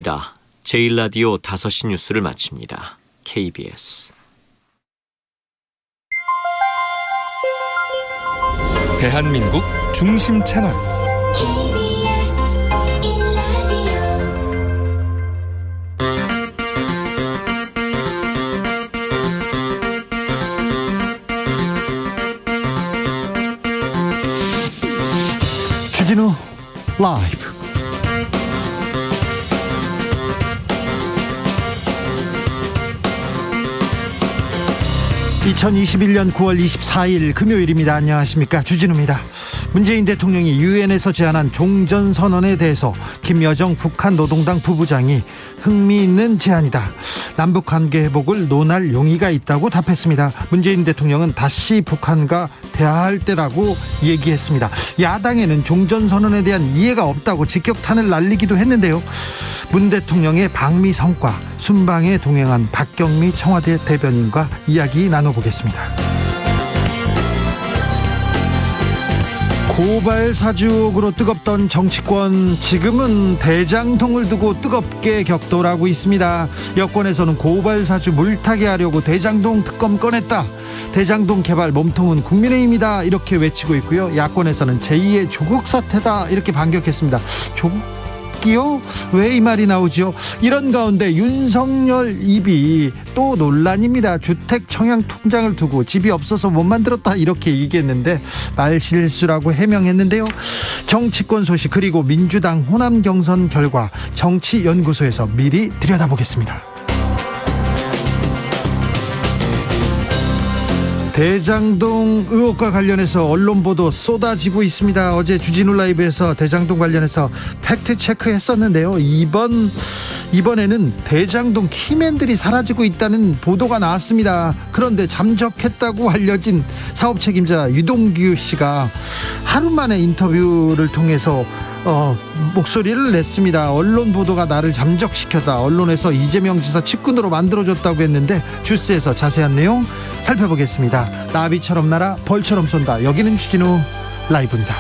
제1라디오 5시 뉴스를 마칩니다. KBS 대한민국 중심 채널 KBS 1라디오 주진우 라이브. (2021년 9월 24일) 금요일입니다. 안녕하십니까, 주진우입니다. 문재인 대통령이 유엔에서 제안한 종전선언에 대해서 김여정 북한 노동당 부부장이 흥미있는 제안이다, 남북관계 회복을 논할 용의가 있다고 답했습니다. 문재인 대통령은 다시 북한과 대화할 때라고 얘기했습니다. 야당에는 종전선언에 대한 이해가 없다고 직격탄을 날리기도 했는데요. 문 대통령의 방미 성과, 순방에 동행한 박경미 청와대 대변인과 이야기 나눠보겠습니다. 고발 사주 의혹으로 뜨겁던 정치권, 지금은 대장동을 두고 뜨겁게 격돌하고 있습니다. 여권에서는 고발 사주 물타기 하려고 대장동 특검 꺼냈다, 대장동 개발 몸통은 국민의힘이다, 이렇게 외치고 있고요. 야권에서는 제2의 조국 사태다, 이렇게 반격했습니다. 조국이요? 왜 이 말이 나오죠? 이런 가운데 윤석열 입이 또 논란입니다. 주택 청약 통장을 두고 집이 없어서 못 만들었다, 이렇게 얘기했는데 말실수라고 해명했는데요. 정치권 소식, 그리고 민주당 호남 경선 결과 정치연구소에서 미리 들여다보겠습니다. 대장동 의혹과 관련해서 언론 보도 쏟아지고 있습니다. 어제 주진우 라이브에서 대장동 관련해서 팩트 체크했었는데요. 이번에는 대장동 키맨들이 사라지고 있다는 보도가 나왔습니다. 그런데 잠적했다고 알려진 사업 책임자 유동규 씨가 하루 만에 인터뷰를 통해서 목소리를 냈습니다. 언론 보도가 나를 잠적시켰다, 언론에서 이재명 지사 측근으로 만들어줬다고 했는데 주스에서 자세한 내용 살펴보겠습니다. 나비처럼 날아 벌처럼 쏜다. 여기는 주진우 라이브입니다.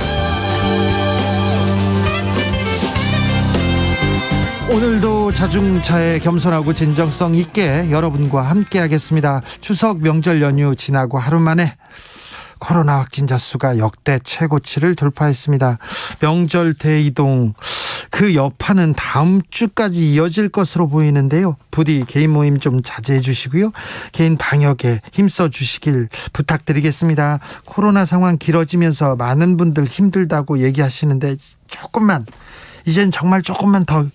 오늘도 자중차에 겸손하고 진정성 있게 여러분과 함께 하겠습니다. 추석 명절 연휴 지나고 하루 만에 코로나 확진자 수가 역대 최고치를 돌파했습니다. 명절 대이동, 그 여파는 다음 주까지 이어질 것으로 보이는데요. 부디 개인 모임 좀 자제해 주시고요. 개인 방역에 힘써 주시길 부탁드리겠습니다. 코로나 상황 길어지면서 많은 분들 힘들다고 얘기하시는데 이젠 정말 조금만 더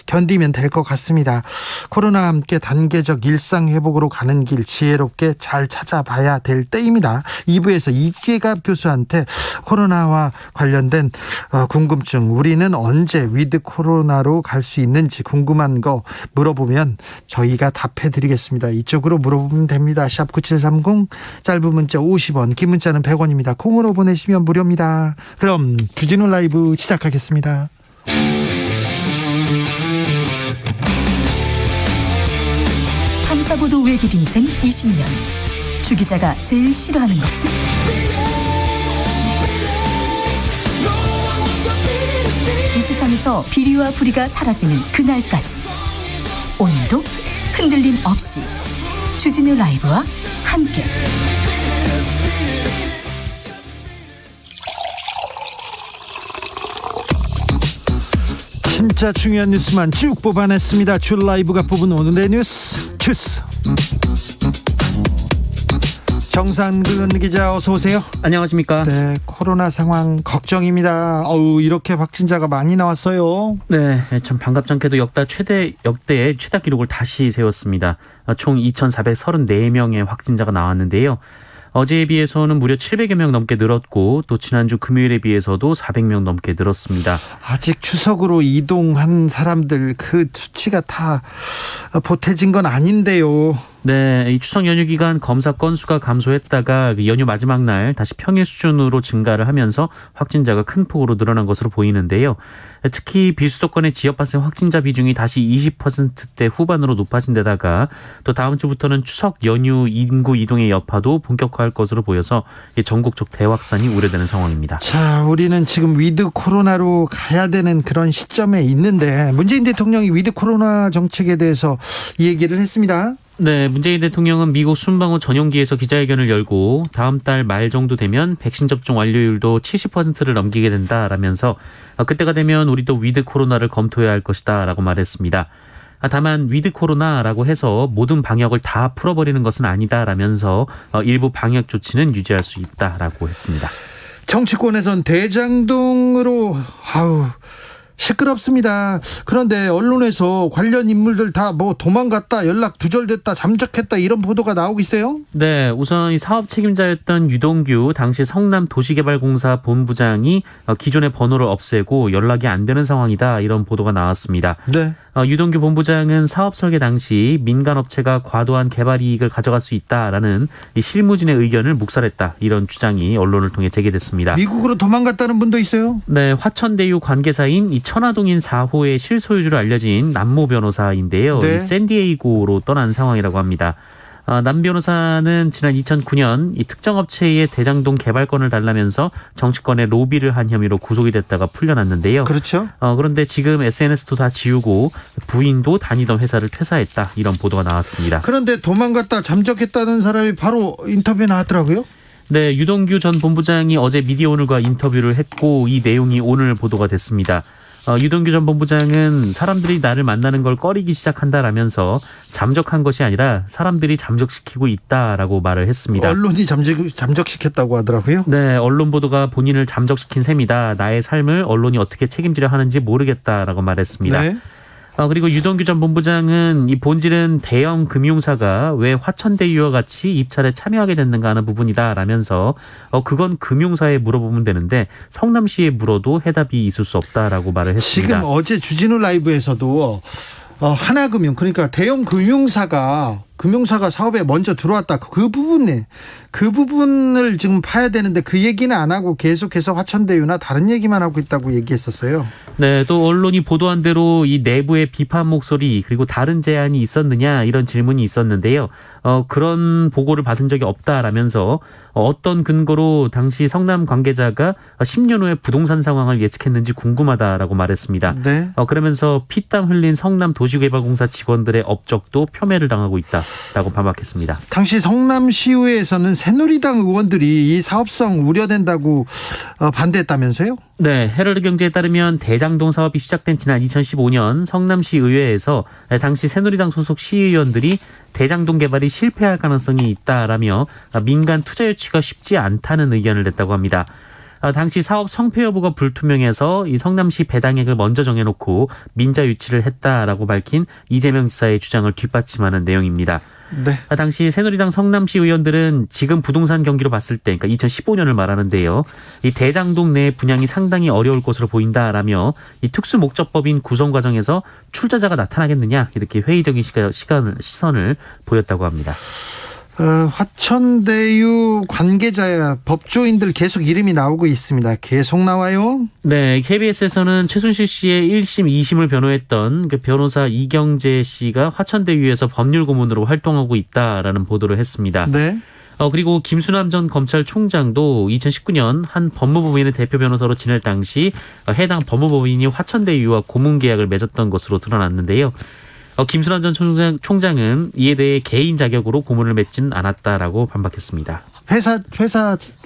견디면 될 것 같습니다. 코로나와 함께 단계적 일상 회복으로 가는 길 지혜롭게 잘 찾아봐야 될 때입니다. 2부에서 이재갑 교수한테 코로나와 관련된 궁금증, 우리는 언제 위드 코로나로 갈 수 있는지 궁금한 거 물어보면 저희가 답해드리겠습니다. 이쪽으로 물어보면 됩니다. 샵 9730, 짧은 문자 50원, 긴 문자는 100원입니다. 콩으로 보내시면 무료입니다. 그럼 주진우 라이브 시작하겠습니다. 탐사보도 외길 인생 20년. 주 기자가 제일 싫어하는 것은? 이 세상에서 비리와 부리가 사라지는 그날까지, 오늘도 흔들림 없이 주진우 라이브와 함께 진짜 중요한 뉴스만 쭉 뽑아냈습니다. 주 라이브가 뽑은 오늘의 뉴스 주스. 정상근 기자, 어서 오세요. 안녕하십니까. 네, 코로나 상황 걱정입니다. 이렇게 확진자가 많이 나왔어요. 네, 참 반갑지 않게도 역대의 최다 기록을 다시 세웠습니다. 총 2,434명의 확진자가 나왔는데요. 어제에 비해서는 무려 700여 명 넘게 늘었고, 또 지난주 금요일에 비해서도 400명 넘게 늘었습니다. 아직 추석으로 이동한 사람들 그 수치가 다 보태진 건 아닌데요. 네, 이 추석 연휴 기간 검사 건수가 감소했다가 연휴 마지막 날 다시 평일 수준으로 증가를 하면서 확진자가 큰 폭으로 늘어난 것으로 보이는데요. 특히 비수도권의 지역 발생 확진자 비중이 다시 20%대 후반으로 높아진 데다가 또 다음 주부터는 추석 연휴 인구 이동의 여파도 본격화할 것으로 보여서 전국적 대확산이 우려되는 상황입니다. 자, 우리는 지금 위드 코로나로 가야 되는 그런 시점에 있는데 문재인 대통령이 위드 코로나 정책에 대해서 이 얘기를 했습니다. 네, 문재인 대통령은 미국 순방후 전용기에서 기자회견을 열고 다음 달 말 정도 되면 백신 접종 완료율도 70%를 넘기게 된다라면서 그때가 되면 우리도 위드 코로나를 검토해야 할 것이다 라고 말했습니다. 다만 위드 코로나라고 해서 모든 방역을 다 풀어버리는 것은 아니다라면서 일부 방역 조치는 유지할 수 있다라고 했습니다. 정치권에선 대장동으로 시끄럽습니다. 그런데 언론에서 관련 인물들 다 뭐 도망갔다, 연락 두절됐다, 잠적했다 이런 보도가 나오고 있어요. 네, 우선 이 사업 책임자였던 유동규 당시 성남도시개발공사 본부장이 기존의 번호를 없애고 연락이 안 되는 상황이다 이런 보도가 나왔습니다. 네. 유동규 본부장은 사업 설계 당시 민간업체가 과도한 개발 이익을 가져갈 수 있다라는 이 실무진의 의견을 묵살했다 이런 주장이 언론을 통해 제기됐습니다. 미국으로 도망갔다는 분도 있어요. 네, 화천대유 관계사인 이 천화동인 4호의 실소유주로 알려진 남모 변호사인데요. 네. 이 샌디에이고로 떠난 상황이라고 합니다. 남 변호사는 지난 2009년 이 특정 업체의 대장동 개발권을 달라면서 정치권에 로비를 한 혐의로 구속이 됐다가 풀려났는데요. 그렇죠. 그런데 지금 SNS도 다 지우고 부인도 다니던 회사를 퇴사했다 이런 보도가 나왔습니다. 그런데 도망갔다 잠적했다는 사람이 바로 인터뷰에 나왔더라고요. 네, 유동규 전 본부장이 어제 미디어오늘과 인터뷰를 했고 이 내용이 오늘 보도가 됐습니다. 유동규 전 본부장은 사람들이 나를 만나는 걸 꺼리기 시작한다라면서 잠적한 것이 아니라 사람들이 잠적시키고 있다라고 말을 했습니다. 언론이 잠적시켰다고 하더라고요. 네, 언론 보도가 본인을 잠적시킨 셈이다. 나의 삶을 언론이 어떻게 책임지려 하는지 모르겠다라고 말했습니다. 네. 그리고 유동규 전 본부장은 이 본질은 대형 금융사가 왜 화천대유와 같이 입찰에 참여하게 됐는가 하는 부분이다라면서 그건 금융사에 물어보면 되는데 성남시에 물어도 해답이 있을 수 없다라고 말을 했습니다. 지금 어제 주진우 라이브에서도 하나금융 그러니까 대형 금융사가 사업에 먼저 들어왔다. 그 부분을 지금 파야 되는데 그 얘기는 안 하고 계속해서 화천대유나 다른 얘기만 하고 있다고 얘기했었어요. 네, 또 언론이 보도한 대로 이 내부의 비판 목소리 그리고 다른 제안이 있었느냐 이런 질문이 있었는데요. 그런 보고를 받은 적이 없다라면서 어떤 근거로 당시 성남 관계자가 10년 후에 부동산 상황을 예측했는지 궁금하다라고 말했습니다. 네. 그러면서 피땀 흘린 성남 도시개발공사 직원들의 업적도 표매를 당하고 있다라고 반박했습니다. 당시 성남시의회에서는 새누리당 의원들이 이 사업성 우려된다고 반대했다면서요? 네, 헤럴드 경제에 따르면 대장동 사업이 시작된 지난 2015년 성남시 의회에서 당시 새누리당 소속 시의원들이 대장동 개발이 실패할 가능성이 있다라며 민간 투자 유치가 쉽지 않다는 의견을 냈다고 합니다. 당시 사업 성패 여부가 불투명해서 이 성남시 배당액을 먼저 정해놓고 민자 유치를 했다라고 밝힌 이재명 지사의 주장을 뒷받침하는 내용입니다. 네. 당시 새누리당 성남시 의원들은 지금 부동산 경기로 봤을 때, 그러니까 2015년을 말하는데요. 이 대장동 내 분양이 상당히 어려울 것으로 보인다라며 이 특수목적법인 구성 과정에서 출자자가 나타나겠느냐 이렇게 회의적인 시선을 보였다고 합니다. 화천대유 관계자 법조인들 계속 이름이 나오고 있습니다. 계속 나와요. 네, KBS에서는 최순실 씨의 1심, 2심을 변호했던 그 변호사 이경재 씨가 화천대유에서 법률 고문으로 활동하고 있다라는 보도를 했습니다. 네. 그리고 김수남 전 검찰총장도 2019년 한 법무법인의 대표 변호사로 지낼 당시 해당 법무법인이 화천대유와 고문 계약을 맺었던 것으로 드러났는데요. 김순환 전 총장은 이에 대해 개인 자격으로 고문을 맺진 않았다라고 반박했습니다.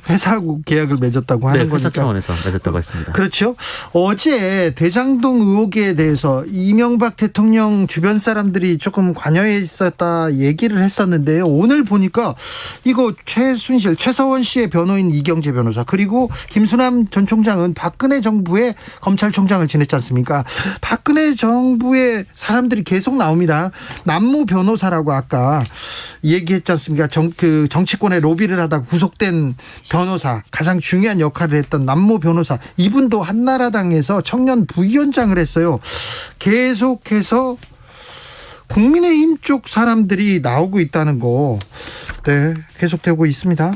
회사하고 계약을 맺었다고 하는 거니까. 회사 차원에서 맺었다고 했습니다. 그렇죠. 어제 대장동 의혹에 대해서 이명박 대통령 주변 사람들이 조금 관여해 있었다 얘기를 했었는데요. 오늘 보니까 이거 최서원 씨의 변호인 이경재 변호사 그리고 김수남 전 총장은 박근혜 정부의 검찰총장을 지냈지 않습니까? 박근혜 정부의 사람들이 계속 나옵니다. 남모 변호사라고 아까 얘기했지 않습니까? 정치권에 로비를 하다가 구속된 변호사, 가장 중요한 역할을 했던 남모 변호사, 이분도 한나라당에서 청년 부위원장을 했어요. 계속해서 국민의힘 쪽 사람들이 나오고 있다는 거, 네, 계속되고 있습니다.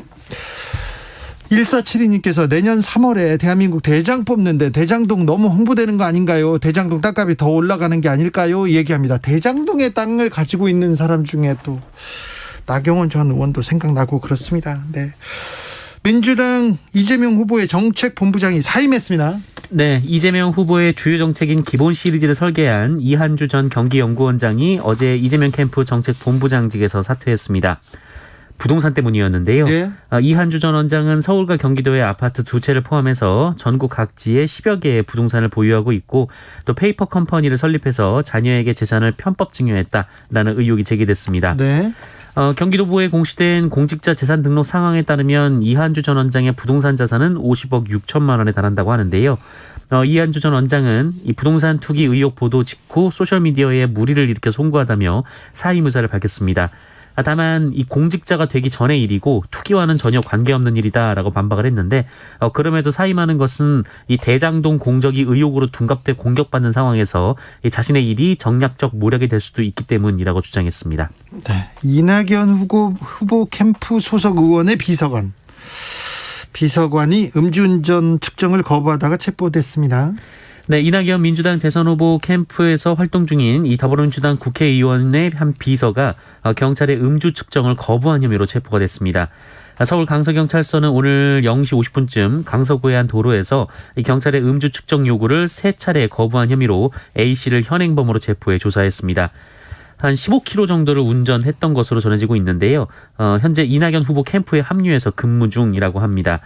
1472님께서 내년 3월에 대한민국 대장 뽑는데 대장동 너무 홍보되는 거 아닌가요? 대장동 땅값이 더 올라가는 게 아닐까요? 얘기합니다. 대장동의 땅을 가지고 있는 사람 중에 또 나경원 전 의원도 생각나고 그렇습니다. 네. 민주당 이재명 후보의 정책본부장이 사임했습니다. 네, 이재명 후보의 주요 정책인 기본 시리즈를 설계한 이한주 전 경기연구원장이 어제 이재명 캠프 정책본부장직에서 사퇴했습니다. 부동산 때문이었는데요. 예. 이한주 전 원장은 서울과 경기도의 아파트 2채를 포함해서 전국 각지에 10여 개의 부동산을 보유하고 있고 또 페이퍼 컴퍼니를 설립해서 자녀에게 재산을 편법 증여했다라는 의혹이 제기됐습니다. 네. 경기도부에 공시된 공직자 재산 등록 상황에 따르면 이한주 전 원장의 부동산 자산은 50억 6천만 원에 달한다고 하는데요. 이한주 전 원장은 이 부동산 투기 의혹 보도 직후 소셜미디어에 물의를 일으켜 송구하다며 사임 의사를 밝혔습니다. 다만 이 공직자가 되기 전의 일이고 투기와는 전혀 관계없는 일이다라고 반박을 했는데 그럼에도 사임하는 것은 이 대장동 공적이 의혹으로 둔갑돼 공격받는 상황에서 이 자신의 일이 정략적 모략이 될 수도 있기 때문이라고 주장했습니다. 네. 이낙연 후보 캠프 소속 의원의 비서관이 음주운전 측정을 거부하다가 체포됐습니다. 네, 이낙연 민주당 대선 후보 캠프에서 활동 중인 이 더불어민주당 국회의원의 한 비서가 경찰의 음주 측정을 거부한 혐의로 체포가 됐습니다. 서울 강서경찰서는 오늘 0시 50분쯤 강서구의 한 도로에서 이 경찰의 음주 측정 요구를 3차례 거부한 혐의로 A씨를 현행범으로 체포해 조사했습니다. 한 15km 정도를 운전했던 것으로 전해지고 있는데요. 현재 이낙연 후보 캠프에 합류해서 근무 중이라고 합니다.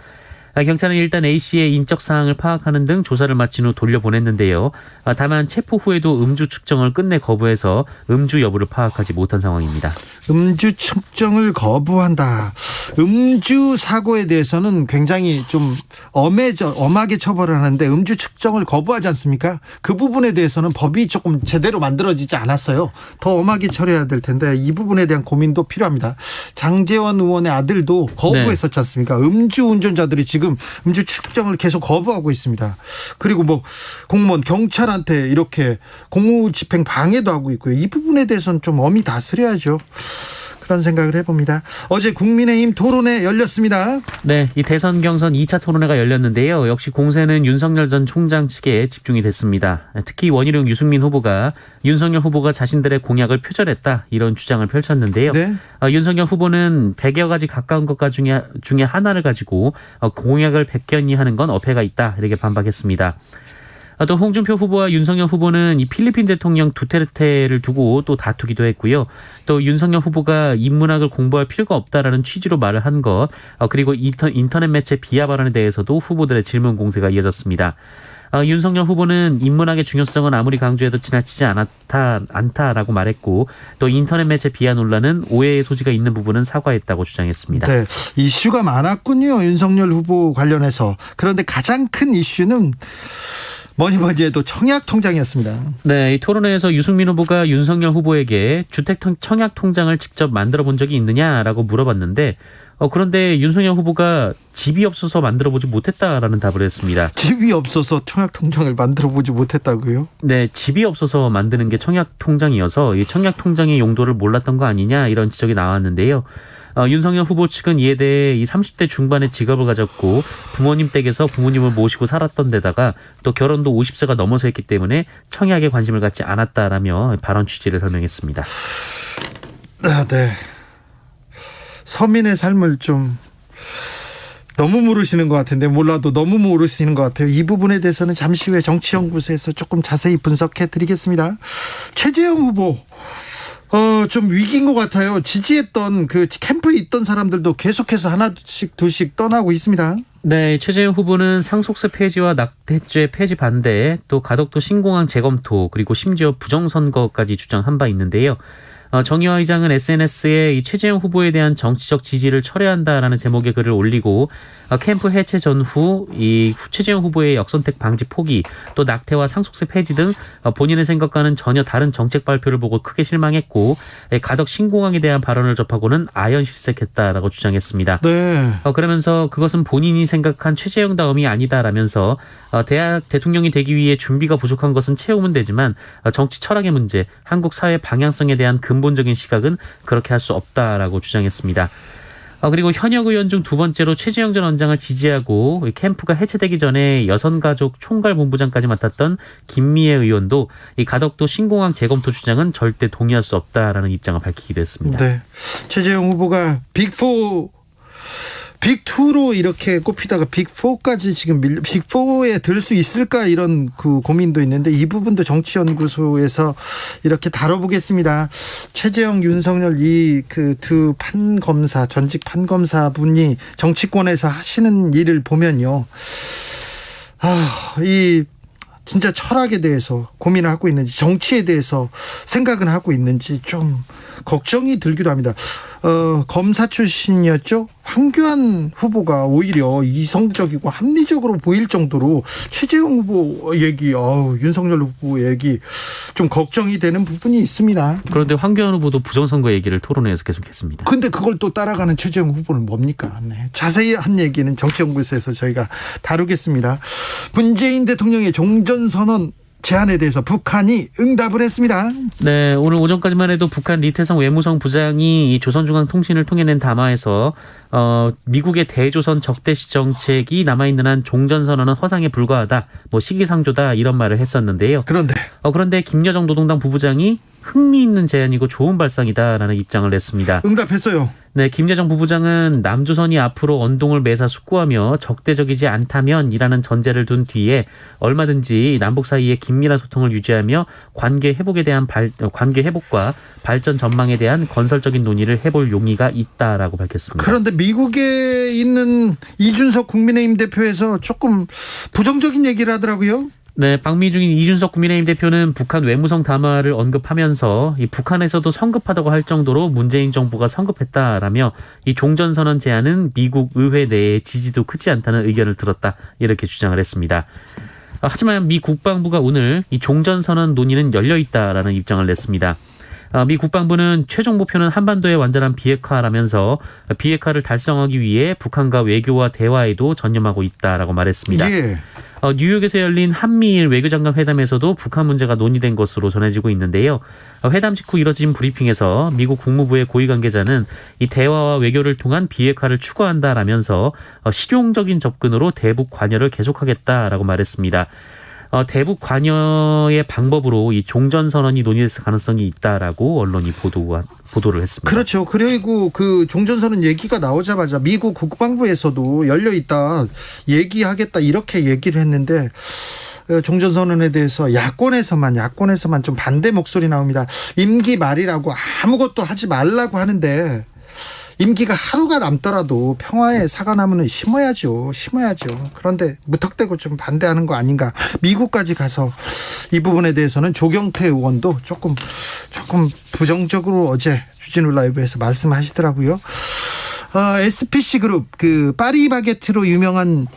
경찰은 일단 A씨의 인적 사항을 파악하는 등 조사를 마친 후 돌려보냈는데요. 다만 체포 후에도 음주 측정을 끝내 거부해서 음주 여부를 파악하지 못한 상황입니다. 음주 측정을 거부한다. 음주 사고에 대해서는 굉장히 좀 엄하게 처벌을 하는데 음주 측정을 거부하지 않습니까? 그 부분에 대해서는 법이 조금 제대로 만들어지지 않았어요. 더 엄하게 처리해야 될 텐데 이 부분에 대한 고민도 필요합니다. 장제원 의원의 아들도 거부했었지 않습니까? 음주 운전자들이 지금 음주 측정을 계속 거부하고 있습니다. 그리고 뭐 공무원 경찰한테 이렇게 공무집행 방해도 하고 있고요. 이 부분에 대해서는 좀 엄히 다스려야죠. 그런 생각을 해봅니다. 어제 국민의힘 토론회 열렸습니다. 네, 이 대선 경선 2차 토론회가 열렸는데요. 역시 공세는 윤석열 전 총장 측에 집중이 됐습니다. 특히 원희룡 유승민 후보가 윤석열 후보가 자신들의 공약을 표절했다 이런 주장을 펼쳤는데요. 네. 윤석열 후보는 100여 가지 가까운 것 중에 하나를 가지고 공약을 백견이 하는 건 어폐가 있다 이렇게 반박했습니다. 또 홍준표 후보와 윤석열 후보는 이 필리핀 대통령 두테르테를 두고 또 다투기도 했고요. 또 윤석열 후보가 인문학을 공부할 필요가 없다라는 취지로 말을 한 것, 그리고 인터넷 매체 비하 발언에 대해서도 후보들의 질문 공세가 이어졌습니다. 윤석열 후보는 인문학의 중요성은 아무리 강조해도 지나치지 않다라고 말했고 또 인터넷 매체 비하 논란은 오해의 소지가 있는 부분은 사과했다고 주장했습니다. 네, 이슈가 많았군요. 윤석열 후보 관련해서. 그런데 가장 큰 이슈는 뭐니 해도 청약통장이었습니다. 네, 이 토론회에서 유승민 후보가 윤석열 후보에게 주택 청약통장을 직접 만들어 본 적이 있느냐라고 물어봤는데 그런데 윤석열 후보가 집이 없어서 만들어보지 못했다라는 답을 했습니다. 집이 없어서 청약통장을 만들어보지 못했다고요? 네, 집이 없어서 만드는 게 청약통장이어서 이 청약통장의 용도를 몰랐던 거 아니냐 이런 지적이 나왔는데요. 윤석열 후보 측은 이에 대해 이 30대 중반의 직업을 가졌고 부모님 댁에서 부모님을 모시고 살았던 데다가 또 결혼도 50세가 넘어서 했기 때문에 청약에 관심을 갖지 않았다라며 발언 취지를 설명했습니다. 네. 서민의 삶을 좀 너무 모르시는 것 같은데 몰라도 너무 모르시는 것 같아요. 이 부분에 대해서는 잠시 후에 정치연구소에서 조금 자세히 분석해 드리겠습니다. 최재형 후보 좀 위기인 것 같아요. 지지했던 그 캠프에 있던 사람들도 계속해서 하나씩 둘씩 떠나고 있습니다. 네, 최재형 후보는 상속세 폐지와 낙태죄 폐지 반대, 또 가덕도 신공항 재검토, 그리고 심지어 부정선거까지 주장한 바 있는데요. 정의화 의장은 SNS에 이 최재형 후보에 대한 정치적 지지를 철회한다라는 제목의 글을 올리고 캠프 해체 전후 이 최재형 후보의 역선택 방지 포기 또 낙태와 상속세 폐지 등 본인의 생각과는 전혀 다른 정책 발표를 보고 크게 실망했고 가덕 신공항에 대한 발언을 접하고는 아연실색했다라고 주장했습니다. 네. 그러면서 그것은 본인이 생각한 최재형다움이 아니다라면서 대통령이 되기 위해 준비가 부족한 것은 채우면 되지만 정치 철학의 문제, 한국 사회 방향성에 대한 근본적인 시각은 그렇게 할 수 없다라고 주장했습니다. 그리고 현역 의원 중 두 번째로 최재형 전 원장을 지지하고 캠프가 해체되기 전에 여성가족 총괄본부장까지 맡았던 김미애 의원도 이 가덕도 신공항 재검토 주장은 절대 동의할 수 없다라는 입장을 밝히기도 했습니다. 네. 최재형 후보가 빅2로 이렇게 꼽히다가 빅4까지 지금 빅4에 들 수 있을까 이런 그 고민도 있는데 이 부분도 정치연구소에서 이렇게 다뤄보겠습니다. 최재형, 윤석열 이 그 두 판검사, 전직 판검사 분이 정치권에서 하시는 일을 보면요. 이 진짜 철학에 대해서 고민을 하고 있는지 정치에 대해서 생각은 하고 있는지 좀 걱정이 들기도 합니다. 검사 출신이었죠. 황교안 후보가 오히려 이성적이고 합리적으로 보일 정도로 최재형 후보 얘기, 윤석열 후보 얘기 좀 걱정이 되는 부분이 있습니다. 그런데 황교안 후보도 부정선거 얘기를 토론회에서 계속했습니다. 근데 그걸 또 따라가는 최재형 후보는 뭡니까? 네. 자세한 얘기는 정치연구소에서 저희가 다루겠습니다. 문재인 대통령의 종전선언 제안에 대해서 북한이 응답을 했습니다. 네, 오늘 오전까지만 해도 북한 리태성 외무성 부장이 조선중앙통신을 통해 낸 담화에서 미국의 대조선 적대시 정책이 남아있는 한 종전선언은 허상에 불과하다, 시기상조다 이런 말을 했었는데요. 그런데 김여정 노동당 부부장이 흥미있는 제안이고 좋은 발상이다라는 입장을 냈습니다. 응답했어요. 네, 김여정 부부장은 남조선이 앞으로 언동을 매사 숙고하며 적대적이지 않다면이라는 전제를 둔 뒤에 얼마든지 남북 사이의 긴밀한 소통을 유지하며 관계 회복과 발전 전망에 대한 건설적인 논의를 해볼 용의가 있다라고 밝혔습니다. 그런데 미국에 있는 이준석 국민의힘 대표에서 조금 부정적인 얘기를 하더라고요. 네, 방미중인 이준석 국민의힘 대표는 북한 외무성 담화를 언급하면서 이 북한에서도 성급하다고 할 정도로 문재인 정부가 성급했다라며 이 종전선언 제안은 미국 의회 내에 지지도 크지 않다는 의견을 들었다 이렇게 주장을 했습니다. 하지만 미 국방부가 오늘 이 종전선언 논의는 열려있다라는 입장을 냈습니다. 미 국방부는 최종 목표는 한반도의 완전한 비핵화라면서 비핵화를 달성하기 위해 북한과 외교와 대화에도 전념하고 있다라고 말했습니다. 예. 뉴욕에서 열린 한미일 외교장관 회담에서도 북한 문제가 논의된 것으로 전해지고 있는데요. 회담 직후 이뤄진 브리핑에서 미국 국무부의 고위 관계자는 이 대화와 외교를 통한 비핵화를 추구한다라면서 실용적인 접근으로 대북 관여를 계속하겠다라고 말했습니다. 대북 관여의 방법으로 이 종전선언이 논의될 가능성이 있다라고 언론이 보도를 했습니다. 그렇죠. 그리고 그 종전선언 얘기가 나오자마자 미국 국방부에서도 열려있다, 얘기하겠다 이렇게 얘기를 했는데 종전선언에 대해서 야권에서만 좀 반대 목소리 나옵니다. 임기 말이라고 아무것도 하지 말라고 하는데 임기가 하루가 남더라도 평화의 사과나무는 심어야죠. 그런데 무턱대고 좀 반대하는 거 아닌가. 미국까지 가서 이 부분에 대해서는 조경태 의원도 조금 부정적으로 어제 주진우 라이브에서 말씀하시더라고요. SPC 그룹, 그 파리바게트로 유명한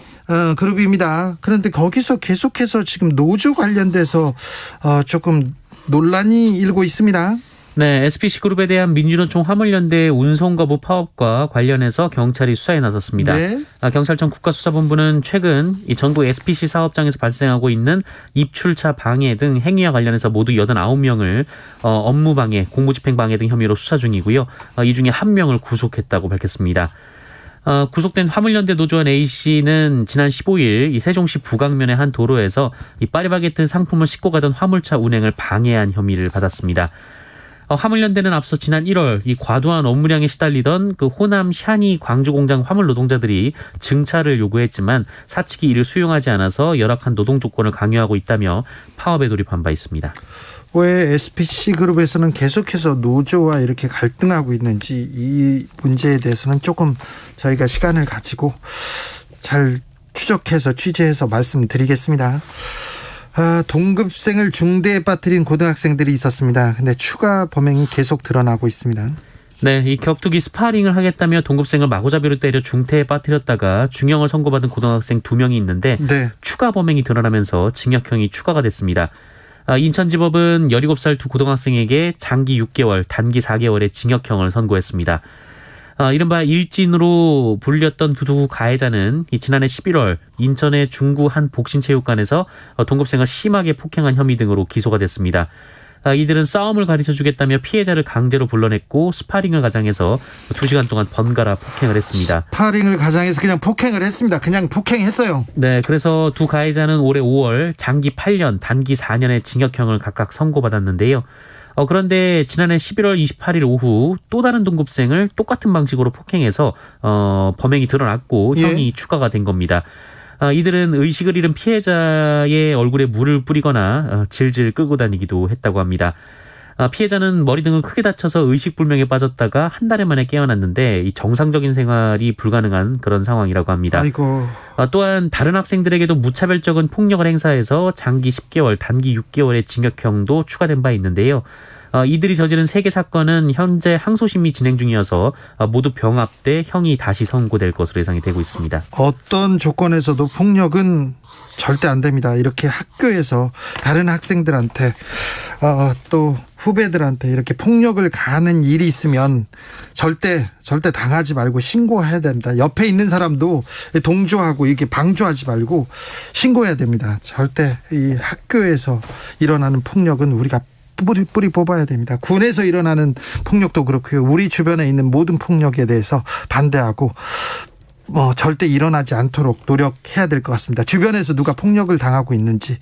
그룹입니다. 그런데 거기서 계속해서 지금 노조 관련돼서 조금 논란이 일고 있습니다. 네, SPC그룹에 대한 민주노총 화물연대 운송거부 파업과 관련해서 경찰이 수사에 나섰습니다. 네. 경찰청 국가수사본부는 최근 이 전국 SPC 사업장에서 발생하고 있는 입출차 방해 등 행위와 관련해서 모두 89명을 업무방해, 공무집행방해 등 혐의로 수사 중이고요. 이 중에 1명을 구속했다고 밝혔습니다. 구속된 화물연대 노조원 A씨는 지난 15일 이 세종시 부강면의 한 도로에서 이 파리바게트 상품을 싣고 가던 화물차 운행을 방해한 혐의를 받았습니다. 화물연대는 앞서 지난 1월 이 과도한 업무량에 시달리던 그 호남 샤니 광주공장 화물 노동자들이 증차를 요구했지만 사측이 이를 수용하지 않아서 열악한 노동 조건을 강요하고 있다며 파업에 돌입한 바 있습니다. 왜 SPC그룹에서는 계속해서 노조와 이렇게 갈등하고 있는지 이 문제에 대해서는 조금 저희가 시간을 가지고 잘 추적해서 취재해서 말씀드리겠습니다. 동급생을 중대에 빠뜨린 고등학생들이 있었습니다. 근데 추가 범행이 계속 드러나고 있습니다. 네, 이 격투기 스파링을 하겠다며 동급생을 마구잡이로 때려 중태에 빠뜨렸다가 중형을 선고받은 고등학생 2명이 있는데 네. 추가 범행이 드러나면서 징역형이 추가가 됐습니다. 인천지법은 17살 두 고등학생에게 장기 6개월, 단기 4개월의 징역형을 선고했습니다. 이른바 일진으로 불렸던 두 가해자는 지난해 11월 인천의 중구 한 복신체육관에서 동급생을 심하게 폭행한 혐의 등으로 기소가 됐습니다. 이들은 싸움을 가르쳐주겠다며 피해자를 강제로 불러냈고 스파링을 가장해서 2시간 동안 번갈아 폭행을 했습니다. 스파링을 가장해서 그냥 폭행을 했습니다. 그냥 폭행했어요. 네, 그래서 두 가해자는 올해 5월 장기 8년, 단기 4년의 징역형을 각각 선고받았는데요. 그런데 지난해 11월 28일 오후 또 다른 동급생을 똑같은 방식으로 폭행해서 범행이 드러났고 형이 추가가 된 겁니다. 이들은 의식을 잃은 피해자의 얼굴에 물을 뿌리거나 질질 끌고 다니기도 했다고 합니다. 피해자는 머리 등을 크게 다쳐서 의식불명에 빠졌다가 한 달 만에 깨어났는데 이 정상적인 생활이 불가능한 그런 상황이라고 합니다. 아이고. 또한 다른 학생들에게도 무차별적인 폭력을 행사해서 장기 10개월, 단기 6개월의 징역형도 추가된 바 있는데요. 이들이 저지른 3개 사건은 현재 항소심이 진행 중이어서 모두 병합돼 형이 다시 선고될 것으로 예상이 되고 있습니다. 어떤 조건에서도 폭력은 절대 안 됩니다. 이렇게 학교에서 다른 학생들한테 또 후배들한테 이렇게 폭력을 가하는 일이 있으면 절대 당하지 말고 신고해야 됩니다. 옆에 있는 사람도 동조하고 이렇게 방조하지 말고 신고해야 됩니다. 절대 이 학교에서 일어나는 폭력은 우리가 뿌리 뽑아야 됩니다. 군에서 일어나는 폭력도 그렇고요. 우리 주변에 있는 모든 폭력에 대해서 반대하고 절대 일어나지 않도록 노력해야 될 것 같습니다. 주변에서 누가 폭력을 당하고 있는지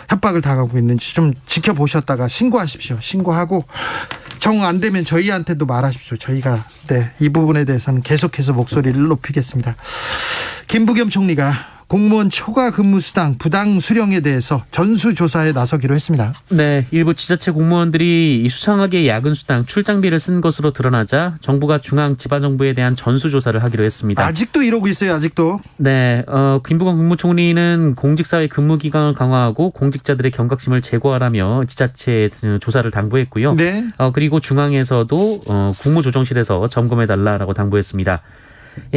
협박을 당하고 있는지 좀 지켜보셨다가 신고하십시오. 신고하고 정 안 되면 저희한테도 말하십시오. 저희가 이 부분에 대해서는 계속해서 목소리를 높이겠습니다. 김부겸 총리가 공무원 초과 근무 수당 부당 수령에 대해서 전수조사에 나서기로 했습니다. 네, 일부 지자체 공무원들이 수상하게 야근 수당 출장비를 쓴 것으로 드러나자 정부가 중앙 지방정부에 대한 전수조사를 하기로 했습니다. 아직도 이러고 있어요. 아직도. 네, 김부겸 국무총리는 공직사회 근무기간을 강화하고 공직자들의 경각심을 제고하라며 지자체 조사를 당부했고요. 네. 그리고 중앙에서도 국무조정실에서 점검해달라라고 당부했습니다.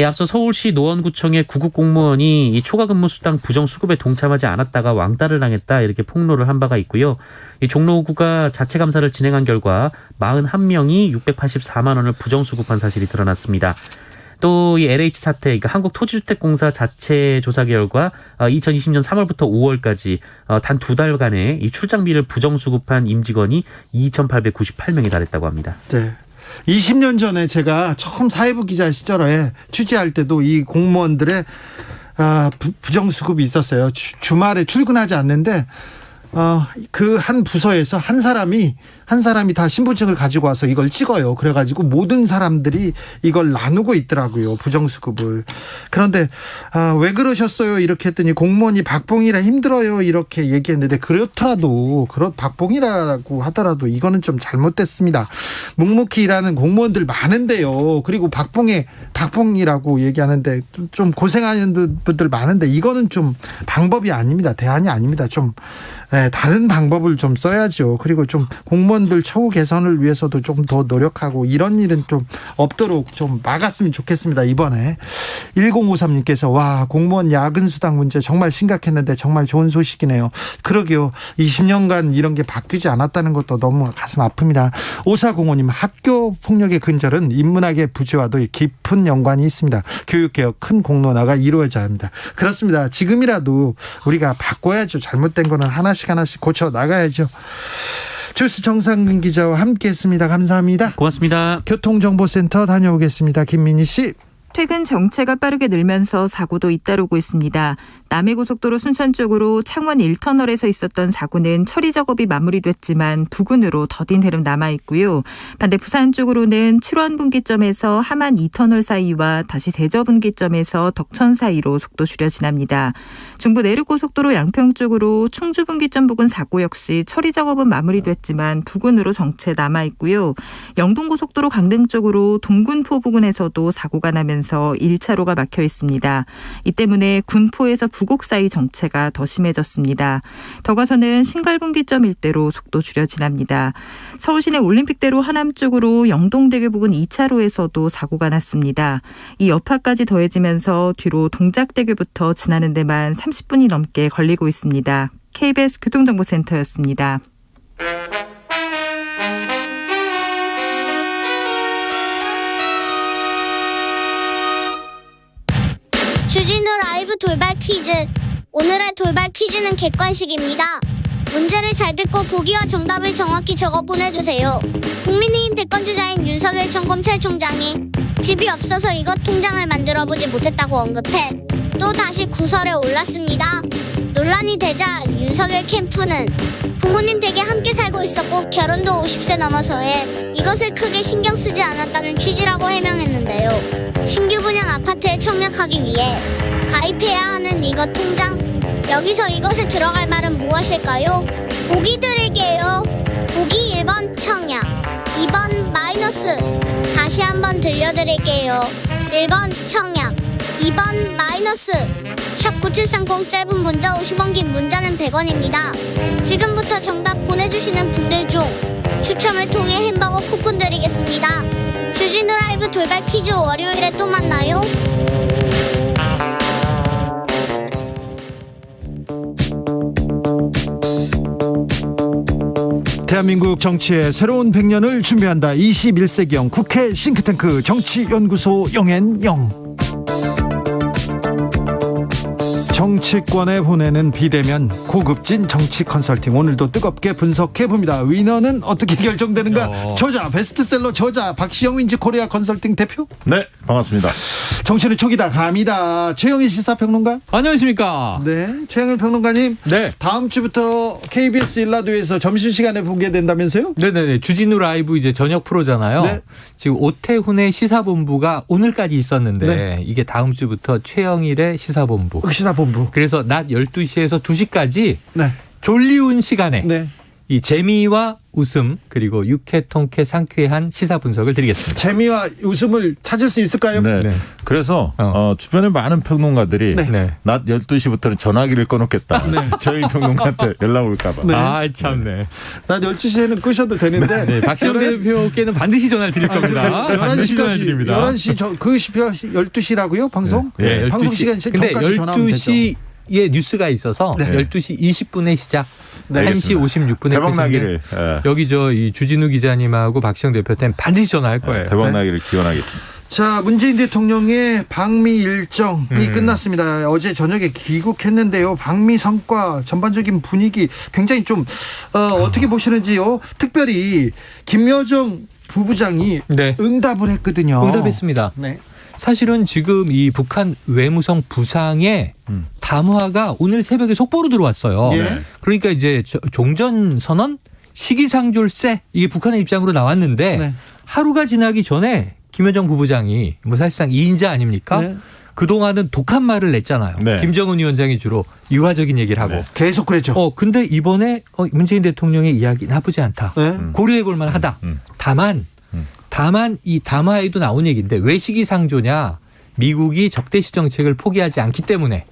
앞서 서울시 노원구청의 구급 공무원이 이 초과근무 수당 부정수급에 동참하지 않았다가 왕따를 당했다 이렇게 폭로를 한 바가 있고요. 이 종로구가 자체 감사를 진행한 결과 41명이 684만 원을 부정수급한 사실이 드러났습니다. 또 이 LH 사태, 그러니까 한국토지주택공사 자체 조사 결과 2020년 3월부터 5월까지 단 2달간의 이 출장비를 부정수급한 임직원이 2,898명에 달했다고 합니다. 네. 20년 전에 제가 처음 사회부 기자 시절에 취재할 때도 이 공무원들의 부정수급이 있었어요. 주말에 출근하지 않는데 그 한 부서에서 한 사람이 다 신분증을 가지고 와서 이걸 찍어요. 그래가지고 모든 사람들이 이걸 나누고 있더라고요. 부정수급을. 그런데 왜 그러셨어요? 이렇게 했더니 공무원이 박봉이라 힘들어요. 이렇게 얘기했는데 그렇더라도 박봉이라고 하더라도 이거는 좀 잘못됐습니다. 묵묵히 일하는 공무원들 많은데요. 그리고 박봉이라고 얘기하는데 좀 고생하는 분들 많은데 이거는 좀 방법이 아닙니다. 대안이 아닙니다. 좀 다른 방법을 좀 써야죠. 그리고 좀 공무원들 처우 개선을 위해서도 좀 더 노력하고 이런 일은 좀 없도록 좀 막았으면 좋겠습니다. 이번에 1053님께서 와 공무원 야근 수당 문제 정말 심각했는데 정말 좋은 소식이네요. 그러게요. 20년간 이런 게 바뀌지 않았다는 것도 너무 가슴 아픕니다. 5405님 학교 폭력의 근절은 인문학의 부지와도 깊은 연관이 있습니다. 교육개혁 큰 공론화가 이루어져야 합니다. 그렇습니다. 지금이라도 우리가 바꿔야죠. 잘못된 거는 하나씩 고쳐 나가야죠. 주스 정상근 기자와 함께했습니다. 감사합니다. 고맙습니다. 교통정보센터 다녀오겠습니다. 김민희 씨. 최근 정체가 빠르게 늘면서 사고도 잇따르고 있습니다. 남해고속도로 순천 쪽으로 창원 1터널에서 있었던 사고는 처리 작업이 마무리됐지만 부근으로 더딘 흐름 남아있고요. 반대 부산 쪽으로는 7원 분기점에서 함안 2터널 사이와 다시 대저 분기점에서 덕천 사이로 속도 줄여 지납니다. 중부 내륙고속도로 양평 쪽으로 충주 분기점 부근 사고 역시 처리 작업은 마무리됐지만 부근으로 정체 남아있고요. 영동고속도로 강릉 쪽으로 동군포 부근에서도 사고가 나면서 1차로가 막혀 있습니다. 이 때문에 군포에서 두 곡 사이 정체가 더 심해졌습니다. 더 가서는 신갈분기점 일대로 속도 줄여 지납니다. 서울시내 올림픽대로 하남 쪽으로 영동대교 부근 2차로에서도 사고가 났습니다. 이 여파까지 더해지면서 뒤로 동작대교부터 지나는 데만 30분이 넘게 걸리고 있습니다. KBS 교통정보센터였습니다. 주진우 라이브 돌발 퀴즈. 오늘의 돌발 퀴즈는 객관식입니다. 문제를 잘 듣고 보기와 정답을 정확히 적어 보내주세요. 국민의힘 대권주자인 윤석열 전 검찰총장이 집이 없어서 이것 통장을 만들어보지 못했다고 언급해 또 다시 구설에 올랐습니다. 논란이 되자 윤석열 캠프는 부모님 댁에 함께 살고 있었고 결혼도 50세 넘어서해 이것을 크게 신경 쓰지 않았다는 취지라고 해명했는데요. 신규 분양 아파트에 청약하기 위해 가입해야 하는 이것 통장, 여기서 이것에 들어갈 말은 무엇일까요? 보기 드릴게요. 보기 1번 청약, 2번 마이너스. 다시 한번 들려드릴게요. 1번 청약, 2번 마이너스. 샵 9730 짧은 문자 50원, 긴 문자는 100원입니다. 지금부터 정답 보내주시는 분들 중 추첨을 통해 햄버거 쿠폰 드리겠습니다. 주진우 라이브 돌발 퀴즈 월요일에 또 만나요. 대한민국 정치의 새로운 100년을 준비한다. 21세기형 국회 싱크탱크 정치연구소 영앤영. 정치권에 보내는 비대면 고급진 정치 컨설팅, 오늘도 뜨겁게 분석해봅니다. 위너는 어떻게 결정되는가? 저자, 베스트셀러 저자 박시영 윈즈코리아 컨설팅 대표. 네, 반갑습니다. 정치는 촉이다 감이다. 최영일 시사평론가. 안녕하십니까. 네, 최영일 평론가님. 네. 다음 주부터 KBS 일라디오에서 점심시간에 보게 된다면서요? 네네네. 주진우 라이브 이제 저녁 프로잖아요. 네. 지금 오태훈의 시사본부가 오늘까지 있었는데 네. 이게 다음 주부터 최영일의 시사본부. 시사본부. 그래서 낮 12시에서 2시까지 네. 졸리운 시간에 네. 이 재미와 웃음 그리고 유쾌 통쾌 상쾌한 시사 분석을 드리겠습니다. 재미와 웃음을 찾을 수 있을까요? 네. 네. 그래서 주변에 많은 평론가들이 네. 낮 12시부터는 전화기를 꺼놓겠다. 저희 평론가한테 연락 올까 봐. 네. 아 참네. 낮 12시에는 끄셔도 되는데. 네, 박시영 대표께는 반드시 전화를 드릴 겁니다. 반드시 전화를 드립니다. 11시, 그 12시라고요? 방송? 네, 방송 12시. 시간 근데 전까지 전화하면 되죠. 12시에 뉴스가 있어서 네. 12시 20분에 시작. 네, 1시 56분에 대박 나기를. 여기 이 주진우 기자님하고 박시영 대표한테 반드시 전화할 거예요. 대박 나기를 기원하겠습니다. 자, 문재인 대통령의 방미 일정이 끝났습니다. 어제 저녁에 귀국했는데요. 방미 성과, 전반적인 분위기 굉장히 좀 어떻게 보시는지요? 특별히 김여정 부부장이 네. 응답을 했거든요. 응답했습니다. 네. 사실은 지금 이 북한 외무성 부상의 담화가 오늘 새벽에 속보로 들어왔어요. 예. 그러니까 이제 종전선언 시기상졸세 이게 북한의 입장으로 나왔는데 네. 하루가 지나기 전에 김여정 부부장이 뭐 사실상 2인자 아닙니까? 네. 그동안은 독한 말을 냈잖아요. 네. 김정은 위원장이 주로 유화적인 얘기를 하고. 네. 계속 그랬죠. 근데 이번에 문재인 대통령의 이야기 나쁘지 않다. 네. 고려해 볼 만하다. 다만 이 담화에도 나온 얘기인데 왜 시기상조냐. 미국이 적대시 정책을 포기하지 않기 때문에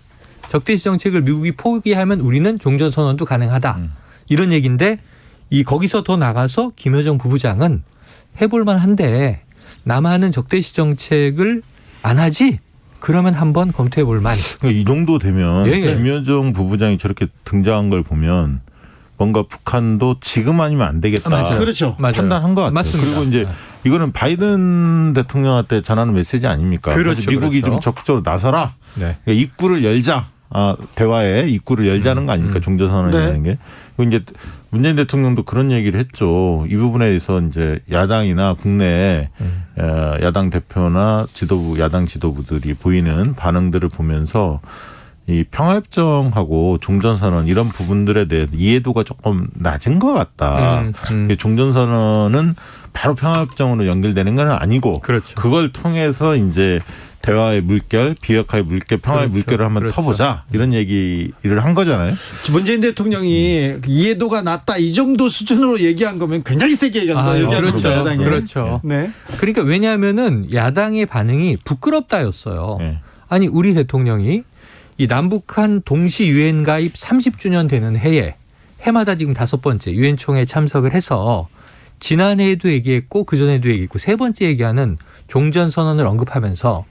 적대시 정책을 미국이 포기하면 우리는 종전선언도 가능하다. 이런 얘기인데 거기서 더 나가서 김여정 부부장은 해볼 만한데 남한은 적대시 정책을 안 하지? 그러면 한번 검토해 볼 만. 이 정도 되면 예. 김여정 부부장이 저렇게 등장한 걸 보면 뭔가 북한도 지금 아니면 안 되겠다. 맞아요. 그렇죠. 맞아요. 판단한 것 같아요. 맞습니다. 그리고 이제 이거는 바이든 대통령한테 전하는 메시지 아닙니까? 그렇죠, 그래서 미국이 그렇죠. 좀 적극적으로 나서라. 네. 그러니까 입구를 열자. 대화에 입구를 열자는 거 아닙니까? 종전선언이라는 게. 그리고 이제 문재인 대통령도 그런 얘기를 했죠. 이 부분에 대해서 이제 야당이나 국내 야당 대표나 야당 지도부들이 보이는 반응들을 보면서 이 평화협정하고 종전선언 이런 부분들에 대해 이해도가 조금 낮은 것 같다. 종전선언은 바로 평화협정으로 연결되는 건 아니고 그렇죠. 그걸 통해서 이제 대화의 물결, 비핵화의 물결, 평화의 그렇죠. 물결을 한번 그렇죠. 터보자 이런 얘기를 한 거잖아요. 문재인 대통령이 이해도가 낮다 이 정도 수준으로 얘기한 거면 굉장히 세게 얘기한 거예요. 그렇죠. 야당이. 그렇죠. 네. 그러니까 왜냐하면은 야당의 반응이 부끄럽다였어요. 네. 아니 우리 대통령이 이 남북한 동시 유엔 가입 30주년 되는 해마다 지금 5번째 유엔 총회에 참석을 해서 지난해에도 얘기했고 그전에도 얘기했고 세 번째 얘기하는 종전선언을 언급하면서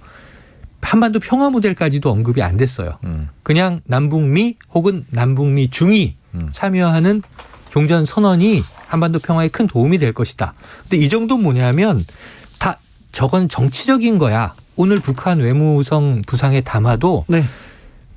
한반도 평화 모델까지도 언급이 안 됐어요. 그냥 남북미 혹은 남북미 중이 참여하는 종전선언이 한반도 평화에 큰 도움이 될 것이다. 근데 이 정도는 뭐냐면 다 저건 정치적인 거야. 오늘 북한 외무성 부상에 담아도 네.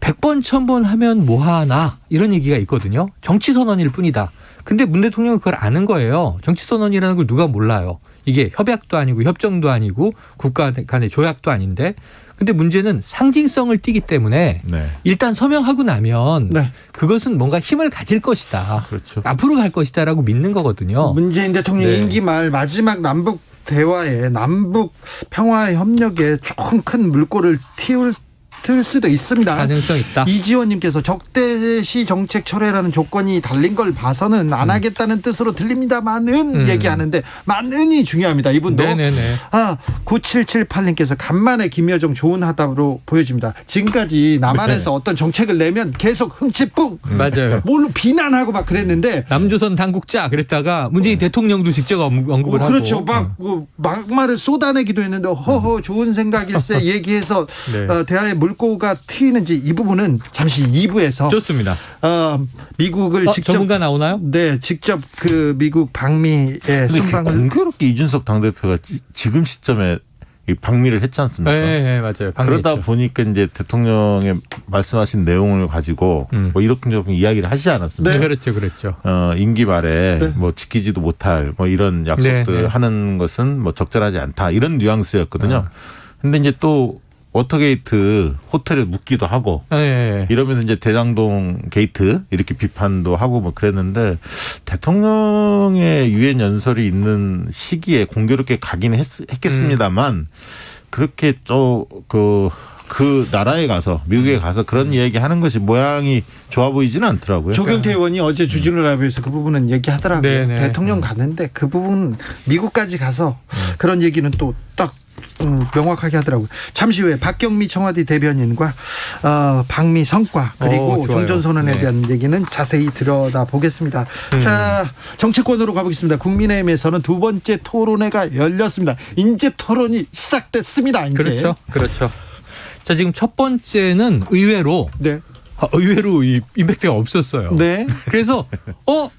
100번 1000번 하면 뭐하나 이런 얘기가 있거든요. 정치선언일 뿐이다. 근데 문 대통령은 그걸 아는 거예요. 정치선언이라는 걸 누가 몰라요. 이게 협약도 아니고 협정도 아니고 국가 간의 조약도 아닌데 근데 문제는 상징성을 띠기 때문에 네. 일단 서명하고 나면 네. 그것은 뭔가 힘을 가질 것이다. 그렇죠. 앞으로 갈 것이다라고 믿는 거거든요. 문재인 대통령 네. 임기 말 마지막 남북 대화에 남북 평화 협력에 조금 큰 물꼬를 틔울 수도 있습니다. 가능성 있다. 이지원님께서 적대시 정책 철회라는 조건이 달린 걸 봐서는 안 하겠다는 뜻으로 들립니다만은 얘기하는데 만은이 중요합니다. 이분도. 네네네. 9778님께서 간만에 김여정 좋은 하답으로 보여집니다. 지금까지 남한에서 어떤 정책을 내면 계속 흥칫뿡 맞아요. 뭘로 비난하고 막 그랬는데 남조선 당국자 그랬다가 문재인 대통령도 직접 언급을 하고. 그렇죠. 막말을 쏟아내기도 했는데 허허 좋은 생각일세 얘기해서 네. 대화의 물꼬가 튀는지 이 부분은 잠시 2부에서 좋습니다. 미국을 직접 전문가 나오나요? 네, 직접 그 미국 방미의 근데 순방을 공교롭게 이준석 당대표가 지금 시점에 이 방미를 했지 않습니까? 네, 맞아요. 그러다 보니까 이제 대통령의 말씀하신 내용을 가지고 뭐 이렇게 이야기를 하시지 않았습니까? 네, 그렇죠. 임기 말에 네. 뭐 지키지도 못할 뭐 이런 약속들 네. 하는 것은 뭐 적절하지 않다 이런 뉘앙스였거든요. 근데 이제 또 워터게이트 호텔에 묵기도 하고 네. 이러면서 이제 대장동 게이트 이렇게 비판도 하고 뭐 그랬는데 대통령의 유엔 연설이 있는 시기에 공교롭게 가긴 했겠습니다만 그렇게 그 나라에 가서 미국에 가서 그런 이야기 하는 것이 모양이 좋아 보이지는 않더라고요. 조경태 의원이 어제 주진우 라이브에서 그 부분은 얘기하더라고요. 네네. 대통령 갔는데 그 부분 미국까지 가서 그런 얘기는 또 딱 명확하게 하더라고요. 잠시 후에 박경미 청와대 대변인과 방미 성과 그리고 좋아요. 종전선언에 네. 대한 얘기는 자세히 들여다보겠습니다. 자, 정치권으로 가보겠습니다. 국민의힘에서는 두 번째 토론회가 열렸습니다. 이제 토론이 시작됐습니다. 이제. 그렇죠. 자, 지금 첫 번째는 의외로 이 임팩트가 없었어요. 네. 그래서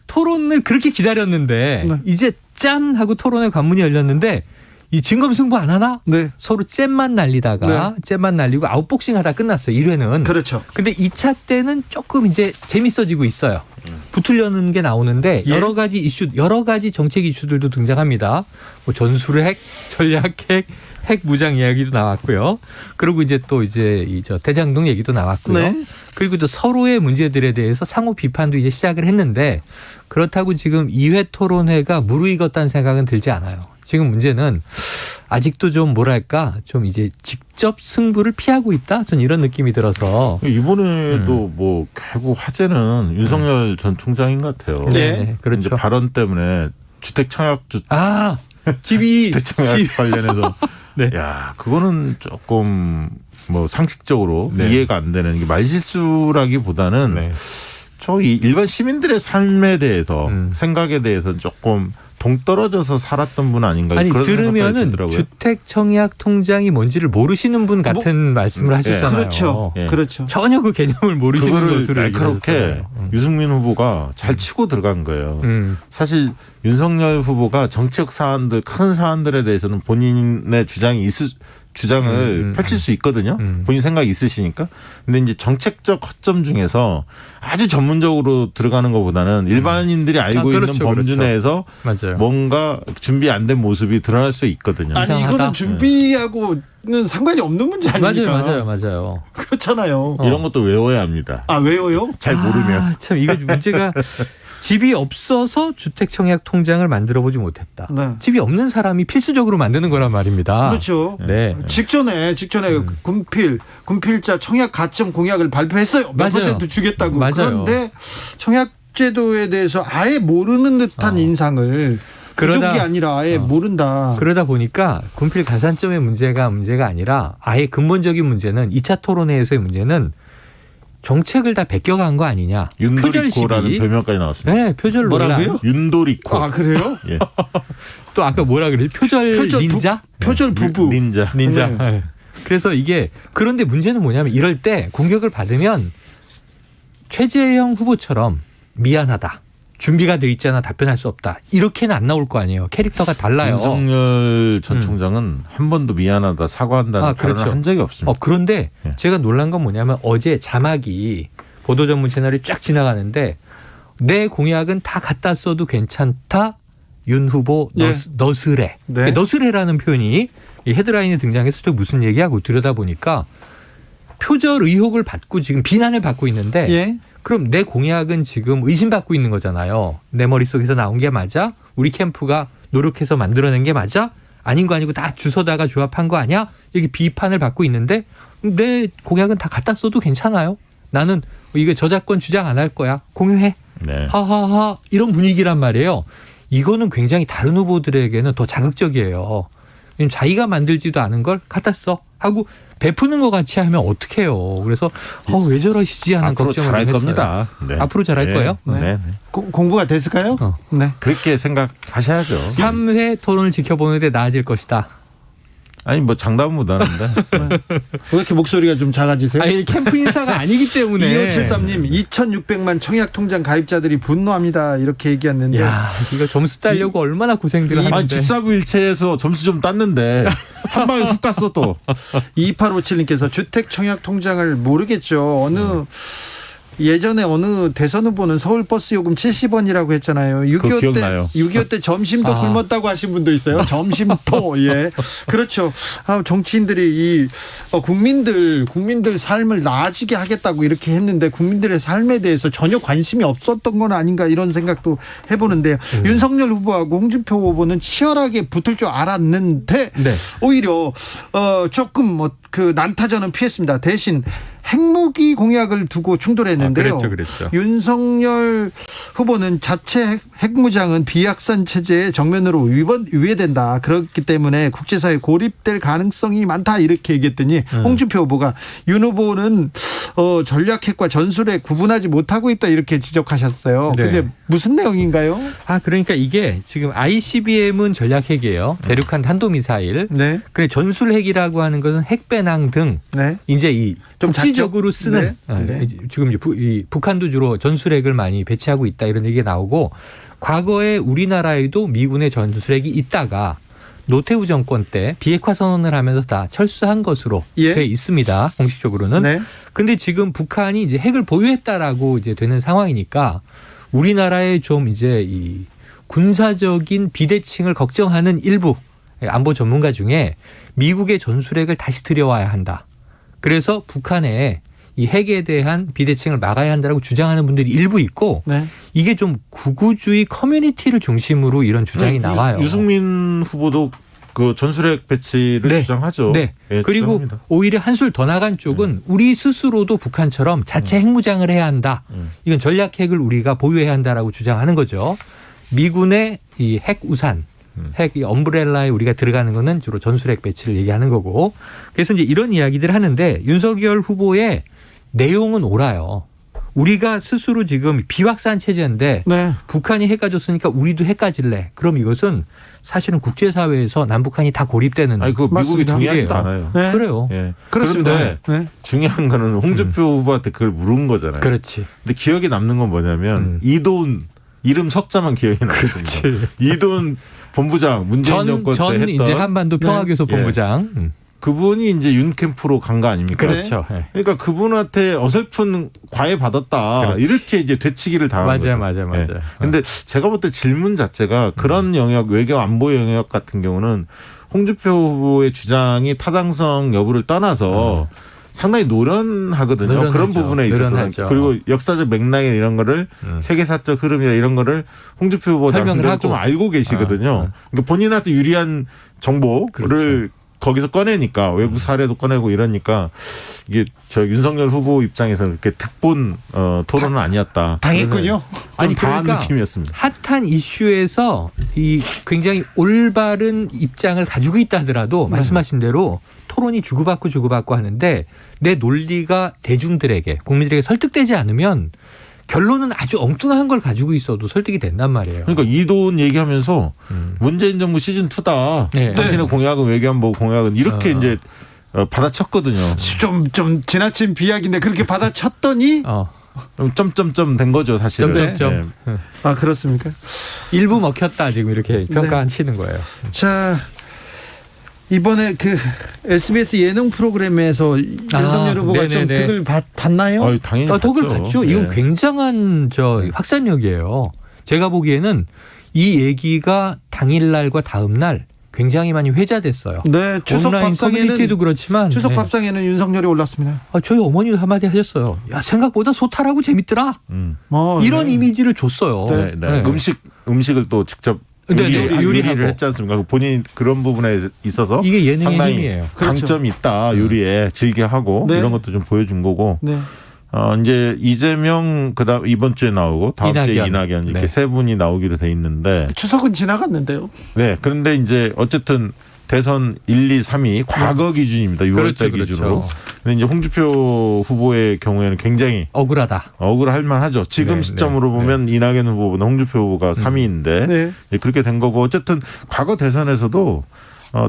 토론을 그렇게 기다렸는데 네. 이제 짠 하고 토론의 관문이 열렸는데 이 진검승부 안 하나? 네. 서로 잼만 날리다가 잼만 날리고 아웃복싱 하다 끝났어요. 1회는. 그렇죠. 근데 2차 때는 조금 이제 재밌어지고 있어요. 붙으려는 게 나오는데 여러 가지 정책 이슈들도 등장합니다. 뭐 전술핵, 전략핵, 핵 무장 이야기도 나왔고요. 그리고 이제 또 대장동 얘기도 나왔고요. 네. 그리고 또 서로의 문제들에 대해서 상호 비판도 이제 시작을 했는데 그렇다고 지금 2회 토론회가 무르익었다는 생각은 들지 않아요. 지금 문제는 아직도 좀 이제 직접 승부를 피하고 있다. 전 이런 느낌이 들어서. 이번에도 뭐 결국 화제는 윤석열 전 총장인 것 같아요. 네, 그렇죠. 이제 발언 때문에 주택 청약주 집이 주택 청약 관련해서 네. 야 그거는 조금 뭐 상식적으로 네. 이해가 안 되는 게 말실수라기보다는 이 일반 시민들의 삶에 대해서 생각에 대해서 조금 동떨어져서 살았던 분 아닌가. 아니 그런 들으면은 들더라고요. 주택 청약 통장이 뭔지를 모르시는 분 같은 말씀을 하셨잖아요. 그렇죠. 예. 그렇죠. 전혀 그 개념을 모르시는 그거를 것으로 날카롭게 유승민 후보가 잘 치고 들어간 거예요. 사실 윤석열 후보가 정책 사안들 큰 사안들에 대해서는 본인의 주장을 펼칠 수 있거든요. 본인 생각이 있으시니까. 근데 이제 정책적 허점 중에서 아주 전문적으로 들어가는 것보다는 일반인들이 알고 있는 범주 내에서 맞아요. 뭔가 준비 안 된 모습이 드러날 수 있거든요. 아니 이상하다. 이거는 준비하고는 상관이 없는 문제 아닙니까? 맞아요. 그렇잖아요. 이런 것도 외워야 합니다. 외워요? 잘 모르면. 참 이거 문제가 집이 없어서 주택 청약 통장을 만들어 보지 못했다. 네. 집이 없는 사람이 필수적으로 만드는 거란 말입니다. 그렇죠. 네. 직전에 군필자 청약 가점 공약을 발표했어요. 몇 맞아요. % 주겠다고. 맞아요. 그런데 청약 제도에 대해서 아예 모르는 듯한 인상을 그쪽이 아니라 아예 모른다. 그러다 보니까 군필 가산점의 문제가 아니라 아예 근본적인 문제는 2차 토론회에서의 문제는 정책을 다 베껴간 거 아니냐. 윤도리코라는 시비. 별명까지 나왔습니다. 네, 표절 뭐라고요? 논란. 윤도리코. 아 그래요? 예. 또 아까 뭐라 그러지? 표절 닌자? 표절 부부. 닌자. 닌자. 네. 네. 그래서 이게 그런데 문제는 뭐냐면 이럴 때 공격을 받으면 최재형 후보처럼 미안하다. 준비가 돼 있잖아. 답변할 수 없다. 이렇게는 안 나올 거 아니에요. 캐릭터가 달라요. 윤석열 전 총장은 한 번도 미안하다 사과한다는 발언을 한 적이 없습니다. 그런데 예. 제가 놀란 건 뭐냐면 어제 자막이 보도 전문 채널이 쫙 지나가는데 내 공약은 다 갖다 써도 괜찮다. 윤 후보 예. 너스레. 네. 너스레라는 표현이 이 헤드라인에 등장해서 저 무슨 얘기하고 들여다보니까 표절 의혹을 받고 지금 비난을 받고 있는데 예. 그럼 내 공약은 지금 의심받고 있는 거잖아요. 내 머릿속에서 나온 게 맞아? 우리 캠프가 노력해서 만들어낸 게 맞아? 아닌 거 아니고 다 주워다가 조합한 거 아니야? 이렇게 비판을 받고 있는데 내 공약은 다 갖다 써도 괜찮아요. 나는 이게 저작권 주장 안 할 거야. 공유해. 네. 하하하 이런 분위기란 말이에요. 이거는 굉장히 다른 후보들에게는 더 자극적이에요. 자기가 만들지도 않은 걸 갖다 써 하고 베푸는 것 같이 하면 어떡해요. 그래서 왜 저러시지 하는 앞으로 걱정을 잘할 했어요. 겁니다. 네. 앞으로 잘할 네. 거예요? 네. 네. 공부가 됐을까요? 네. 그렇게 생각하셔야죠. 3회 토론을 지켜보는데 나아질 것이다. 아니 뭐 장담은 못 하는데. 왜 이렇게 목소리가 좀 작아지세요? 아니 캠프 인사가 아니기 때문에. 2573님 2600만 청약통장 가입자들이 분노합니다. 이렇게 얘기했는데 야 이거 점수 따려고 얼마나 고생들을 아니 하는데. 집사부일체에서 점수 좀 땄는데 한 방에 훅 갔어 또. 2857님께서 주택 청약통장을 모르겠죠. 예전에 어느 대선 후보는 서울버스 요금 70원이라고 했잖아요. 6.25 때 점심도 굶었다고 하신 분도 있어요. 점심도. 예. 그렇죠. 정치인들이 이 국민들 삶을 나아지게 하겠다고 이렇게 했는데 국민들의 삶에 대해서 전혀 관심이 없었던 건 아닌가 이런 생각도 해보는데 윤석열 후보하고 홍준표 후보는 치열하게 붙을 줄 알았는데 네. 오히려 조금 난타전은 피했습니다. 대신 핵무기 공약을 두고 충돌했는데요. 그랬죠. 윤석열 후보는 자체 핵무장은 비확산 체제의 정면으로 위배된다. 그렇기 때문에 국제사회에 고립될 가능성이 많다. 이렇게 얘기했더니 홍준표 후보가 윤 후보는 전략핵과 전술핵 구분하지 못하고 있다. 이렇게 지적하셨어요. 네. 근데 무슨 내용인가요? 그러니까 이게 지금 ICBM은 전략핵이에요. 대륙간 탄도미사일. 네. 그래 전술핵이라고 하는 것은 핵배낭 등 네. 이제 이 좀 국지적으로 쓰는 네. 지금 이 북한도 주로 전술핵을 많이 배치하고 있다 이런 얘기가 나오고 과거에 우리나라에도 미군의 전술핵이 있다가 노태우 정권 때 비핵화 선언을 하면서 다 철수한 것으로 돼 있습니다. 공식적으로는. 네. 근데 지금 북한이 이제 핵을 보유했다라고 이제 되는 상황이니까 우리나라의 좀 이제 이 군사적인 비대칭을 걱정하는 일부 안보 전문가 중에 미국의 전술핵을 다시 들여와야 한다. 그래서 북한의 이 핵에 대한 비대칭을 막아야 한다라고 주장하는 분들이 일부 있고 네. 이게 좀 구구주의 커뮤니티를 중심으로 이런 주장이 나와요. 유승민 후보도 그 전술핵 배치를 주장하죠. 네. 예, 그리고 주장합니다. 오히려 한술 더 나간 쪽은 우리 스스로도 북한처럼 자체 핵무장을 해야 한다. 이건 전략핵을 우리가 보유해야 한다라고 주장하는 거죠. 미군의 이 핵 우산. 핵 엄브렐라에 우리가 들어가는 거는 주로 전술핵 배치를 얘기하는 거고. 그래서 이제 이런 이야기들을 하는데 윤석열 후보의 내용은 옳아요. 우리가 스스로 지금 비확산 체제인데 네. 북한이 핵 가졌으니까 우리도 핵 가질래. 그럼 이것은 사실은 국제사회에서 남북한이 다 고립되는. 그거 미국이 맞습니다. 동의하지도 않아요. 네. 그래요. 예. 그렇습니다. 그런데 중요한 거는 홍준표 후보한테 그걸 물은 거잖아요. 그렇지. 근데 기억에 남는 건 뭐냐면 이도훈 이름 석자만 기억에 남습니다. 이도훈 본부장 문재인 정권 때 했던 이제 한반도 평화교섭 본부장. 그분이 이제 윤 캠프로 간 거 아닙니까? 그렇죠. 네. 그러니까 그분한테 어설픈 과외 받았다. 그렇지. 이렇게 이제 되치기를 당한 거죠. 맞아요. 근데 제가 볼 때 질문 자체가 그런 영역, 외교 안보 영역 같은 경우는 홍준표 후보의 주장이 타당성 여부를 떠나서 상당히 노련하거든요. 노련하죠. 그런 부분에 있어서. 노련하죠. 그리고 역사적 맥락이나 이런 거를 세계사적 흐름이나 이런 거를 홍준표 후보 설명을 당선자는 하고. 좀 알고 계시거든요. 그러니까 본인한테 유리한 정보를 거기서 꺼내니까 외국 사례도 꺼내고 이러니까 이게 저 윤석열 후보 입장에서는 그렇게 특본 토론은 아니었다. 당했군요. 아니, 당한 그러니까 느낌이었습니다. 핫한 이슈에서 이 굉장히 올바른 입장을 가지고 있다 하더라도 말씀하신 대로 토론이 주고받고 하는데 내 논리가 대중들에게 국민들에게 설득되지 않으면 결론은 아주 엉뚱한 걸 가지고 있어도 설득이 된단 말이에요. 그러니까 이돈 얘기하면서 문재인 정부 시즌 2다. 네. 당신의 공약은 외교안보 공약은 이렇게 이제 받아쳤거든요. 좀 지나친 비약인데 그렇게 받아쳤더니 점점점 된 거죠, 사실은. 점점점. 네. 아 그렇습니까? 일부 먹혔다 지금 이렇게 평가하시는 거예요. 자 이번에 그 SBS 예능 프로그램에서 윤석열 후보가 좀 네네네. 득을 봤나요? 아유, 당연히 덕을 봤죠. 봤죠. 이건 네. 굉장한 확산력이에요. 제가 보기에는 이 얘기가 당일날과 다음날 굉장히 많이 회자됐어요. 네, 추석 온라인 커뮤니티도 그렇지만 추석 네. 밥상에는 윤석열이 올랐습니다. 저희 어머니도 한마디 하셨어요. 야, 생각보다 소탈하고 재밌더라. 이런 이미지를 줬어요. 네, 네. 음식을 또 직접 요리를 했지 않습니까? 본인 그런 부분에 있어서 이게 예능의 상당히 힘이에요. 강점이 있다. 요리에 즐겨 하고 네. 이런 것도 좀 보여준 거고. 네. 이제 이재명 그다음 이번 주에 나오고 다음 주에 이낙연 이렇게 네. 세 분이 나오기로 돼 있는데 추석은 지나갔는데요. 네. 그런데 이제 어쨌든 대선 1, 2, 3위 과거 기준입니다. 6월 달 그렇죠. 기준으로. 근데 이제 홍준표 후보의 경우에는 굉장히 억울하다. 억울할 만하죠. 지금 네, 시점으로 네, 보면 이낙연 후보보다 홍준표 후보가 3위인데 네. 그렇게 된 거고 어쨌든 과거 대선에서도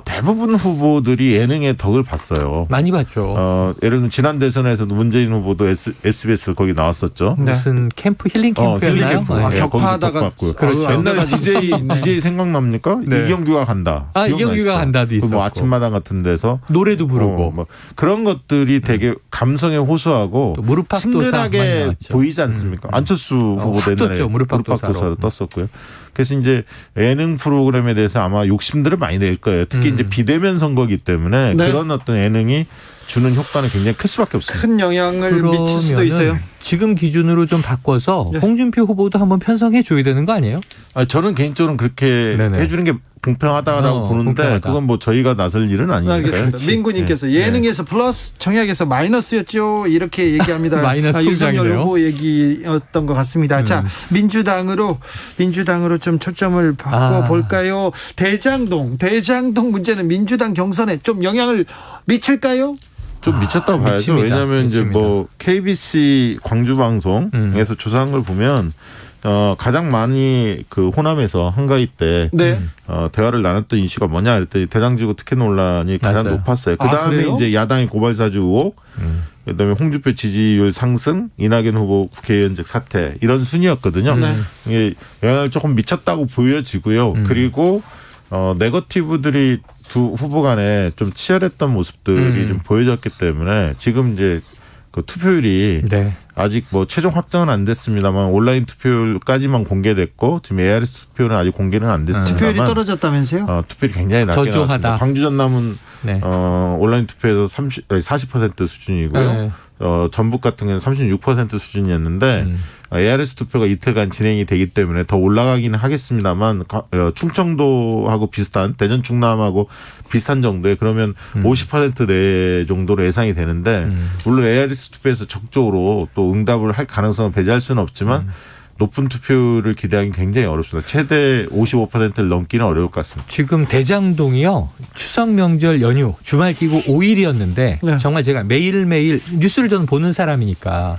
대부분 후보들이 예능의 덕을 봤어요. 많이 봤죠. 예를 들면 지난 대선에서도 문재인 후보도 SBS 거기 나왔었죠. 무슨 캠프 힐링 캠프였나요? 힐링 캠프. 아, 네, 격파하다가 거기서 그렇죠. 옛날에 DJ 생각납니까? 네. 이경규가 간다. 이경규가 간다도 있었고. 뭐 아침마당 같은 데서 노래도 부르고. 뭐 그런 것들이 되게 감성에 호소하고 또 무릎팍도사 많이 친근하게 나왔죠. 보이지 않습니까? 안철수 후보도 확 옛날에 떴죠. 무릎팍도사로. 떴었고요. 그래서 이제 예능 프로그램에 대해서 아마 욕심들을 많이 낼 거예요. 특히 이제 비대면 선거기 때문에 네. 그런 어떤 예능이 주는 효과는 굉장히 클 수밖에 없습니다. 큰 영향을 미칠 수도 그러면은 있어요. 지금 기준으로 좀 바꿔서 네. 홍준표 후보도 한번 편성해 줘야 되는 거 아니에요? 저는 개인적으로 그렇게 네네. 해주는 게 공평하다라고 보는데 공평하다. 그건 뭐 저희가 나설 일은 아니니까요. 알겠습니다. 민구님께서 예능에서 플러스, 정약에서 마이너스였죠. 이렇게 얘기합니다. 마이너스 윤석열 통장이네요. 후보 얘기였던 것 같습니다. 자, 민주당으로 좀 초점을 바꿔볼까요? 대장동 문제는 민주당 경선에 좀 영향을 미칠까요? 좀 미쳤다고 봐야죠. 미칩니다. 왜냐하면 이제 미칩니다. 뭐 KBC 광주 방송에서 조사한 걸 보면 가장 많이 그 호남에서 한가위 때 네. 대화를 나눴던 이슈가 뭐냐 그랬더니 대장지구 특혜 논란이 가장 맞아요. 높았어요. 아, 그다음에 그래요? 이제 야당의 고발사주 의혹, 그다음에 홍준표 지지율 상승, 이낙연 후보 국회의원직 사퇴 이런 순이었거든요. 이게 영향을 조금 미쳤다고 보여지고요. 그리고 네거티브들이 두 후보 간에 좀 치열했던 모습들이 좀 보여졌기 때문에 지금 이제 그 투표율이 네. 아직 뭐 최종 확정은 안 됐습니다만 온라인 투표율까지만 공개됐고 지금 ARS 투표는 아직 공개는 안 됐습니다만 투표율이 떨어졌다면서요? 투표율이 굉장히 낮게 저조하다. 나왔습니다. 광주 전남은 네. 온라인 투표에서 40% 수준이고요. 네. 전북 같은 경우는 36% 수준이었는데 ARS 투표가 이틀간 진행이 되기 때문에 더 올라가기는 하겠습니다만 충청도하고 비슷한 대전 충남하고 비슷한 정도에 그러면 50%내 정도로 예상이 되는데 물론 ARS 투표에서 적극적으로 또 응답을 할 가능성을 배제할 수는 없지만 높은 투표를 기대하기 굉장히 어렵습니다. 최대 55%를 넘기는 어려울 것 같습니다. 지금 대장동이요. 추석 명절 연휴 주말 끼고 5일이었는데 네. 정말 제가 매일매일 뉴스를 저는 보는 사람이니까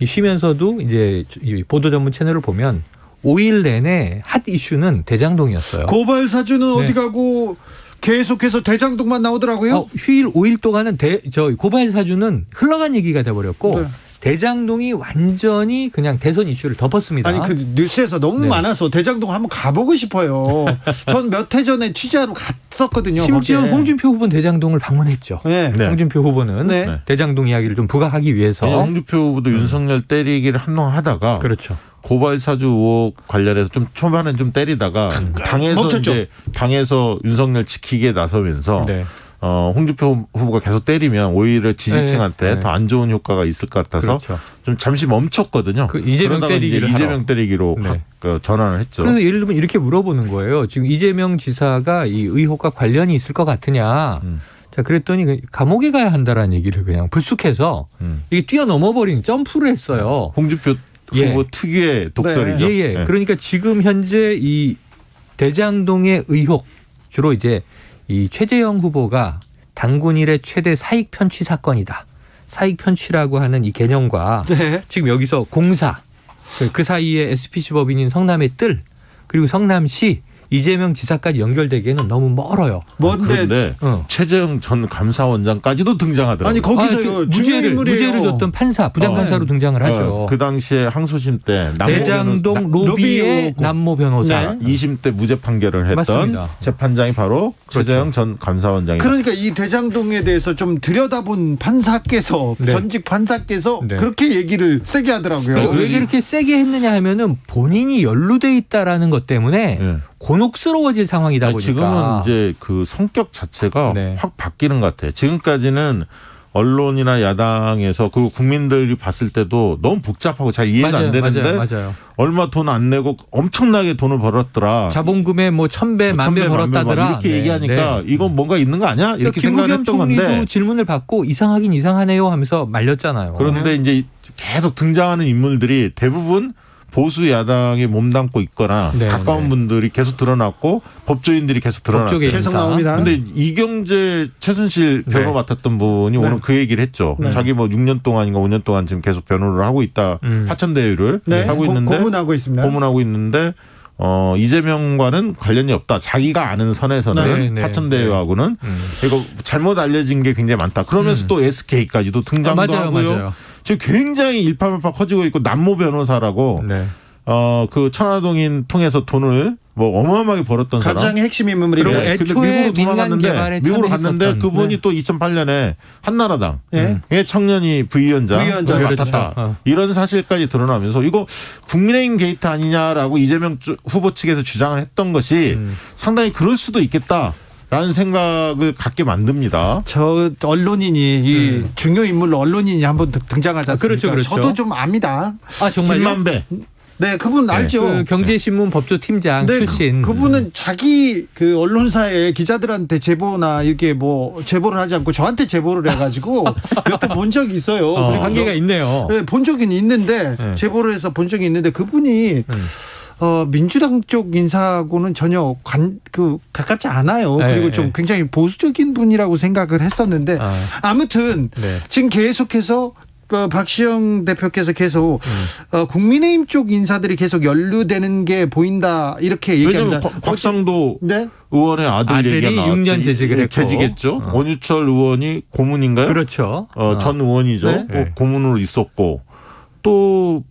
쉬면서도 이제 이 보도 전문 채널을 보면 5일 내내 핫 이슈는 대장동이었어요. 고발 사주는 네. 어디 가고 계속해서 대장동만 나오더라고요. 휴일 5일 동안은 고발 사주는 흘러간 얘기가 돼버렸고 네. 대장동이 완전히 그냥 대선 이슈를 덮었습니다. 아니 그 뉴스에서 너무 네. 많아서 대장동 한번 가보고 싶어요. 전 몇 해 전에 취재하러 갔었거든요. 심지어 거기에. 홍준표 후보는 대장동을 방문했죠. 네. 네. 홍준표 후보는 네. 대장동 이야기를 좀 부각하기 위해서. 홍준표 후보도 윤석열 때리기를 한동안 하다가 그렇죠. 고발사주 의혹 관련해서 좀 초반에 좀 때리다가 당에서 멈췄죠. 이제 당에서 윤석열 지키게 나서면서 네. 홍준표 후보가 계속 때리면 오히려 지지층한테 네. 더 안 좋은 효과가 있을 것 같아서 그렇죠. 좀 잠시 멈췄거든요. 그 이재명 그러다가 때리기를 이제 하러. 이재명 때리기로 네. 전환을 했죠. 그래서 예를 들면 이렇게 물어보는 거예요. 지금 이재명 지사가 이 의혹과 관련이 있을 것 같으냐. 자, 그랬더니 감옥에 가야 한다라는 얘기를 그냥 불쑥해서 이게 뛰어넘어 버린 점프를 했어요. 홍준표 예. 후보 특유의 독설이죠. 예. 네. 그러니까 지금 현재 이 대장동의 의혹 주로 이제 이 최재형 후보가 당군 일의 최대 사익 편취 사건이다. 사익 편취라고 하는 이 개념과 네. 지금 여기서 공사 그 사이에 SPC 법인인 성남의 뜰 그리고 성남시 이재명 지사까지 연결되기에는 너무 멀어요. 뭔데? 그런데 최재형 전 감사원장까지도 등장하더라고요. 아니 거기서 중요한 인물이에요. 무죄를 줬던 판사, 부장판사로 등장을 하죠. 그 당시에 항소심 때 대장동 로비의 남모 변호사. 2심 때 무죄 판결을 했던 맞습니다. 재판장이 바로 최재형 전 감사원장입니다. 그러니까 이 대장동에 대해서 좀 들여다본 판사께서 네. 전직 판사께서 네. 그렇게 얘기를 세게 하더라고요. 그러니까 왜 이렇게 세게 했느냐 하면은 본인이 연루돼 있다라는 것 때문에 예. 곤혹스러워질 상황이다 아니, 보니까. 지금은 이제 그 성격 자체가 네. 확 바뀌는 것 같아요. 지금까지는 언론이나 야당에서 그 국민들이 봤을 때도 너무 복잡하고 잘 이해가 안 되는데 맞아요. 얼마 돈 안 내고 엄청나게 돈을 벌었더라. 자본금에 뭐 1000배, 1000배 벌었다더라. 이렇게 얘기하니까 이건 뭔가 있는 거 아니야? 이렇게 김부겸 생각했던 총리도 건데 질문을 받고 이상하긴 이상하네요 하면서 말렸잖아요. 그런데 이제 계속 등장하는 인물들이 대부분 보수 야당에 몸담고 있거나 네, 가까운 네. 분들이 계속 드러났고 법조인들이 계속 드러났어요. 법조계 계속 인사. 나옵니다. 근데 이경재 최순실 변호 네. 맡았던 분이 네. 오늘 그 얘기를 했죠. 네. 자기 뭐 6년 동안인가 5년 동안 지금 계속 변호를 하고 있다. 화천대유를 네, 하고 있는데 고문하고 있습니다. 고문하고 있는데 이재명과는 관련이 없다. 자기가 아는 선에서는 네, 네, 화천대유하고는 이거 잘못 알려진 게 굉장히 많다. 그러면서 또 SK까지도 등장도 하고요. 맞아요. 지금 굉장히 일파만파 커지고 있고 남모 변호사라고 네. 그 천화동인 통해서 돈을 뭐 어마어마하게 벌었던 사람. 가장 핵심 인물이래요. 그리고 네, 근데 애초에 미국으로 민간 도망갔는데 개발에 미국으로 참여했었던, 갔는데 그분이 네. 또 2008년에 한나라당 네. 청년이 부위원장 부위원장 맡았다. 그렇죠. 이런 사실까지 드러나면서 이거 국민의힘 게이트 아니냐라고 이재명 후보 측에서 주장을 했던 것이 상당히 그럴 수도 있겠다. 라는 생각을 갖게 만듭니다. 저 언론인이 이 중요 인물로 언론인이 한번 등장하지 않습니까? 그렇죠. 저도 좀 압니다. 아 정말요? 김만배. 네, 그분 알죠. 그 경제신문 법조팀장 네, 출신. 그분은 자기 그 언론사에 기자들한테 제보나 이렇게 뭐 제보를 하지 않고 저한테 제보를 해가지고 몇 번 본 적이 있어요. 그리고 관계가 있네요. 네, 본 적은 있는데 네. 제보를 해서 본 적이 있는데 그분이 민주당 쪽 인사하고는 전혀 가깝지 않아요. 네, 그리고 좀 네. 굉장히 보수적인 분이라고 생각을 했었는데 아무튼 네. 지금 계속해서 박시영 대표께서 계속 국민의힘 쪽 인사들이 계속 연루되는 게 보인다 이렇게 얘기합니다. 왜냐하면 곽상도 네? 의원의 아들이 얘기가 나왔죠. 6년 재직을 했고. 재직했죠. 원유철 의원이 고문인가요? 그렇죠. 전 의원이죠. 네. 뭐 고문으로 있었고 또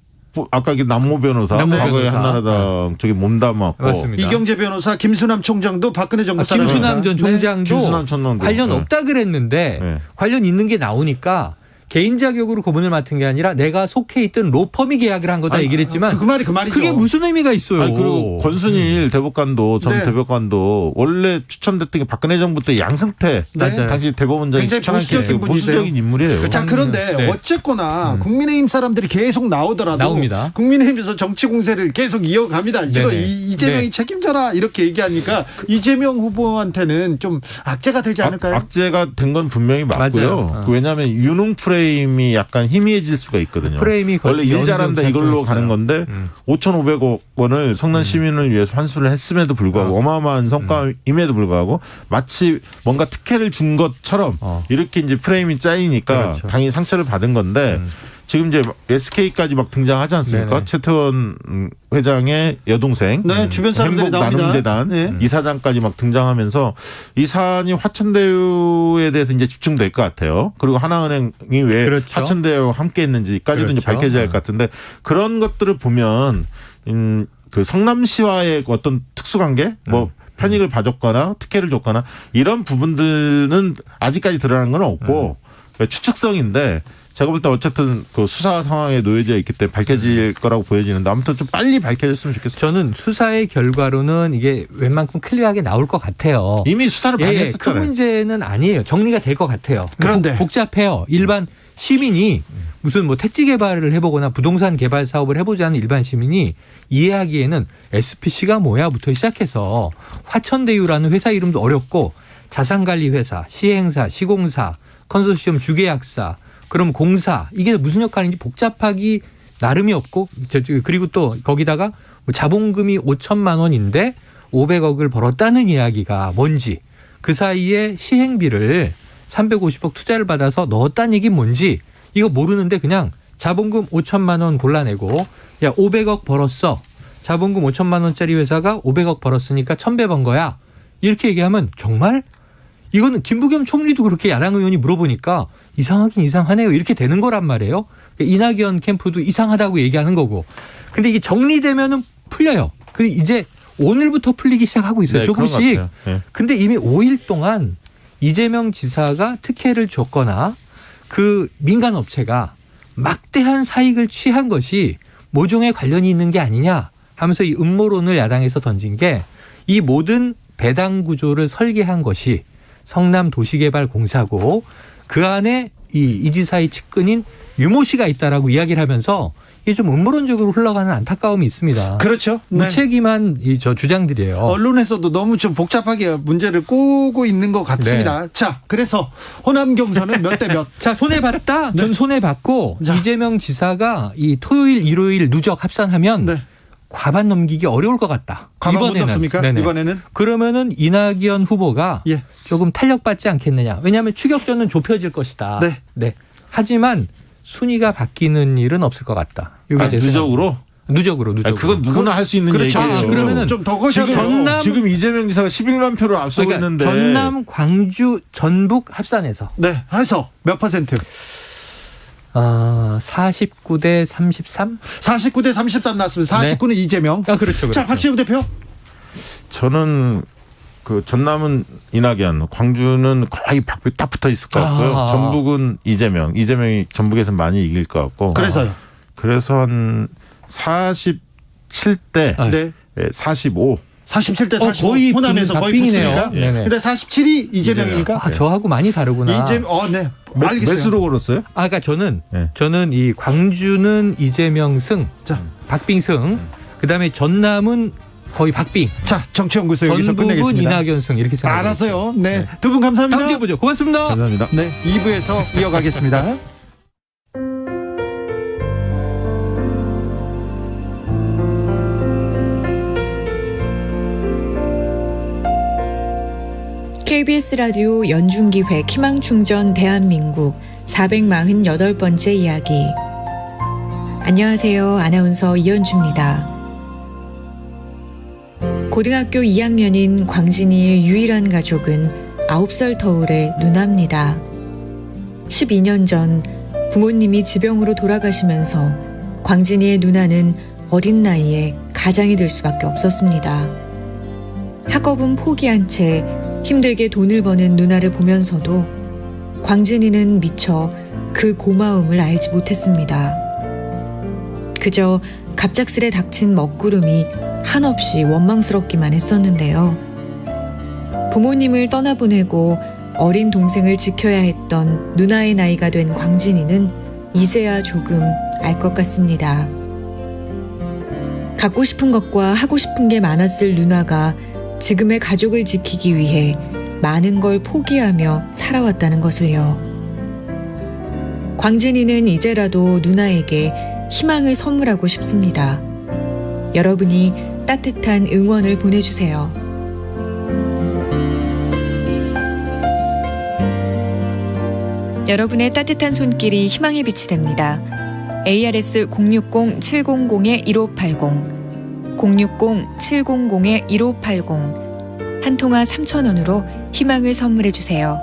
아까 남모 변호사 남모 과거에 변호사. 한나라당 저기 몸담았고 맞습니다. 이경재 변호사, 김수남 총장도 박근혜 정부 사람입니다. 김수남 전 네. 총장도 김수남 총장도. 관련 네. 없다 그랬는데 네. 관련 있는 게 나오니까 개인 자격으로 고문을 맡은 게 아니라 내가 속해 있던 로펌이 계약을 한 거다 얘기를 했지만 그 말이 그 말이죠. 그게 무슨 의미가 있어요. 아니, 그리고 권순일 대법관도 전 네. 대법관도 원래 추천됐던 게 박근혜 정부 때 양승태 맞아요. 당시 대법원장이 굉장히 추천한 보수적인 케이스가 분이세요. 보수적인 인물이에요. 자, 그런데 네. 어쨌거나 국민의힘 사람들이 계속 나오더라도 나옵니다. 국민의힘에서 정치 공세를 계속 이어갑니다. 이거 네네. 이재명이 네. 책임져라 이렇게 얘기하니까 이재명 후보한테는 좀 악재가 되지 않을까요? 악재가 된 건 분명히 맞고요. 맞아요. 왜냐하면 유능 프레임이 약간 희미해질 수가 있거든요. 프레임이 거의 원래 일 잘한다 어느 정도 이걸로 작동했어요. 가는 건데 5,500억 원을 성남 시민을 위해서 환수를 했음에도 불구하고 어마어마한 성과임에도 불구하고 마치 뭔가 특혜를 준 것처럼 이렇게 이제 프레임이 짜이니까 그렇죠. 당연히 상처를 받은 건데 지금 이제 SK까지 막 등장하지 않습니까? 네네. 최태원 회장의 여동생, 네, 주변 사람들이 행복 나옵니다. 나눔재단 네. 이사장까지 막 등장하면서 이 사안이 화천대유에 대해서 이제 집중될 것 같아요. 그리고 하나은행이 왜 그렇죠. 화천대유와 함께했는지까지도 그렇죠. 이제 밝혀져야 할 것 같은데 그런 것들을 보면 그 성남시와의 어떤 특수관계, 뭐 편익을 봐줬거나 특혜를 줬거나 이런 부분들은 아직까지 드러난 건 없고 추측성인데. 제가 볼 때 어쨌든 그 수사 상황에 놓여져 있기 때문에 밝혀질 거라고 보여지는데 아무튼 좀 빨리 밝혀졌으면 좋겠어요. 저는 수사의 결과로는 이게 웬만큼 클리어하게 나올 것 같아요. 이미 수사를 많이 큰 했었잖아요. 문제는 아니에요. 정리가 될 것 같아요. 그런데. 복잡해요. 일반 시민이 무슨 뭐 택지 개발을 해보거나 부동산 개발 사업을 해보지 않은 일반 시민이 이해하기에는 SPC가 뭐야부터 시작해서 화천대유라는 회사 이름도 어렵고 자산관리회사, 시행사, 시공사, 컨소시엄 주계약사, 그럼 공사 이게 무슨 역할인지 복잡하기 나름이 없고 그리고 또 거기다가 뭐 자본금이 5천만 원인데 500억을 벌었다는 이야기가 뭔지 그 사이에 시행비를 350억 투자를 받아서 넣었다는 얘기는 뭔지 이거 모르는데 그냥 자본금 5천만 원 골라내고 야 500억 벌었어. 자본금 5천만 원짜리 회사가 500억 벌었으니까 1,000배 번 거야. 이렇게 얘기하면 정말 이거는 김부겸 총리도 그렇게 야당 의원이 물어보니까 이상하긴 이상하네요. 이렇게 되는 거란 말이에요. 그러니까 이낙연 캠프도 이상하다고 얘기하는 거고. 근데 이게 정리되면은 풀려요. 그리고 이제 오늘부터 풀리기 시작하고 있어요. 네, 조금씩. 네. 근데 이미 5일 동안 이재명 지사가 특혜를 줬거나 그 민간 업체가 막대한 사익을 취한 것이 모종에 관련이 있는 게 아니냐 하면서 이 음모론을 야당에서 던진 게 이 모든 배당 구조를 설계한 것이 성남도시개발공사고 그 안에 이 지사의 측근인 유모 씨가 있다라고 이야기를 하면서 이게 좀 음모론적으로 흘러가는 안타까움이 있습니다. 그렇죠. 네. 무책임한 저 주장들이에요. 언론에서도 너무 좀 복잡하게 문제를 꼬고 있는 것 같습니다. 자, 그래서 호남 경선은 몇 대 몇? 자, 손해봤다? 전 손해봤고 자. 이재명 지사가 이 토요일, 일요일 누적 합산하면 네. 과반 넘기기 어려울 것 같다. 과반 못 이번에는. 넘습니까? 네네. 이번에는? 그러면은 이낙연 후보가 예. 조금 탄력받지 않겠느냐. 왜냐하면 추격전은 좁혀질 것이다. 네. 하지만 순위가 바뀌는 일은 없을 것 같다. 이게 제 누적으로? 누적으로. 그건 누구나 할 수 있는 그렇죠. 얘기예요. 그러면은 좀 더 거셔서 지금 이재명 지사가 11만 표를 앞서고 그러니까 있는데 전남, 광주, 전북 합산해서 네, 해서 몇 퍼센트? 49대 33? 49대 33 나왔습니다. 49는 이재명. 그렇죠. 자, 박지영 대표. 저는 그 전남은 이낙연, 광주는 거의 딱 붙어 있을 것 같고요. 전북은 이재명이 전북에서 많이 이길 것 같고. 그래서요. 그래서 한 47대 네. 45. 47대 45. 거의 호남에서 거의 박빙이네요. 붙으니까. 네네. 근데 47이 이재명입니까? 저하고 많이 다르구나. 네. 알겠어요. 몇으로 걸었어요? 그러니까 저는 네. 이 광주는 이재명 승, 자, 박빙 승. 그다음에 전남은 거의 박빙. 자, 정치연구소 여기서 전북은 끝내겠습니다. 이낙연 승 이렇게 생각합니다. 알았어요. 네. 두 분 감사합니다. 다음 주에 보죠. 고맙습니다. 감사합니다. 네. 2부에서 이어가겠습니다. KBS 라디오 연중기획 희망충전 대한민국 448번째 이야기. 안녕하세요. 아나운서 이현주입니다. 고등학교 2학년인 광진이의 유일한 가족은 9살 터울의 누나입니다. 12년 전 부모님이 지병으로 돌아가시면서 광진이의 누나는 어린 나이에 가장이 될 수밖에 없었습니다. 학업은 포기한 채 힘들게 돈을 버는 누나를 보면서도 광진이는 미처 그 고마움을 알지 못했습니다. 그저 갑작스레 닥친 먹구름이 한없이 원망스럽기만 했었는데요. 부모님을 떠나보내고 어린 동생을 지켜야 했던 누나의 나이가 된 광진이는 이제야 조금 알 것 같습니다. 갖고 싶은 것과 하고 싶은 게 많았을 누나가 지금의 가족을 지키기 위해 많은 걸 포기하며 살아왔다는 것을요. 광진이는 이제라도 누나에게 희망을 선물하고 싶습니다. 여러분이 따뜻한 응원을 보내주세요. 여러분의 따뜻한 손길이 희망의 빛이 됩니다. ARS 060-700-1580 060-700-1580 한 통화 3,000원으로 희망을 선물해 주세요.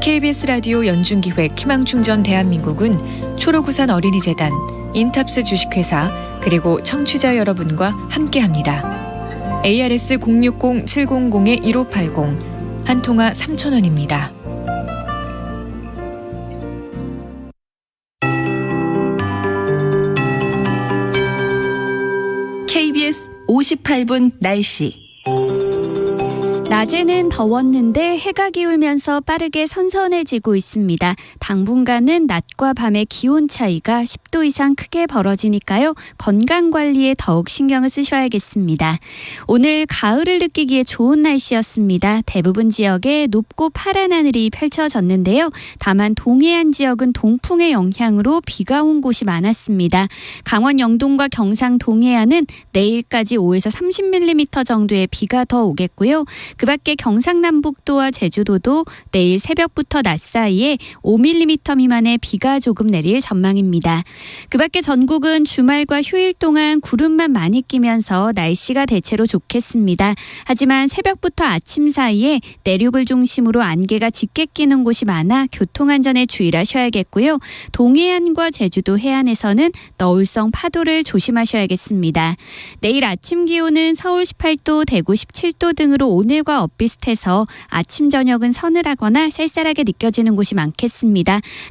KBS 라디오 연중기획 희망충전 대한민국은 초록우산 어린이재단, 인탑스 주식회사 그리고 청취자 여러분과 함께합니다. ARS 060-700-1580 한 통화 3,000원입니다. KBS 58분 날씨. 낮에는 더웠는데 해가 기울면서 빠르게 선선해지고 있습니다. 당분간은 낮과 밤의 기온 차이가 10도 이상 크게 벌어지니까요. 건강 관리에 더욱 신경을 쓰셔야겠습니다. 오늘 가을을 느끼기에 좋은 날씨였습니다. 대부분 지역에 높고 파란 하늘이 펼쳐졌는데요. 다만 동해안 지역은 동풍의 영향으로 비가 온 곳이 많았습니다. 강원 영동과 경상 동해안은 내일까지 5에서 30mm 정도의 비가 더 오겠고요. 그 밖에 경상남북도와 제주도도 내일 새벽부터 낮 사이에 5mm 미만의 비가 조금 내릴 전망입니다. 그 밖에 전국은 주말과 휴일 동안 구름만 많이 끼면서 날씨가 대체로 좋겠습니다. 하지만 새벽부터 아침 사이에 내륙을 중심으로 안개가 짙게 끼는 곳이 많아 교통안전에 주의하셔야겠고요. 동해안과 제주도 해안에서는 너울성 파도를 조심하셔야겠습니다. 내일 아침 기온은 서울 18도, 대구 17도 등으로 오늘과 엇비슷해서 아침 저녁은 서늘하거나 쌀쌀하게 느껴지는 곳이 많겠습니다.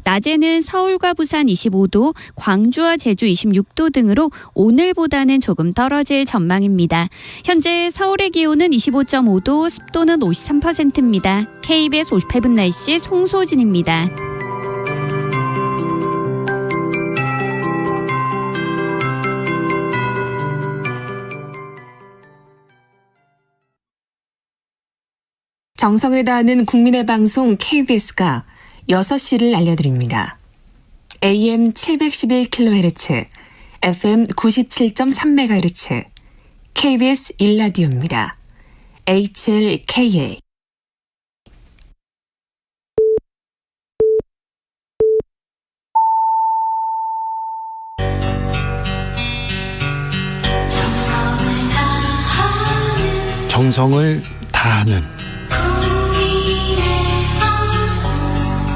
낮에는 서울과 부산 25도, 광주와 제주 26도 등으로 오늘보다는 조금 떨어질 전망입니다. 현재 서울의 기온은 25.5도, 습도는 53%입니다. KBS 58분 날씨 송소진입니다. 정성을 다하는 국민의 방송 KBS가 6시를 알려드립니다. AM 711kHz, FM 97.3MHz, KBS 1라디오입니다. HLKA. 정성을 다하는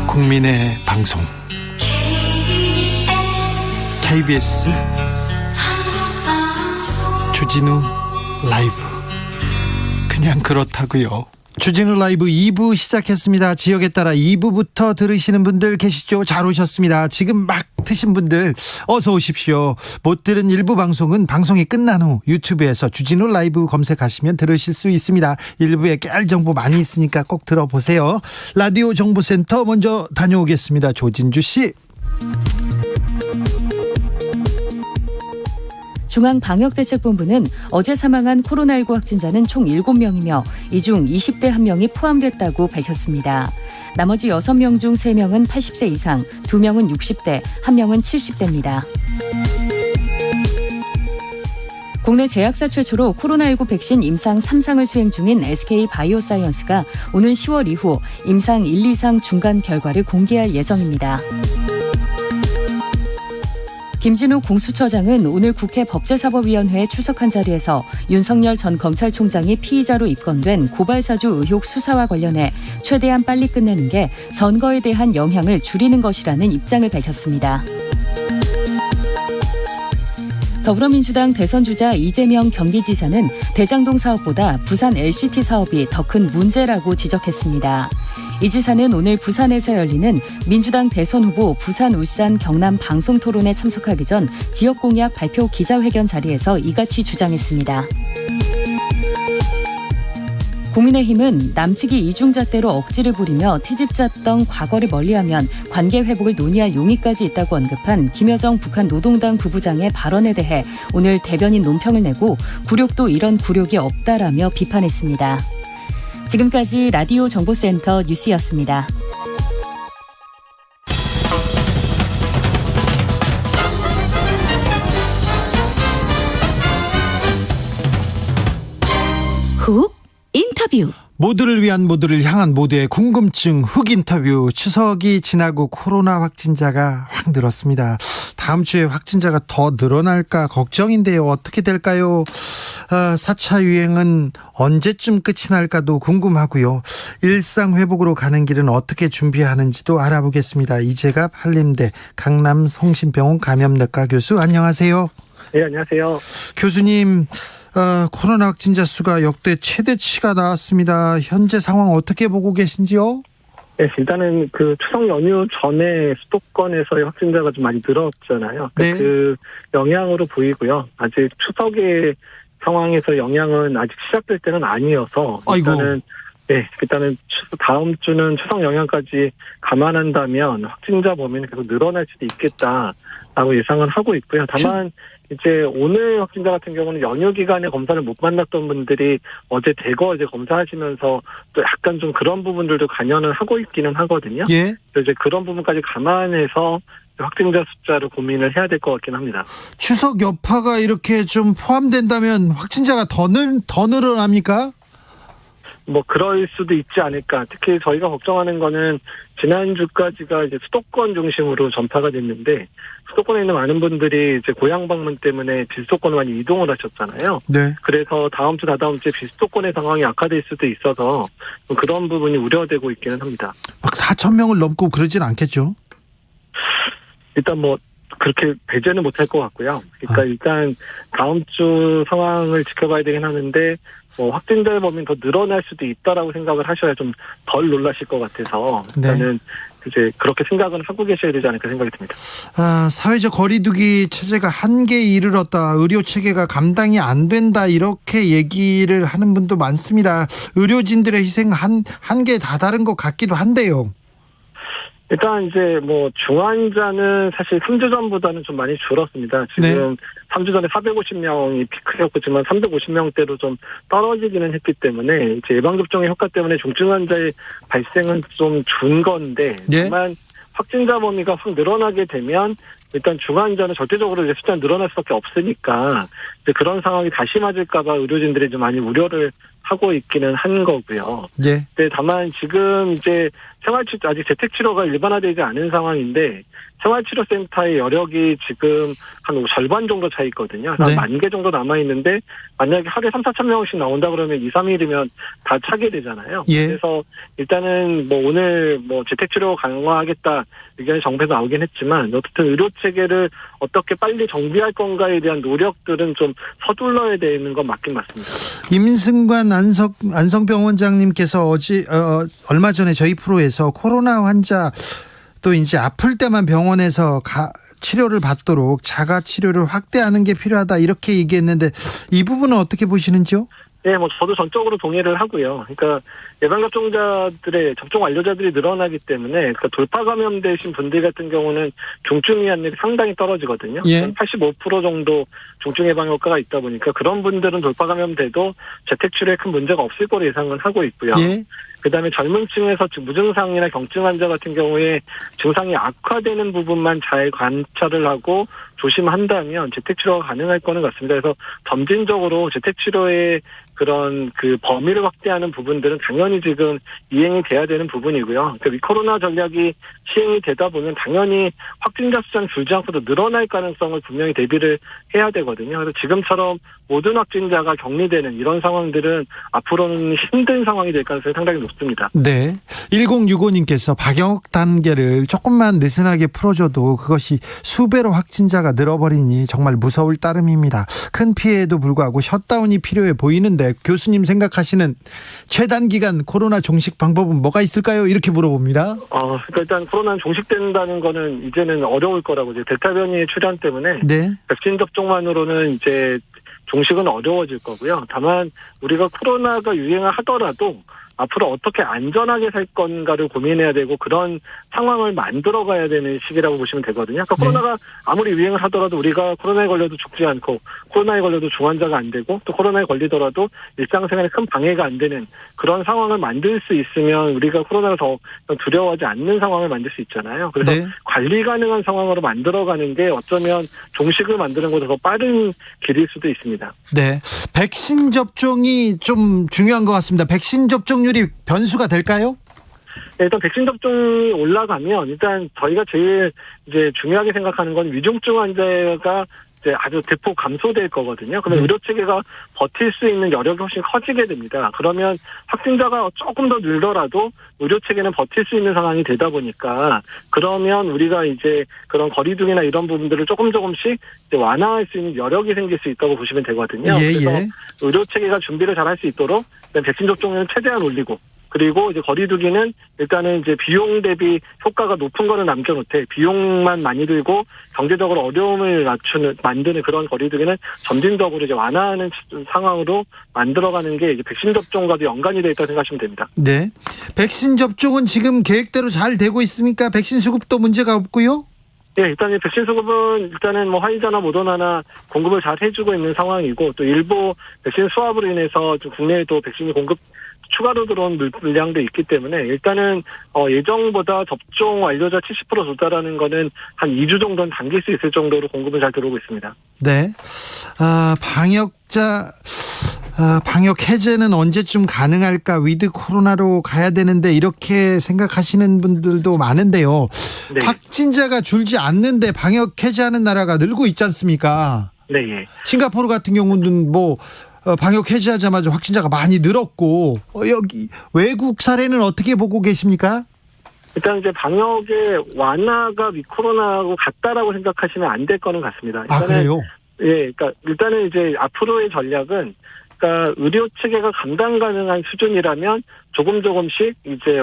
국민의 방송 KBS 주진우 라이브. 그냥 그렇다고요. 주진우 라이브 2부 시작했습니다. 지역에 따라 2부부터 들으시는 분들 계시죠? 잘 오셨습니다. 지금 막 드신 분들 어서 오십시오. 못 들은 일부 방송은 방송이 끝난 후 유튜브에서 주진우 라이브 검색하시면 들으실 수 있습니다. 일부에 깨알 정보 많이 있으니까 꼭 들어보세요. 라디오 정보센터 먼저 다녀오겠습니다. 조진주 씨. 중앙방역대책본부는 어제 사망한 코로나19 확진자는 총 7명이며 이 중 20대 1명이 포함됐다고 밝혔습니다. 나머지 6명 중 3명은 80세 이상, 2명은 60대, 1명은 70대입니다. 국내 제약사 최초로 코로나19 백신 임상 3상을 수행 중인 SK바이오사이언스가 오는 10월 이후 임상 1, 2상 중간 결과를 공개할 예정입니다. 김진욱 공수처장은 오늘 국회 법제사법위원회에 출석한 자리에서 윤석열 전 검찰총장이 피의자로 입건된 고발사주 의혹 수사와 관련해 최대한 빨리 끝내는 게 선거에 대한 영향을 줄이는 것이라는 입장을 밝혔습니다. 더불어민주당 대선주자 이재명 경기지사는 대장동 사업보다 부산 LCT 사업이 더 큰 문제라고 지적했습니다. 이 지사는 오늘 부산에서 열리는 민주당 대선 후보 부산, 울산, 경남 방송토론에 참석하기 전 지역 공약 발표 기자회견 자리에서 이같이 주장했습니다. 국민의힘은 남측이 이중잣대로 억지를 부리며 트집잡던 과거를 멀리하면 관계 회복을 논의할 용의까지 있다고 언급한 김여정 북한 노동당 부부장의 발언에 대해 오늘 대변인 논평을 내고 굴욕도 이런 굴욕이 없다라며 비판했습니다. 지금까지 라디오 정보센터 뉴스였습니다. 훅 인터뷰. 모두를 위한 모두를 향한 모두의 궁금증 훅 인터뷰. 추석이 지나고 코로나 확진자가 확 늘었습니다. 다음 주에 확진자가 더 늘어날까 걱정인데요. 어떻게 될까요? 4차 유행은 언제쯤 끝이 날까도 궁금하고요. 일상 회복으로 가는 길은 어떻게 준비하는지도 알아보겠습니다. 이재갑 한림대 강남 성심병원 감염내과 교수, 안녕하세요. 네, 안녕하세요. 교수님, 코로나 확진자 수가 역대 최대치가 나왔습니다. 현재 상황 어떻게 보고 계신지요? 네, 일단은 그 추석 연휴 전에 수도권에서의 확진자가 좀 많이 늘었잖아요. 네. 그 영향으로 보이고요. 아직 추석의 상황에서 영향은 아직 시작될 때는 아니어서 일단은 네, 일단은 다음 주는 추석 영향까지 감안한다면 확진자 범위는 계속 늘어날 수도 있겠다라고 예상을 하고 있고요. 다만 이제 오늘 확진자 같은 경우는 연휴 기간에 검사를 못 만났던 분들이 어제 대거 이제 검사하시면서 또 약간 좀 그런 부분들도 관여는 하고 있기는 하거든요. 예. 그래서 이제 그런 부분까지 감안해서 확진자 숫자를 고민을 해야 될 것 같긴 합니다. 추석 여파가 이렇게 좀 포함된다면 확진자가 더 늘어납니까? 뭐 그럴 수도 있지 않을까. 특히 저희가 걱정하는 거는 지난주까지가 이제 수도권 중심으로 전파가 됐는데 수도권에 있는 많은 분들이 이제 고향 방문 때문에 비수도권으로 많이 이동을 하셨잖아요. 네. 그래서 다음 주 다다음 주에 비수도권의 상황이 악화될 수도 있어서 그런 부분이 우려되고 있기는 합니다. 막 4,000명을 넘고 그러진 않겠죠? 일단 뭐 그렇게 배제는 못할 것 같고요. 그러니까 일단 다음 주 상황을 지켜봐야 되긴 하는데 뭐 확진자의 범위는 더 늘어날 수도 있다라고 생각을 하셔야 좀 덜 놀라실 것 같아서 일단은 이제 그렇게 생각은 하고 계셔야 되지 않을까 생각이 듭니다. 사회적 거리두기 체제가 한계에 이르렀다. 의료 체계가 감당이 안 된다. 이렇게 얘기를 하는 분도 많습니다. 의료진들의 희생 한계에 다다른 것 같기도 한데요. 일단 이제 뭐 중환자는 사실 3주 전보다는 좀 많이 줄었습니다. 지금 3주 전에 450명이 피크였지만 350명대로 좀 떨어지기는 했기 때문에 이제 예방접종의 효과 때문에 중증 환자의 발생은 좀 준 건데 다만 확진자 범위가 확 늘어나게 되면 일단 중환자는 절대적으로 이제 숫자가 늘어날 수밖에 없으니까 이제 그런 상황이 다시 맞을까봐 의료진들이 좀 많이 우려를 하고 있기는 한 거고요. 네. 네, 다만 지금 이제 생활치료 아직 재택치료가 일반화되지 않은 상황인데 생활치료센터의 여력이 지금 한 절반 정도 차 있거든요. 한 10,000개 정도 남아 있는데 만약에 하루에 3,4천 명씩 나온다 그러면 2, 3일이면 다 차게 되잖아요. 예. 그래서 일단은 뭐 오늘 뭐 재택치료 강화하겠다 의견이 정부에서 나오긴 했지만 어쨌든 의료 체계를 어떻게 빨리 정비할 건가에 대한 노력들은 좀 서둘러야 되는 건 맞긴 맞습니다. 임승관 안성병원장님께서 얼마 전에 저희 프로에서 코로나 환자 또 이제 아플 때만 병원에서 치료를 받도록 자가 치료를 확대하는 게 필요하다 이렇게 얘기했는데 이 부분은 어떻게 보시는지요? 네, 뭐 저도 전적으로 동의를 하고요. 그러니까 예방접종자들의 접종 완료자들이 늘어나기 때문에 그러니까 돌파 감염되신 분들 같은 경우는 중증 위험률이 상당히 떨어지거든요. 예. 85% 정도 중증 예방 효과가 있다 보니까 그런 분들은 돌파 감염돼도 재택 치료에 큰 문제가 없을 거로 예상을 하고 있고요. 예. 그다음에 젊은 층에서 무증상이나 경증 환자 같은 경우에 증상이 악화되는 부분만 잘 관찰을 하고 조심한다면 재택치료가 가능할 거는 같습니다. 그래서 점진적으로 재택치료의 그런 그 범위를 확대하는 부분들은 당연히 지금 이행이 돼야 되는 부분이고요. 그러니까 이 코로나 전략이 시행이 되다 보면 당연히 확진자 숫자는 줄지 않고도 늘어날 가능성을 분명히 대비를 해야 되거든요. 그래서 지금처럼 모든 확진자가 격리되는 이런 상황들은 앞으로는 힘든 상황이 될 가능성이 상당히 높습니다. 네. 1065님께서 방역 단계를 조금만 느슨하게 풀어줘도 그것이 수배로 확진자가 늘어버리니 정말 무서울 따름입니다. 큰 피해에도 불구하고 셧다운이 필요해 보이는데 교수님 생각하시는 최단 기간 코로나 종식 방법은 뭐가 있을까요? 이렇게 물어봅니다. 그러니까 일단 코로나는 종식된다는 거는 이제는 어려울 거라고 이제 델타 변이의 출현 때문에 백신 접종만으로는 이제 종식은 어려워질 거고요. 다만 우리가 코로나가 유행을 하더라도 앞으로 어떻게 안전하게 살 건가를 고민해야 되고 그런 상황을 만들어가야 되는 시기라고 보시면 되거든요. 그러니까 코로나가 아무리 유행을 하더라도 우리가 코로나에 걸려도 죽지 않고 코로나에 걸려도 중환자가 안 되고 또 코로나에 걸리더라도 일상생활에 큰 방해가 안 되는 그런 상황을 만들 수 있으면 우리가 코로나를 더 두려워하지 않는 상황을 만들 수 있잖아요. 그래서 관리 가능한 상황으로 만들어가는 게 어쩌면 종식을 만드는 것보다 더 빠른 길일 수도 있습니다. 네, 백신 접종이 좀 중요한 것 같습니다. 백신 접종률이 변수가 될까요? 네, 일단 백신 접종이 올라가면 일단 저희가 제일 이제 중요하게 생각하는 건 위중증 환자가 이제 아주 대폭 감소될 거거든요. 그러면 의료 체계가 버틸 수 있는 여력이 훨씬 커지게 됩니다. 그러면 확진자가 조금 더 늘더라도 의료 체계는 버틸 수 있는 상황이 되다 보니까 그러면 우리가 이제 그런 거리두기나 이런 부분들을 조금씩 이제 완화할 수 있는 여력이 생길 수 있다고 보시면 되거든요. 그래서 의료 체계가 준비를 잘 할 수 있도록 백신 접종률을 최대한 올리고 그리고 이제 거리두기는 일단은 이제 비용 대비 효과가 높은 거는 남겨놓되 비용만 많이 들고 경제적으로 어려움을 만드는 그런 거리두기는 점진적으로 이제 완화하는 상황으로 만들어가는 게 이제 백신 접종과도 연관이 돼 있다고 생각하시면 됩니다. 네. 백신 접종은 지금 계획대로 잘 되고 있습니까? 백신 수급도 문제가 없고요? 네, 일단 이 백신 수급은 일단은 뭐 화이자나 모더나나 공급을 잘 해주고 있는 상황이고 또 일부 백신 수합으로 인해서 좀 국내에도 백신이 공급 추가로 들어온 물량도 있기 때문에 일단은 예정보다 접종 완료자 70% 도달하는 거는 한 2주 정도는 당길 수 있을 정도로 공급은 잘 들어오고 있습니다. 네. 방역 해제는 언제쯤 가능할까? 위드 코로나로 가야 되는데 이렇게 생각하시는 분들도 많은데요. 네. 확진자가 줄지 않는데 방역 해제하는 나라가 늘고 있지 않습니까? 네. 싱가포르 같은 경우는 방역 해제하자마자 확진자가 많이 늘었고 여기 외국 사례는 어떻게 보고 계십니까? 일단 이제 방역의 완화가 위코로나하고 같다라고 생각하시면 안 될 거는 같습니다. 그래요? 예, 그러니까 일단은 이제 앞으로의 전략은 그러니까 의료 체계가 감당 가능한 수준이라면 조금씩 이제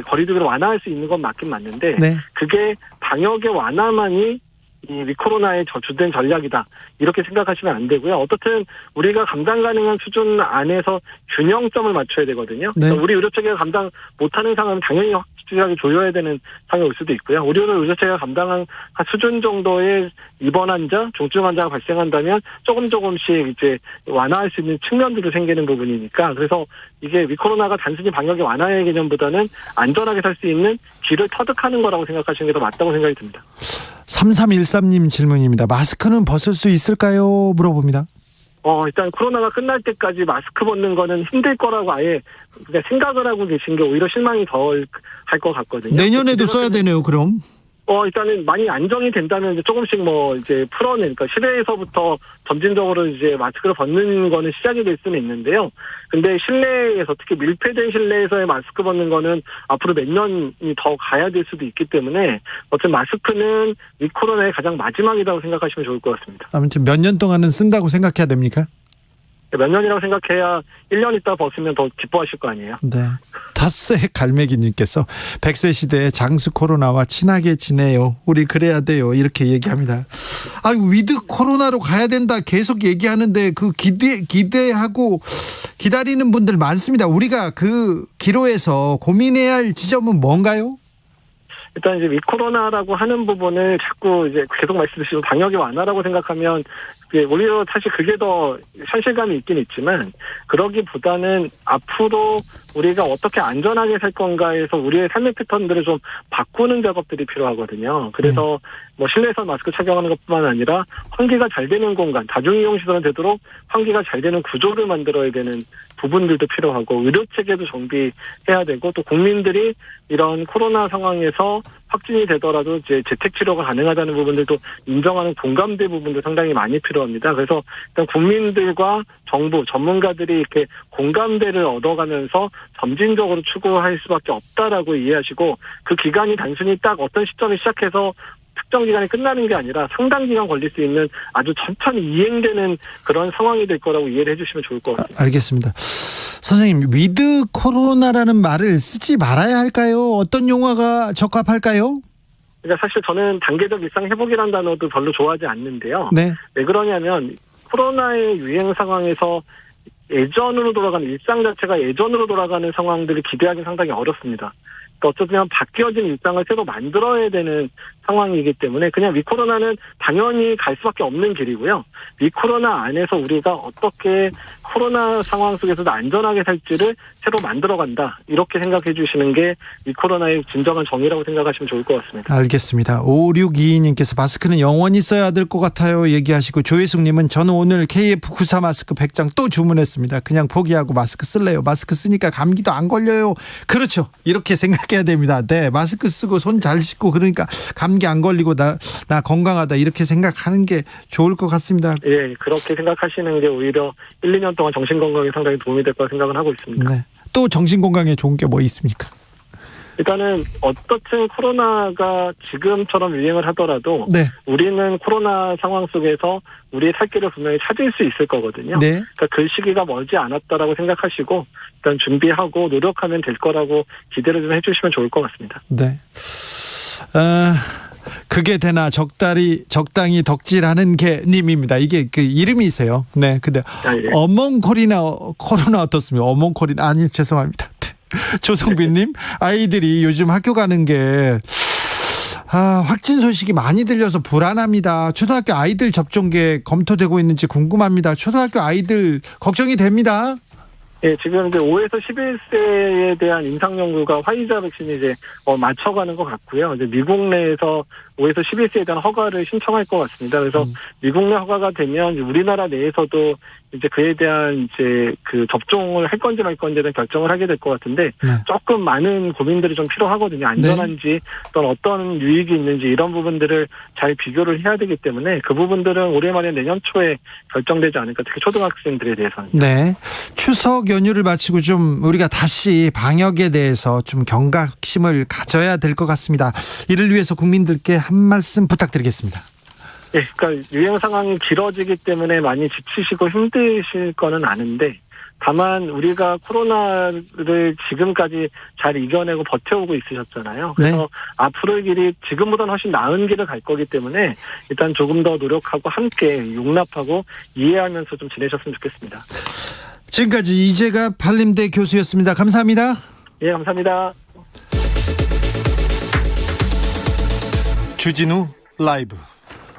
거리두기를 완화할 수 있는 건 맞긴 맞는데 네. 그게 방역의 완화만이 이 위코로나의 주된 전략이다. 이렇게 생각하시면 안 되고요. 어떻든 우리가 감당 가능한 수준 안에서 균형점을 맞춰야 되거든요. 네. 그러니까 우리 의료체계가 감당 못하는 상황은 당연히 확실하게 조여야 되는 상황이 올 수도 있고요. 의료체계가 감당한 한 수준 정도의 입원 환자, 중증 환자가 발생한다면 조금씩 이제 완화할 수 있는 측면들도 생기는 부분이니까 그래서 이게 위코로나가 단순히 방역의 완화의 개념보다는 안전하게 살 수 있는 길을 터득하는 거라고 생각하시는 게 더 맞다고 생각이 듭니다. 3313님 질문입니다. 마스크는 벗을 수 있을까요? 물어봅니다. 일단 코로나가 끝날 때까지 마스크 벗는 거는 힘들 거라고 아예 그냥 생각을 하고 계신 게 오히려 실망이 덜 할 것 같거든요. 내년에도 써야 되네요, 그럼. 일단은 많이 안정이 된다면 이제 조금씩 이제 그러니까 실내에서부터 점진적으로 이제 마스크를 벗는 거는 시작이 될 수는 있는데요. 근데 실내에서 특히 밀폐된 실내에서의 마스크 벗는 거는 앞으로 몇 년이 더 가야 될 수도 있기 때문에 어쨌든 마스크는 이 코로나의 가장 마지막이라고 생각하시면 좋을 것 같습니다. 아무튼 몇 년 동안은 쓴다고 생각해야 됩니까? 몇 년이라고 생각해야 1년 있다 벗으면 더 기뻐하실 거 아니에요? 네. 닷새 갈매기님께서 100세 시대에 장수 코로나와 친하게 지내요. 우리 그래야 돼요. 이렇게 얘기합니다. 위드 코로나로 가야 된다 계속 얘기하는데 그 기대하고 기다리는 분들 많습니다. 우리가 그 기로에서 고민해야 할 지점은 뭔가요? 일단 이제 위코로나라고 하는 부분을 자꾸 이제 계속 말씀드리고 방역의 완화라고 생각하면 오히려 사실 그게 더 현실감이 있긴 있지만 그러기보다는 앞으로 우리가 어떻게 안전하게 살 건가에서 우리의 삶의 패턴들을 좀 바꾸는 작업들이 필요하거든요. 그래서 실내에서 마스크 착용하는 것뿐만 아니라 환기가 잘 되는 공간, 다중이용시설은 되도록 환기가 잘 되는 구조를 만들어야 되는 부분들도 필요하고 의료체계도 정비해야 되고 또 국민들이 이런 코로나 상황에서 확진이 되더라도 이제 재택치료가 가능하다는 부분들도 인정하는 공감대 부분도 상당히 많이 필요합니다. 그래서 일단 국민들과 정부, 전문가들이 이렇게 공감대를 얻어가면서 점진적으로 추구할 수밖에 없다라고 이해하시고 그 기간이 단순히 딱 어떤 시점에 시작해서 특정 기간이 끝나는 게 아니라 상당 기간 걸릴 수 있는 아주 천천히 이행되는 그런 상황이 될 거라고 이해를 해주시면 좋을 것 같습니다. 알겠습니다. 선생님, 위드 코로나라는 말을 쓰지 말아야 할까요? 어떤 용어가 적합할까요? 그러니까 사실 저는 단계적 일상 회복이라는 단어도 별로 좋아하지 않는데요. 네. 왜 그러냐면 코로나의 유행 상황에서 예전으로 돌아가는 일상 자체가 예전으로 돌아가는 상황들을 기대하기 상당히 어렵습니다. 어쩌면 바뀌어진 일상을 새로 만들어야 되는 상황이기 때문에 그냥 위코로나는 당연히 갈 수밖에 없는 길이고요. 위코로나 안에서 우리가 어떻게 코로나 상황 속에서도 안전하게 살지를 새로 만들어간다. 이렇게 생각해 주시는 게 위코로나의 진정한 정의라고 생각하시면 좋을 것 같습니다. 알겠습니다. 5622님께서 마스크는 영원히 써야 될 것 같아요 얘기하시고 조혜숙님은 저는 오늘 KF94 마스크 100장 또 주문했습니다. 그냥 포기하고 마스크 쓸래요. 마스크 쓰니까 감기도 안 걸려요. 그렇죠. 이렇게 생각해야 됩니다. 네, 마스크 쓰고 손 잘 씻고 그러니까 감기 안 걸리고 나 건강하다 이렇게 생각하는 게 좋을 것 같습니다. 예, 그렇게 생각하시는 게 오히려 1, 2년 동안 정신건강에 상당히 도움이 될 거라 생각을 하고 있습니다. 네. 또 정신건강에 좋은 게 뭐 있습니까? 일단은 어떻든 코로나가 지금처럼 유행을 하더라도 네. 우리는 코로나 상황 속에서 우리의 살 길을 분명히 찾을 수 있을 거거든요. 네. 그러니까 그 시기가 멀지 않았다라고 생각하시고 일단 준비하고 노력하면 될 거라고 기대를 좀 해주시면 좋을 것 같습니다. 네. 그게 되나 적당히 덕질하는 개님입니다. 이게 그 이름이세요. 네, 근데 예. 어몽 코로나 어떻습니까? 어몽 코리나 아니 죄송합니다. 조성빈님 아이들이 요즘 학교 가는 게 확진 소식이 많이 들려서 불안합니다. 초등학교 아이들 접종계 검토되고 있는지 궁금합니다. 초등학교 아이들 걱정이 됩니다. 예, 지금 이제 5에서 11세에 대한 임상 연구가 화이자 백신이 이제 맞춰가는 것 같고요. 이제 미국 내에서 5에서 11세에 대한 허가를 신청할 것 같습니다. 그래서 미국 내 허가가 되면 우리나라 내에서도 이제 그에 대한 이제 그 접종을 할 건지 말 건지에 대한 결정을 하게 될 것 같은데 조금 많은 고민들이 좀 필요하거든요. 안전한지 또는 어떤 유익이 있는지 이런 부분들을 잘 비교를 해야 되기 때문에 그 부분들은 올해 말에 내년 초에 결정되지 않을까. 특히 초등학생들에 대해서는. 네. 추석 연휴를 마치고 좀 우리가 다시 방역에 대해서 좀 경각심을 가져야 될 것 같습니다. 이를 위해서 국민들께 한 말씀 부탁드리겠습니다. 예, 그러니까 유행 상황이 길어지기 때문에 많이 지치시고 힘드실 거는 아는데 다만 우리가 코로나를 지금까지 잘 이겨내고 버텨오고 있으셨잖아요. 그래서 네. 앞으로의 길이 지금보다는 훨씬 나은 길을 갈 거기 때문에 일단 조금 더 노력하고 함께 용납하고 이해하면서 좀 지내셨으면 좋겠습니다. 지금까지 이재갑 한림대 교수였습니다. 감사합니다. 예, 감사합니다. 주진우 라이브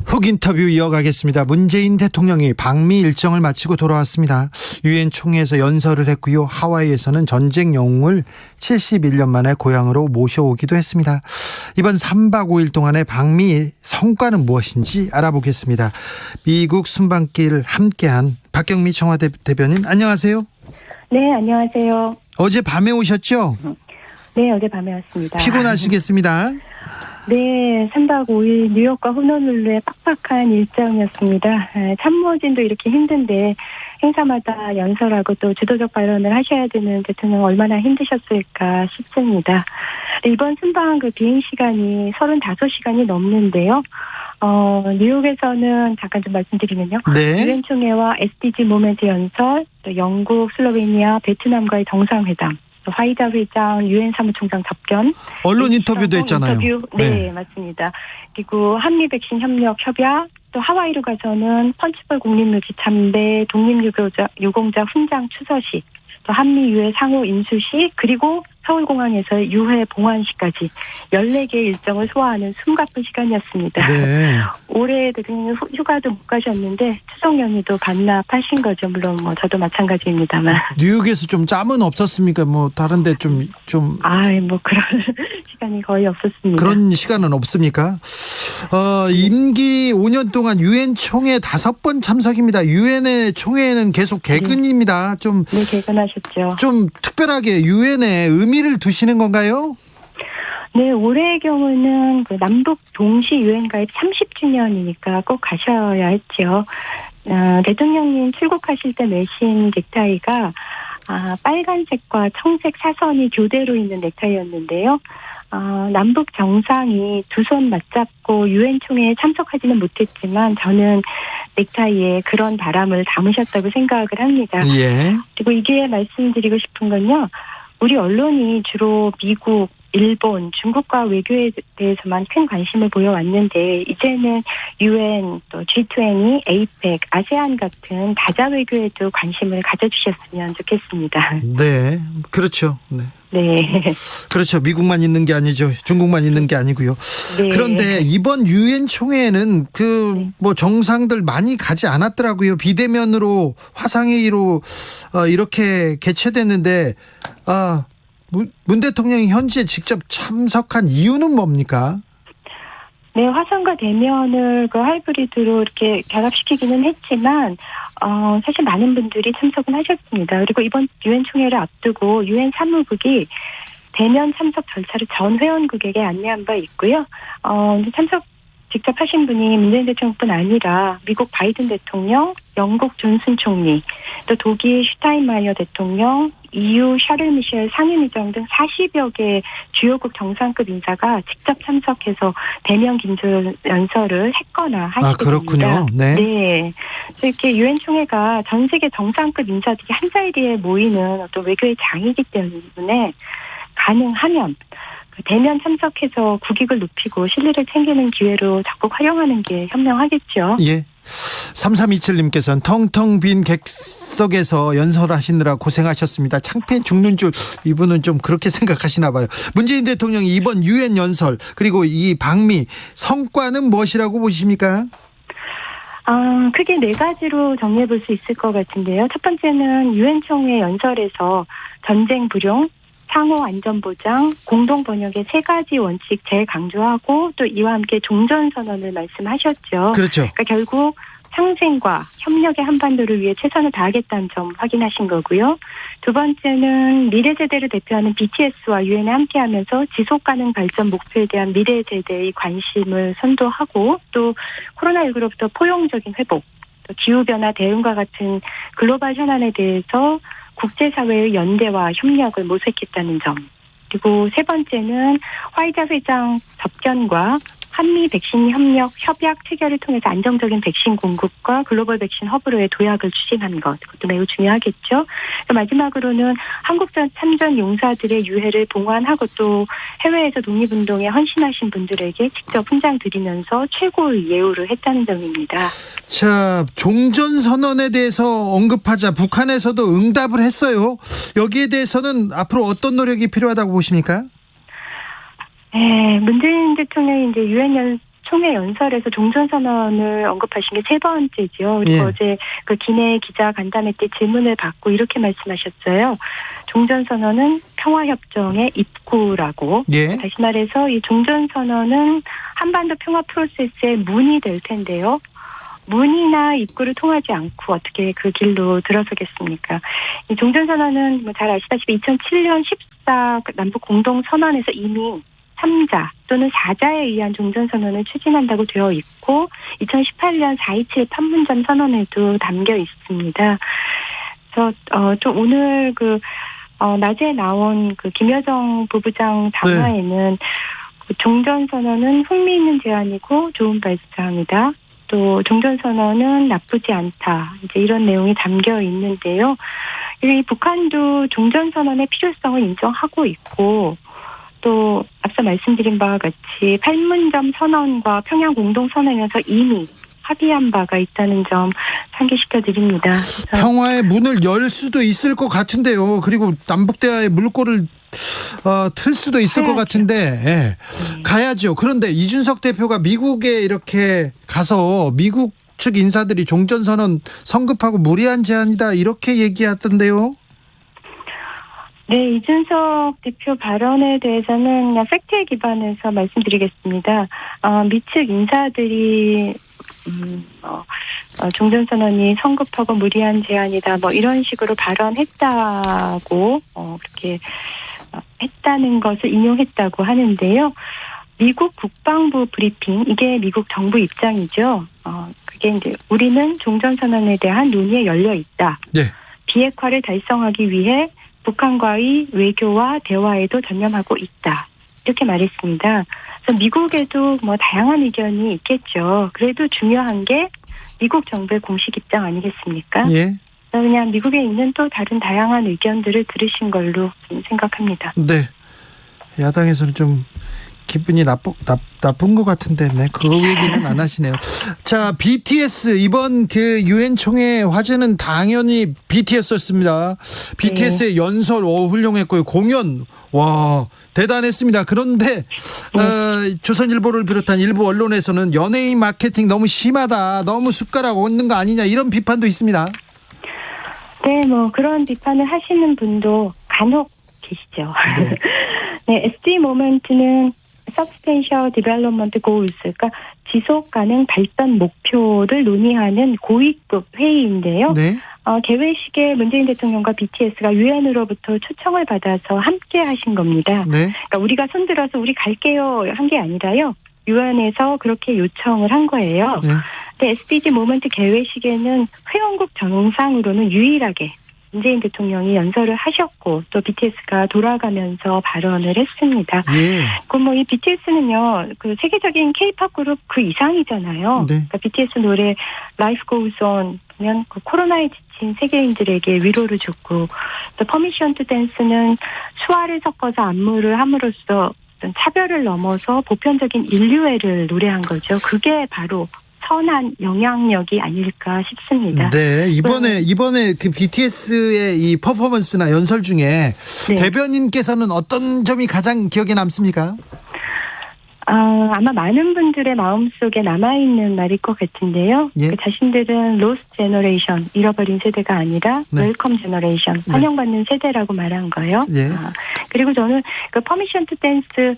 훅 인터뷰 이어가겠습니다. 문재인 대통령이 방미 일정을 마치고 돌아왔습니다. 유엔 총회에서 연설을 했고요. 하와이에서는 전쟁 영웅을 71년 만에 고향으로 모셔오기도 했습니다. 이번 3박 5일 동안의 방미 성과는 무엇인지 알아보겠습니다. 미국 순방길 함께한 박경미 청와대 대변인 안녕하세요. 네, 안녕하세요. 어제 밤에 오셨죠? 네, 어제 밤에 왔습니다. 피곤하시겠습니다. 네, 3박 5일 뉴욕과 호놀룰루의 빡빡한 일정이었습니다. 참모진도 이렇게 힘든데 행사마다 연설하고 또 지도적 발언을 하셔야 되는 대통령 얼마나 힘드셨을까 싶습니다. 이번 순방 그 비행 시간이 35시간이 넘는데요. 뉴욕에서는 잠깐 좀 말씀드리면요. 네. 유엔 총회와 SDG 모멘트 연설, 또 영국, 슬로베니아, 베트남과의 정상회담, 또 화이자 회장, 유엔 사무총장 접견, 언론 인터뷰도 했잖아요. 인터뷰, 네, 맞습니다. 그리고 한미 백신 협력 협약, 또 하와이로 가서는 펀치볼 국립묘지 참배, 독립유공자 훈장 추서식, 또 한미 유해 상호 인수식, 그리고 서울공항에서 유해 봉환식까지 14개의 일정을 소화하는 숨가쁜 시간이었습니다. 네. 올해 대통령 휴가도 못 가셨는데 추석 연휴도 반납하신 거죠. 물론 뭐 저도 마찬가지입니다만. 뉴욕에서 좀 짬은 없었습니까? 뭐 다른데 좀 뭐 그런 시간이 거의 없었습니다. 그런 시간은 없습니까? 임기 5년 동안 유엔 총회 5번 참석입니다. 유엔의 총회에는 계속 개근입니다. 네, 개근하셨죠. 좀 특별하게 유엔에 의미를 두시는 건가요? 네, 올해의 경우는 그 남북 동시 유엔 가입 30주년이니까 꼭 가셔야 했죠. 대통령님 출국하실 때 매신 넥타이가 빨간색과 청색 사선이 교대로 있는 넥타이였는데요. 남북 정상이 두 손 맞잡고 유엔 총회에 참석하지는 못했지만 저는 넥타이에 그런 바람을 담으셨다고 생각을 합니다. 예. 그리고 이게 말씀드리고 싶은 건요. 우리 언론이 주로 미국, 일본, 중국과 외교에 대해서만 큰 관심을 보여왔는데 이제는 UN, 또 G20, APEC, 아세안 같은 다자 외교에도 관심을 가져주셨으면 좋겠습니다. 네, 그렇죠. 네. 네. 그렇죠. 미국만 있는 게 아니죠. 중국만 있는 게 아니고요. 네. 그런데 이번 유엔 총회에는 뭐 정상들 많이 가지 않았더라고요. 비대면으로 화상회의로 이렇게 개최됐는데 문 대통령이 현지에 직접 참석한 이유는 뭡니까? 네, 화상과 대면을 그 하이브리드로 이렇게 결합시키기는 했지만 사실 많은 분들이 참석은 하셨습니다. 그리고 이번 유엔 총회를 앞두고 유엔 사무국이 대면 참석 절차를 전 회원국에게 안내한 바 있고요. 참석 직접 하신 분이 문재인 대통령뿐 아니라 미국 바이든 대통령, 영국 존슨 총리, 또 독일 슈타인마이어 대통령, EU 샤를 미셸 상임의장 등 40여 개 주요국 정상급 인사가 직접 참석해서 대면 기조 연설을 했거나 하시게 그렇군요. 됩니다. 네. 그래서 이렇게 유엔 총회가 전 세계 정상급 인사들이 한 자리에 모이는 어떤 외교의 장이기 때문에 가능하면 대면 참석해서 국익을 높이고 신뢰를 챙기는 기회로 적극 활용하는 게 현명하겠죠. 예. 3327님께서는 텅텅 빈 객석에서 연설하시느라 고생하셨습니다. 창피해 죽는 줄 이분은 좀 그렇게 생각하시나 봐요. 문재인 대통령이 이번 유엔 연설 그리고 이 방미 성과는 무엇이라고 보십니까? 크게 4가지로 정리해 볼 수 있을 것 같은데요. 첫 번째는 유엔 총회 연설에서 전쟁 불용, 상호 안전보장, 공동번역의 3가지 원칙 재강조하고 또 이와 함께 종전선언을 말씀하셨죠. 그렇죠. 그러니까 결국 상생과 협력의 한반도를 위해 최선을 다하겠다는 점 확인하신 거고요. 두 번째는 미래 세대를 대표하는 BTS와 유엔에 함께하면서 지속가능 발전 목표에 대한 미래 세대의 관심을 선도하고 또 코로나19로부터 포용적인 회복, 또 기후변화 대응과 같은 글로벌 현안에 대해서 국제사회의 연대와 협력을 모색했다는 점. 그리고 세 번째는 화이자 회장 접견과 한미 백신 협약 체결을 통해서 안정적인 백신 공급과 글로벌 백신 허브로의 도약을 추진한 것. 그것도 매우 중요하겠죠. 마지막으로는 한국 참전 용사들의 유해를 봉환하고 또 해외에서 독립운동에 헌신하신 분들에게 직접 훈장 드리면서 최고의 예우를 했다는 점입니다. 자, 종전선언에 대해서 언급하자 북한에서도 응답을 했어요. 여기에 대해서는 앞으로 어떤 노력이 필요하다고 보십니까? 네, 문재인 대통령이 이제 유엔 총회 연설에서 종전선언을 언급하신 게 3번째죠. 그리고 어제 그 기내 기자 간담회 때 질문을 받고 이렇게 말씀하셨어요. 종전선언은 평화협정의 입구라고. 다시 말해서 이 종전선언은 한반도 평화 프로세스의 문이 될 텐데요. 문이나 입구를 통하지 않고 어떻게 그 길로 들어서겠습니까? 이 종전선언은 뭐 잘 아시다시피 2007년 14 남북 공동선언에서 이미 3자 또는 4자에 의한 종전선언을 추진한다고 되어 있고 2018년 4.27 판문점 선언에도 담겨 있습니다. 그래서 좀 오늘 낮에 나온 김여정 부부장 담화에는 그 종전선언은 흥미있는 제안이고 좋은 발상이다. 또 종전선언은 나쁘지 않다. 이제 이런 내용이 담겨 있는데요. 이 북한도 종전선언의 필요성을 인정하고 있고 또 앞서 말씀드린 바와 같이 판문점 선언과 평양 공동선언에서 이미 합의한 바가 있다는 점 상기시켜 드립니다. 평화의 문을 열 수도 있을 것 같은데요. 그리고 남북대화의 물꼬를 틀 수도 있을 것 같은데 가야죠. 그런데 이준석 대표가 미국에 이렇게 가서 미국 측 인사들이 종전선언 성급하고 무리한 제안이다 이렇게 얘기하던데요. 네, 이준석 대표 발언에 대해서는 그냥 팩트에 기반해서 말씀드리겠습니다. 미측 인사들이 종전선언이 성급하고 무리한 제안이다 뭐 이런 식으로 발언했다고 그렇게 했다는 것을 인용했다고 하는데요. 미국 국방부 브리핑, 이게 미국 정부 입장이죠. 그게 이제 우리는 종전선언에 대한 논의에 열려 있다. 비핵화를 달성하기 위해 북한과의 외교와 대화에도 전념하고 있다. 이렇게 말했습니다. 그래서 미국에도 뭐 다양한 의견이 있겠죠. 그래도 중요한 게 미국 정부의 공식 입장 아니겠습니까? 그냥 미국에 있는 또 다른 다양한 의견들을 들으신 걸로 생각합니다. 네. 야당에서는 좀 기분이 나쁜 것 같은데, 그 얘기는 안 하시네요. 자, BTS 이번 그 유엔 총회 화제는 당연히 BTS였습니다. BTS의 연설 훌륭했고요. 공연 와 대단했습니다. 그런데 조선일보를 비롯한 일부 언론에서는 연예인 마케팅 너무 심하다, 너무 숟가락 얹는 거 아니냐 이런 비판도 있습니다. 네, 뭐 그런 비판을 하시는 분도 간혹 계시죠. 네, SD 모멘트는 Substantial Development Goals, 그러니까 지속 가능 발전 목표를 논의하는 고위급 회의인데요. 개회식에 문재인 대통령과 BTS가 유엔으로부터 초청을 받아서 함께 하신 겁니다. 그러니까 우리가 손들어서 우리 갈게요 한 게 아니라요. 유엔에서 그렇게 요청을 한 거예요. 근데 SDG 모멘트 개회식에는 회원국 정상으로는 유일하게 문재인 대통령이 연설을 하셨고 또 BTS가 돌아가면서 발언을 했습니다. 뭐 이 BTS는요, 그 세계적인 K-팝 그룹 그 이상이잖아요. 그러니까 BTS 노래 Life Goes On 보면 그 코로나에 지친 세계인들에게 위로를 줬고 또 Permission to Dance는 수화를 섞어서 안무를 함으로써 차별을 넘어서 보편적인 인류애를 노래한 거죠. 그게 바로 선한 영향력이 아닐까 싶습니다. 네, 이번에 그 BTS의 이 퍼포먼스나 연설 중에 대변인께서는 어떤 점이 가장 기억에 남습니까? 아마 많은 분들의 마음속에 남아있는 말일 것 같은데요. 그 자신들은 lost generation, 잃어버린 세대가 아니라 welcome generation, 환영받는 세대라고 말한 거예요. 그리고 저는 그 permission to dance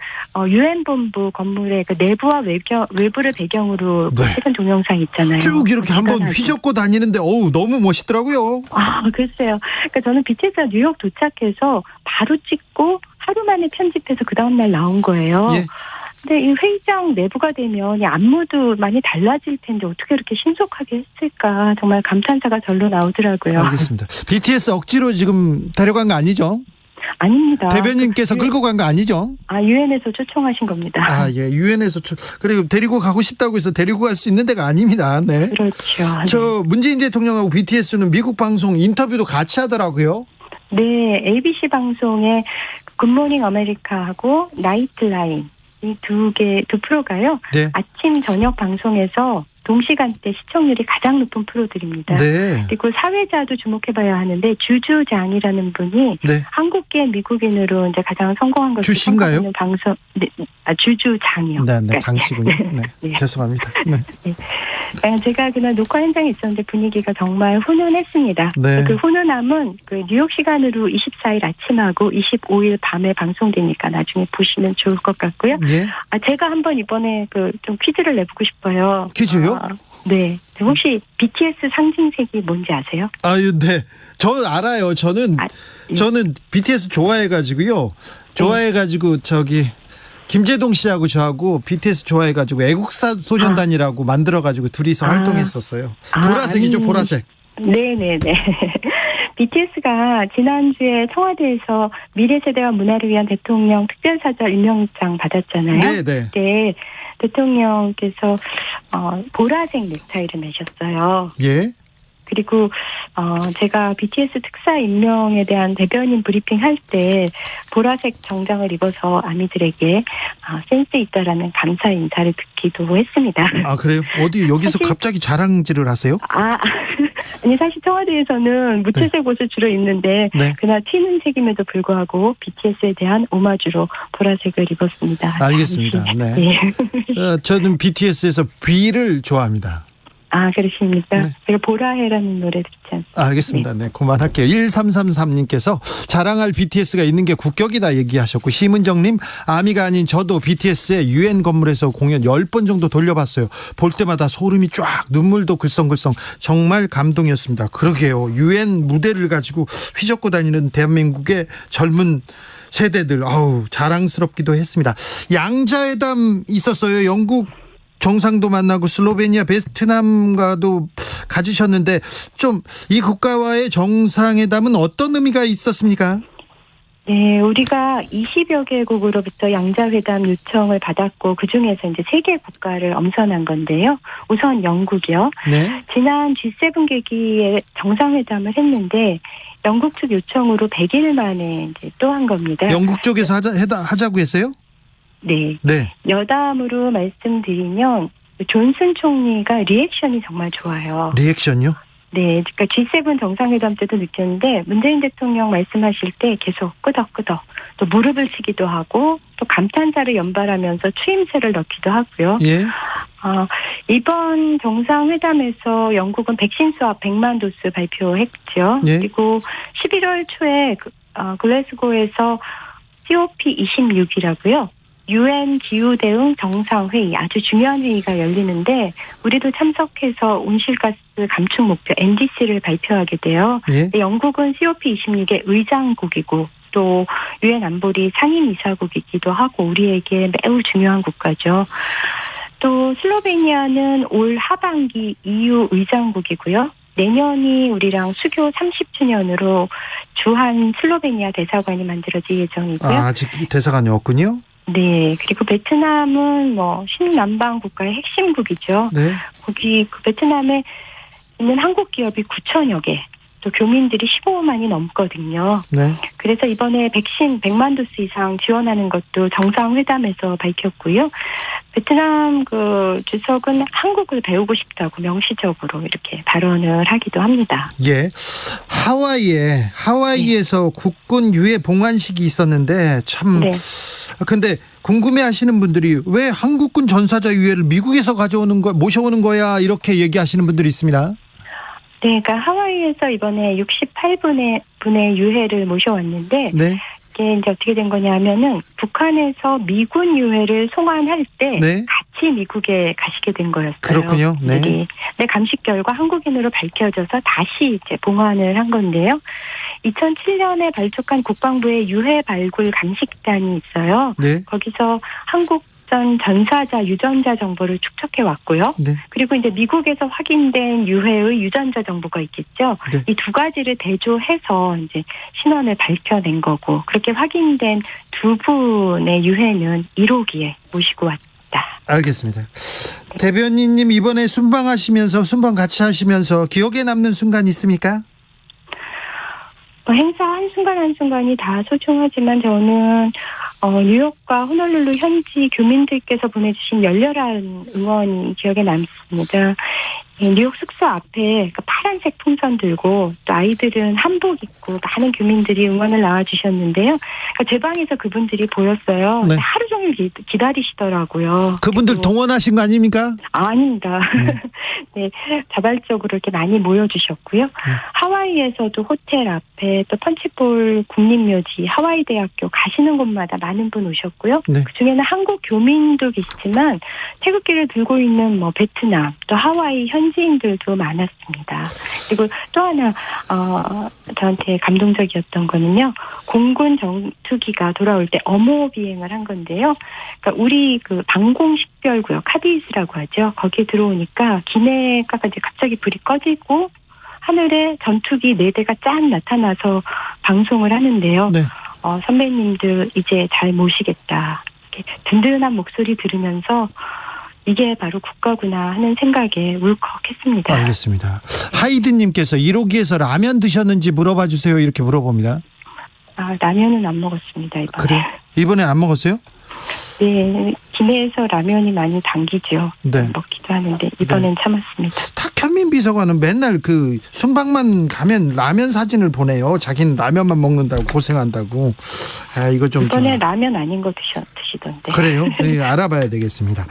UN 본부 건물의 그 내부와 외부를 배경으로 찍은 동영상 있잖아요. 쭉 이렇게 한번 휘젓고 다니는데 너무 멋있더라고요. 글쎄요. 그러니까 저는 BTS가 뉴욕 도착해서 바로 찍고 하루 만에 편집해서 그 다음날 나온 거예요. 근데 이 회의장 내부가 되면 이 안무도 많이 달라질 텐데 어떻게 이렇게 신속하게 했을까 정말 감탄사가 절로 나오더라고요. 알겠습니다. BTS 억지로 지금 데려간 거 아니죠? 아닙니다. 대변인께서 끌고 간 거 아니죠? 유엔에서 초청하신 겁니다. 유엔에서 그리고 데리고 가고 싶다고 해서 데리고 갈 수 있는 데가 아닙니다. 네. 그렇죠. 저 문재인 대통령하고 BTS는 미국 방송 인터뷰도 같이 하더라고요. 네, ABC 방송의 굿모닝 아메리카하고 나이트라인 이 두 프로가요. 아침 저녁 방송에서 동시간대 시청률이 가장 높은 프로들입니다. 그리고 사회자도 주목해봐야 하는데 주주장이라는 분이 한국계 미국인으로 이제 가장 성공한 것을 주신가요? 방송 주주장이요. 네, 장씨군요. 죄송합니다. 제가 그날 녹화 현장에 있었는데 분위기가 정말 훈훈했습니다. 그 훈훈함은 그 뉴욕 시간으로 24일 아침하고 25일 밤에 방송되니까 나중에 보시면 좋을 것 같고요. 제가 한번 이번에 좀 퀴즈를 내보고 싶어요. 퀴즈요? 네. 혹시 BTS 상징색이 뭔지 아세요? 네. 저 알아요. 저는 BTS 좋아해가지고요. 김재동 씨하고 저하고 BTS 좋아해가지고 애국사 소년단이라고 만들어가지고 둘이서 활동했었어요. 보라색이죠, 보라색. 네네네. BTS가 지난주에 청와대에서 미래세대와 문화를 위한 대통령 특별사절 임명장 받았잖아요. 네. 대통령께서 보라색 넥타이를 매셨어요. 그리고 제가 BTS 특사 임명에 대한 대변인 브리핑 할 때 보라색 정장을 입어서 아미들에게 센스 있다라는 감사 인사를 듣기도 했습니다. 그래요? 어디 여기서 갑자기 자랑질을 하세요? 아니 사실 청와대에서는 무채색 옷을 주로 입는데 그날 튀는 색임에도 불구하고 BTS에 대한 오마주로 보라색을 입었습니다. 알겠습니다. 저는 BTS에서 B를 좋아합니다. 그렇습니까? 제가 보라해라는 노래 듣지 않습니까? 알겠습니다. 그만할게요. 1333님께서 자랑할 BTS가 있는 게 국격이다 얘기하셨고, 심은정님, 아미가 아닌 저도 BTS의 UN 건물에서 공연 10번 정도 돌려봤어요. 볼 때마다 소름이 쫙, 눈물도 글썽글썽, 정말 감동이었습니다. 그러게요. UN 무대를 가지고 휘젓고 다니는 대한민국의 젊은 세대들, 자랑스럽기도 했습니다. 양자회담 있었어요. 영국 정상도 만나고 슬로베니아, 베트남과도 가지셨는데 좀 이 국가와의 정상회담은 어떤 의미가 있었습니까? 네, 우리가 20여 개국으로부터 양자회담 요청을 받았고 그중에서 이제 3개 국가를 엄선한 건데요. 우선 영국이요. 지난 G7 계기에 정상회담을 했는데 영국 측 요청으로 100일 만에 이제 또 한 겁니다. 영국 쪽에서 하자고 했어요? 네. 여담으로 말씀드리면 존슨 총리가 리액션이 정말 좋아요. 리액션이요? 네. 그러니까 G7 정상회담 때도 느꼈는데 문재인 대통령 말씀하실 때 계속 끄덕끄덕 또 무릎을 치기도 하고 또 감탄사를 연발하면서 추임새를 넣기도 하고요. 이번 정상회담에서 영국은 백신 수합 100만 도스 발표했죠. 그리고 11월 초에 글래스고에서 COP26이라고요. UN 기후대응 정상회의, 아주 중요한 회의가 열리는데 우리도 참석해서 온실가스 감축 목표 NDC를 발표하게 돼요. 영국은 COP26의 의장국이고 또 UN 안보리 상임이사국이기도 하고 우리에게 매우 중요한 국가죠. 또 슬로베니아는 올 하반기 EU 의장국이고요. 내년이 우리랑 수교 30주년으로 주한 슬로베니아 대사관이 만들어질 예정이고요. 아직 대사관이 없군요. 네. 그리고 베트남은 신남방 국가의 핵심국이죠. 네. 거기 그 베트남에 있는 한국 기업이 9천여 개, 또 교민들이 15만이 넘거든요. 네. 그래서 이번에 백신 100만 도스 이상 지원하는 것도 정상회담에서 밝혔고요. 베트남 주석은 한국을 배우고 싶다고 명시적으로 이렇게 발언을 하기도 합니다. 예. 하와이에서 국군 유해 봉환식이 있었는데 참 네. 근데 궁금해하시는 분들이 왜 한국군 전사자 유해를 미국에서 모셔오는 거야 이렇게 얘기하시는 분들이 있습니다. 네, 그러니까 하와이에서 이번에 68분의 유해를 모셔왔는데 네. 이게 이제 어떻게 된 거냐면은 북한에서 미군 유해를 송환할 때 네. 같이 미국에 가시게 된 거였어요. 그렇군요. 네. 네, 감식 결과 한국인으로 밝혀져서 다시 이제 봉환을 한 건데요. 2007년에 발족한 국방부의 유해 발굴 감식단이 있어요. 네. 거기서 한국 전사자 유전자 정보를 축적해 왔고요. 네. 그리고 이제 미국에서 확인된 유해의 유전자 정보가 있겠죠. 네. 이 두 가지를 대조해서 이제 신원을 밝혀낸 거고, 그렇게 확인된 두 분의 유해는 1호기에 모시고 왔다. 알겠습니다. 대변인님 이번에 순방 같이 하시면서 기억에 남는 순간 있습니까? 행사 한순간이 다 소중하지만 저는 뉴욕과 호놀룰루 현지 교민들께서 보내주신 열렬한 응원이 기억에 남습니다. 뉴욕 숙소 앞에 파란색 풍선 들고 또 아이들은 한복 입고 많은 교민들이 응원을 나와주셨는데요. 제 방에서 그분들이 보였어요. 네. 하루 종일 기다리시더라고요. 그분들 동원하신 거 아닙니까? 아닙니다. 네, 자발적으로 이렇게 많이 모여주셨고요. 하와이에서도 호텔 앞에 또 펀치볼 국립묘지, 하와이 대학교 가시는 곳마다 많은 분 오셨고요. 네. 그중에는 한국 교민도 계시지만 태극기를 들고 있는 베트남 또 하와이 현지인들도 많았습니다. 그리고 또 하나 저한테 감동적이었던 거는요. 공군 전투기가 돌아올 때 어모 비행을 한 건데요. 그러니까 우리 방공식별구역 카디스라고 하죠. 거기에 들어오니까 기내가 이제 갑자기 불이 꺼지고 하늘에 전투기 4대가 짠 나타나서 방송을 하는데요. 네. 선배님들 이제 잘 모시겠다. 이렇게 든든한 목소리 들으면서 이게 바로 국가구나 하는 생각에 울컥했습니다. 알겠습니다. 하이든님께서 1호기에서 라면 드셨는지 물어봐 주세요. 이렇게 물어봅니다. 라면은 안 먹었습니다. 이번에. 그래? 이번엔 안 먹었어요? 네, 기내에서 라면이 많이 당기죠. 네. 먹기도 하는데 이번엔 참았습니다. 탁현민 비서관은 맨날 순방만 가면 라면 사진을 보내요. 자기는 라면만 먹는다고 고생한다고. 이거 이번에 라면 아닌 거 드시던데. 그래요? 네, 알아봐야 되겠습니다.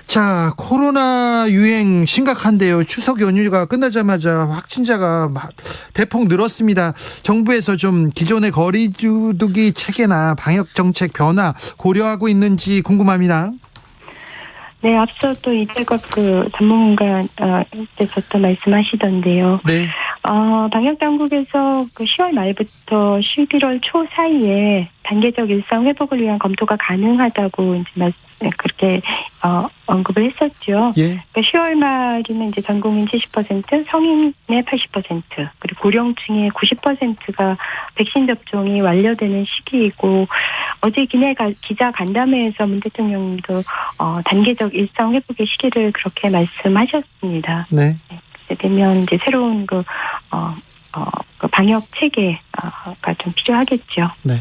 자, 코로나 유행 심각한데요. 추석 연휴가 끝나자마자 확진자가 대폭 늘었습니다. 정부에서 좀 기존의 거리두기 체계나 방역 정책 변화 고려하고 있는지 궁금합니다. 네, 앞서 또 이재갑 전문가께서 또 말씀하시던데요. 네. 방역 당국에서 10월 말부터 11월 초 사이에 단계적 일상 회복을 위한 검토가 가능하다고 그렇게 언급을 했었죠. 예. 그러니까 10월 말이면 이제 전 국민 70%, 성인의 80%, 그리고 고령층의 90%가 백신 접종이 완료되는 시기이고, 어제 기자 간담회에서 문 대통령도 단계적 일상 회복의 시기를 그렇게 말씀하셨습니다. 네. 되면 이제 새로운 방역 체계가 좀 필요하겠죠. 네.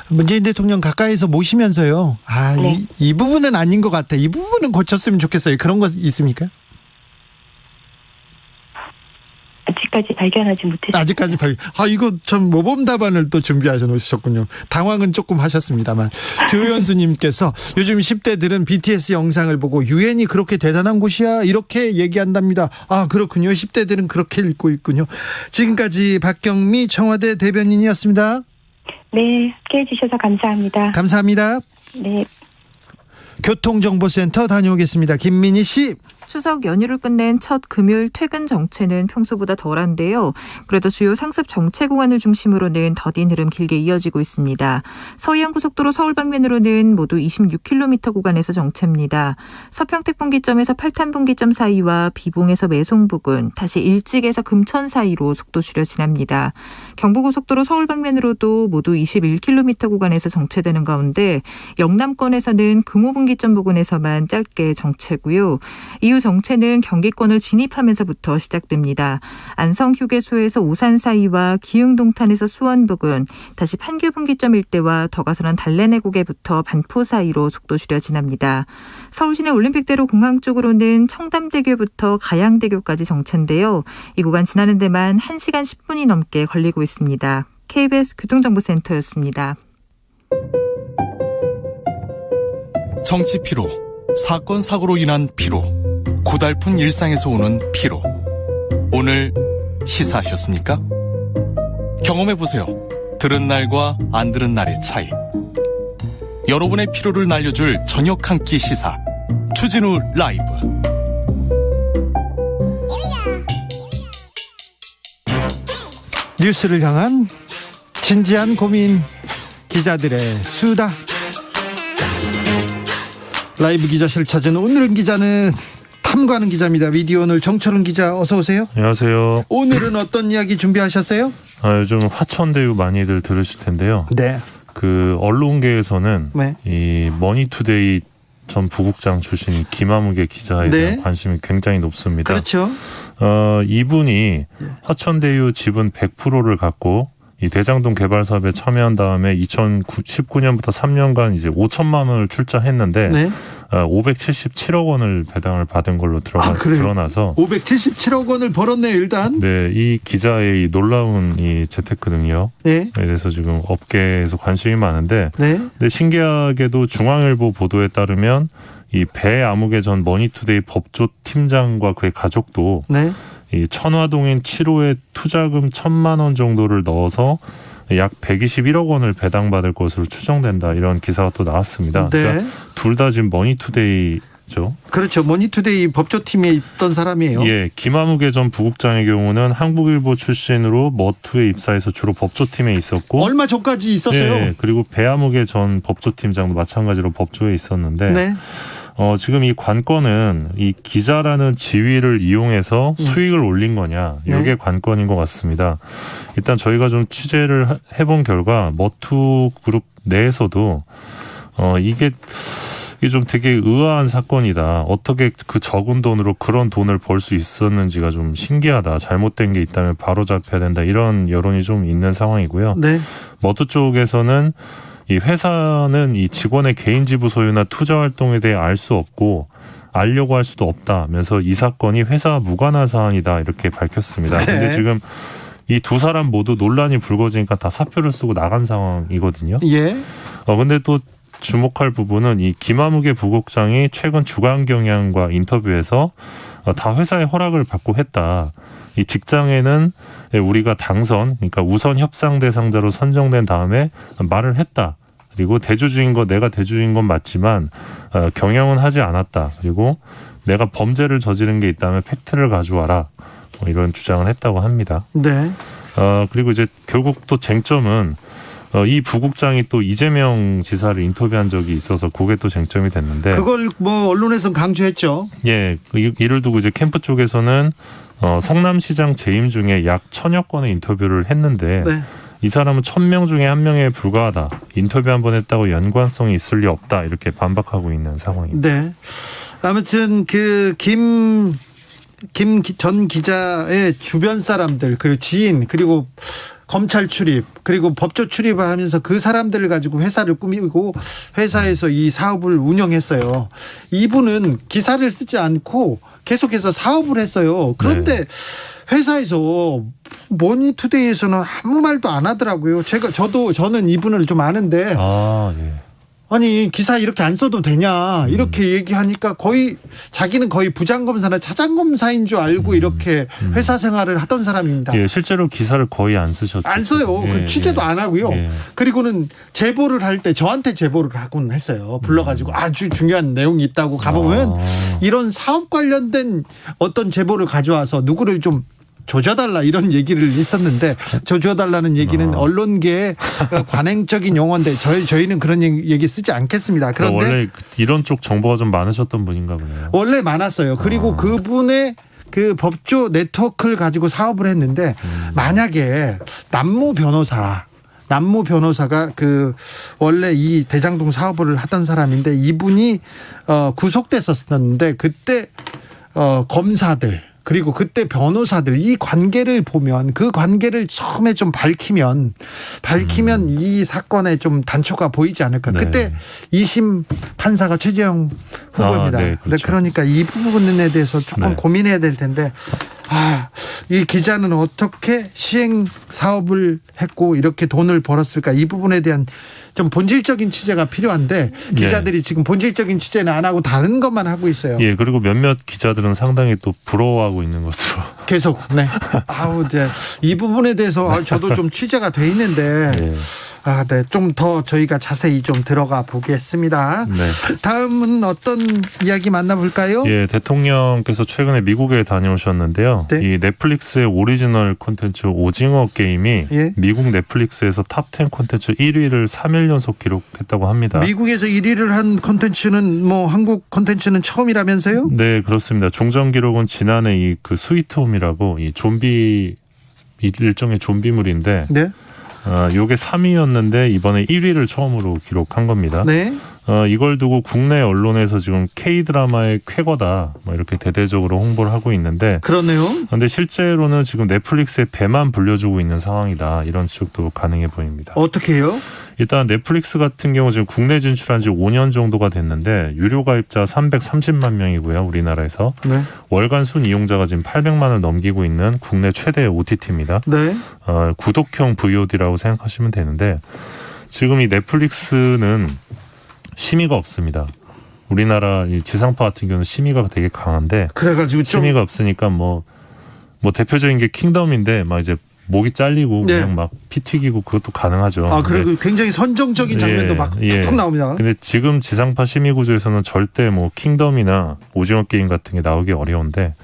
문재인 대통령 가까이서 모시면서요. 네. 이 부분은 아닌 것 같아. 이 부분은 고쳤으면 좋겠어요. 그런 거 있습니까? 아직까지 발견하지 못했습니다. 이거 참 모범 답안을 또 준비하셔 놓으셨군요. 당황은 조금 하셨습니다만. 조현수님께서 요즘 10대들은 BTS 영상을 보고 유엔이 그렇게 대단한 곳이야 이렇게 얘기한답니다. 그렇군요. 10대들은 그렇게 읽고 있군요. 지금까지 박경미 청와대 대변인이었습니다. 네, 함께해 주셔서 감사합니다. 감사합니다. 네. 교통정보센터 다녀오겠습니다. 김민희 씨. 추석 연휴를 끝낸 첫 금요일 퇴근 정체는 평소보다 덜한데요. 그래도 주요 상습 정체 구간을 중심으로는 더딘 흐름 길게 이어지고 있습니다. 서해안고속도로 서울 방면으로는 모두 26km 구간에서 정체입니다. 서평택 분기점에서 팔탄 분기점 사이와 비봉에서 매송 부근, 다시 일찍에서 금천 사이로 속도 줄여 지납니다. 경부고속도로 서울 방면으로도 모두 21km 구간에서 정체되는 가운데 영남권에서는 금호 분기점 부근에서만 짧게 정체고요. 이후 정체는 경기권을 진입하면서부터 시작됩니다. 안성 휴게소에서 오산 사이와 기흥동탄에서 수원 부근, 다시 판교 분기점 일대와 더 가서는 달래내곡에부터 반포 사이로 속도 줄여 지납니다. 서울시내 올림픽대로 공항 쪽으로는 청담대교부터 가양대교까지 정체인데요. 이 구간 지나는 데만 1시간 10분이 넘게 걸리고 있습니다. KBS 교통정보센터였습니다. 정치 피로, 사건 사고로 인한 피로, 고달픈 일상에서 오는 피로. 오늘 시사하셨습니까? 경험해보세요. 들은 날과 안 들은 날의 차이. 여러분의 피로를 날려줄 저녁 한 끼 시사 추진우 라이브. 뉴스를 향한 진지한 고민, 기자들의 수다. 라이브 기자실을 찾은 오늘은 기자는 탐구하는 기자입니다. 미디어오늘 정철은 기자, 어서 오세요. 안녕하세요. 오늘은 어떤 이야기 준비하셨어요? 요즘 화천대유 많이들 들으실 텐데요. 네. 그 언론계에서는 네. 이 머니투데이 전 부국장 출신인 김아무개 기자에 대한 네. 관심이 굉장히 높습니다. 그렇죠. 이분이 화천대유 지분 100%를 갖고 이 대장동 개발 사업에 참여한 다음에 2019년부터 3년간 이제 5천만 원을 출자했는데 네. 577억 원을 배당을 받은 걸로 드러나서 577억 원을 벌었네요, 일단. 네, 이 기자의 이 놀라운 이 재테크 능력에 네. 대해서 지금 업계에서 관심이 많은데, 네. 근데 신기하게도 중앙일보 보도에 따르면 이 배아무개 전 머니투데이 법조 팀장과 그의 가족도 네. 이 천화동인 7호에 투자금 1,000만 원 정도를 넣어서 약 121억 원을 배당받을 것으로 추정된다, 이런 기사가 또 나왔습니다. 네. 그러니까 둘 다 지금 머니투데이죠. 그렇죠. 머니투데이 법조팀에 있던 사람이에요. 예, 김아무개 전 부국장의 경우는 한국일보 출신으로 머투에 입사해서 주로 법조팀에 있었고 얼마 전까지 있었어요. 예, 그리고 배아무개 전 법조팀장도 마찬가지로 법조에 있었는데 네. 지금 이 관건은 이 기자라는 지위를 이용해서 수익을 올린 거냐, 이게 네. 관건인 것 같습니다. 일단 저희가 좀 취재를 해본 결과 머투 그룹 내에서도 이게 좀 되게 의아한 사건이다. 어떻게 그 적은 돈으로 그런 돈을 벌 수 있었는지가 좀 신기하다. 잘못된 게 있다면 바로 잡혀야 된다. 이런 여론이 좀 있는 상황이고요. 네. 머투 쪽에서는 이 회사는 이 직원의 개인 지부 소유나 투자 활동에 대해 알 수 없고 알려고 할 수도 없다면서 이 사건이 회사와 무관한 사안이다, 이렇게 밝혔습니다. 그런데 네. 지금 이 두 사람 모두 논란이 불거지니까 다 사표를 쓰고 나간 상황이거든요. 예. 근데 또 주목할 부분은 이 김아무개 부국장이 최근 주간경향과 인터뷰에서 다 회사의 허락을 받고 했다. 이 직장에는 우리가 당선, 그러니까 우선 협상 대상자로 선정된 다음에 말을 했다. 그리고 대주주인 거, 내가 대주주인 건 맞지만 경영은 하지 않았다. 그리고 내가 범죄를 저지른 게 있다면 팩트를 가져와라. 이런 주장을 했다고 합니다. 네. 그리고 이제 결국 또 쟁점은 이 부국장이 또 이재명 지사를 인터뷰한 적이 있어서 그게 또 쟁점이 됐는데, 그걸 뭐 언론에서는 강조했죠. 예, 이를 두고 이제 캠프 쪽에서는 성남시장 재임 중에 약 1,000여 건의 인터뷰를 했는데 네. 이 사람은 1,000명 중에 1명에 불과하다. 인터뷰 한 번 했다고 연관성이 있을 리 없다. 이렇게 반박하고 있는 상황입니다. 네. 아무튼 그 김 전 기자의 주변 사람들, 그리고 지인, 그리고 검찰 출입, 그리고 법조 출입을 하면서 그 사람들을 가지고 회사를 꾸미고 회사에서 이 사업을 운영했어요. 이분은 기사를 쓰지 않고 계속해서 사업을 했어요. 그런데 회사에서 머니투데이에서는 아무 말도 안 하더라고요. 저는 이분을 좀 아는데 예. 아니 기사 이렇게 안 써도 되냐 이렇게 얘기하니까 거의 자기는 거의 부장검사나 차장검사인 줄 알고 이렇게 회사 생활을 하던 사람입니다. 예, 실제로 기사를 거의 안 쓰셨죠. 안 써요. 예, 취재도 예. 안 하고요. 예. 그리고는 제보를 할 때 저한테 제보를 하곤 했어요. 불러가지고 아주 중요한 내용이 있다고 가보면 이런 사업 관련된 어떤 제보를 가져와서 누구를 좀 조져달라 이런 얘기를 했었는데 조져달라는 얘기는 언론계의 관행적인 용어인데 저희는 그런 얘기 쓰지 않겠습니다. 그런데 원래 이런 쪽 정보가 좀 많으셨던 분인가 보네요. 원래 많았어요. 그리고 그분의 그 법조 네트워크를 가지고 사업을 했는데 만약에 남모 변호사가 그 원래 이 대장동 사업을 하던 사람인데 이분이 구속됐었는데 그때 검사들 그리고 그때 변호사들 이 관계를 보면 그 관계를 처음에 좀 밝히면 이 사건에 좀 단초가 보이지 않을까. 네. 그때 2심 판사가 최재형 후보입니다. 네, 그렇죠. 그러니까 이 부분에 대해서 조금 네. 고민해야 될 텐데 이 기자는 어떻게 시행 사업을 했고 이렇게 돈을 벌었을까 이 부분에 대한 좀 본질적인 취재가 필요한데 기자들이 지금 본질적인 취재는 안 하고 다른 것만 하고 있어요. 예, 그리고 몇몇 기자들은 상당히 또 부러워하고 있는 것으로. 계속 네. 이제 이 부분에 대해서 저도 좀 취재가 돼 있는데 네. 좀 더 저희가 자세히 좀 들어가 보겠습니다. 네. 다음은 어떤 이야기 만나볼까요? 예, 대통령께서 최근에 미국에 다녀오셨는데요. 네. 이 넷플릭스의 오리지널 콘텐츠 오징어 게임이 미국 넷플릭스에서 탑10 콘텐츠 1위를 3일 연속 기록했다고 합니다. 미국에서 1위를 한 콘텐츠는 뭐 한국 콘텐츠는 처음이라면서요? 네, 그렇습니다. 종전 기록은 지난해 이 그 스위트홈이라고 이 좀비 일종의 좀비물인데 네. 요게 3위였는데 이번에 1위를 처음으로 기록한 겁니다. 네. 이걸 두고 국내 언론에서 지금 K-드라마의 쾌거다 뭐 이렇게 대대적으로 홍보를 하고 있는데 그러네요. 그런데 실제로는 지금 넷플릭스의 배만 불려주고 있는 상황이다. 이런 지적도 가능해 보입니다. 어떻게 해요? 일단 넷플릭스 같은 경우 지금 국내 진출한 지 5년 정도가 됐는데 유료 가입자 330만 명이고요. 우리나라에서. 네. 월간 순 이용자가 지금 800만을 넘기고 있는 국내 최대 OTT입니다. 네. 구독형 VOD라고 생각하시면 되는데 지금 이 넷플릭스는 심의가 없습니다. 우리나라 이 지상파 같은 경우는 심의가 되게 강한데 그래가지고 심의가 없으니까 뭐 대표적인 게 킹덤인데 막 이제 목이 잘리고 네. 그냥 막 피 튀기고 그것도 가능하죠. 그리고 굉장히 선정적인 장면도 막 툭툭 나옵니다. 근데 지금 지상파 심의 구조에서는 절대 뭐 킹덤이나 오징어 게임 같은 게 나오기 어려운데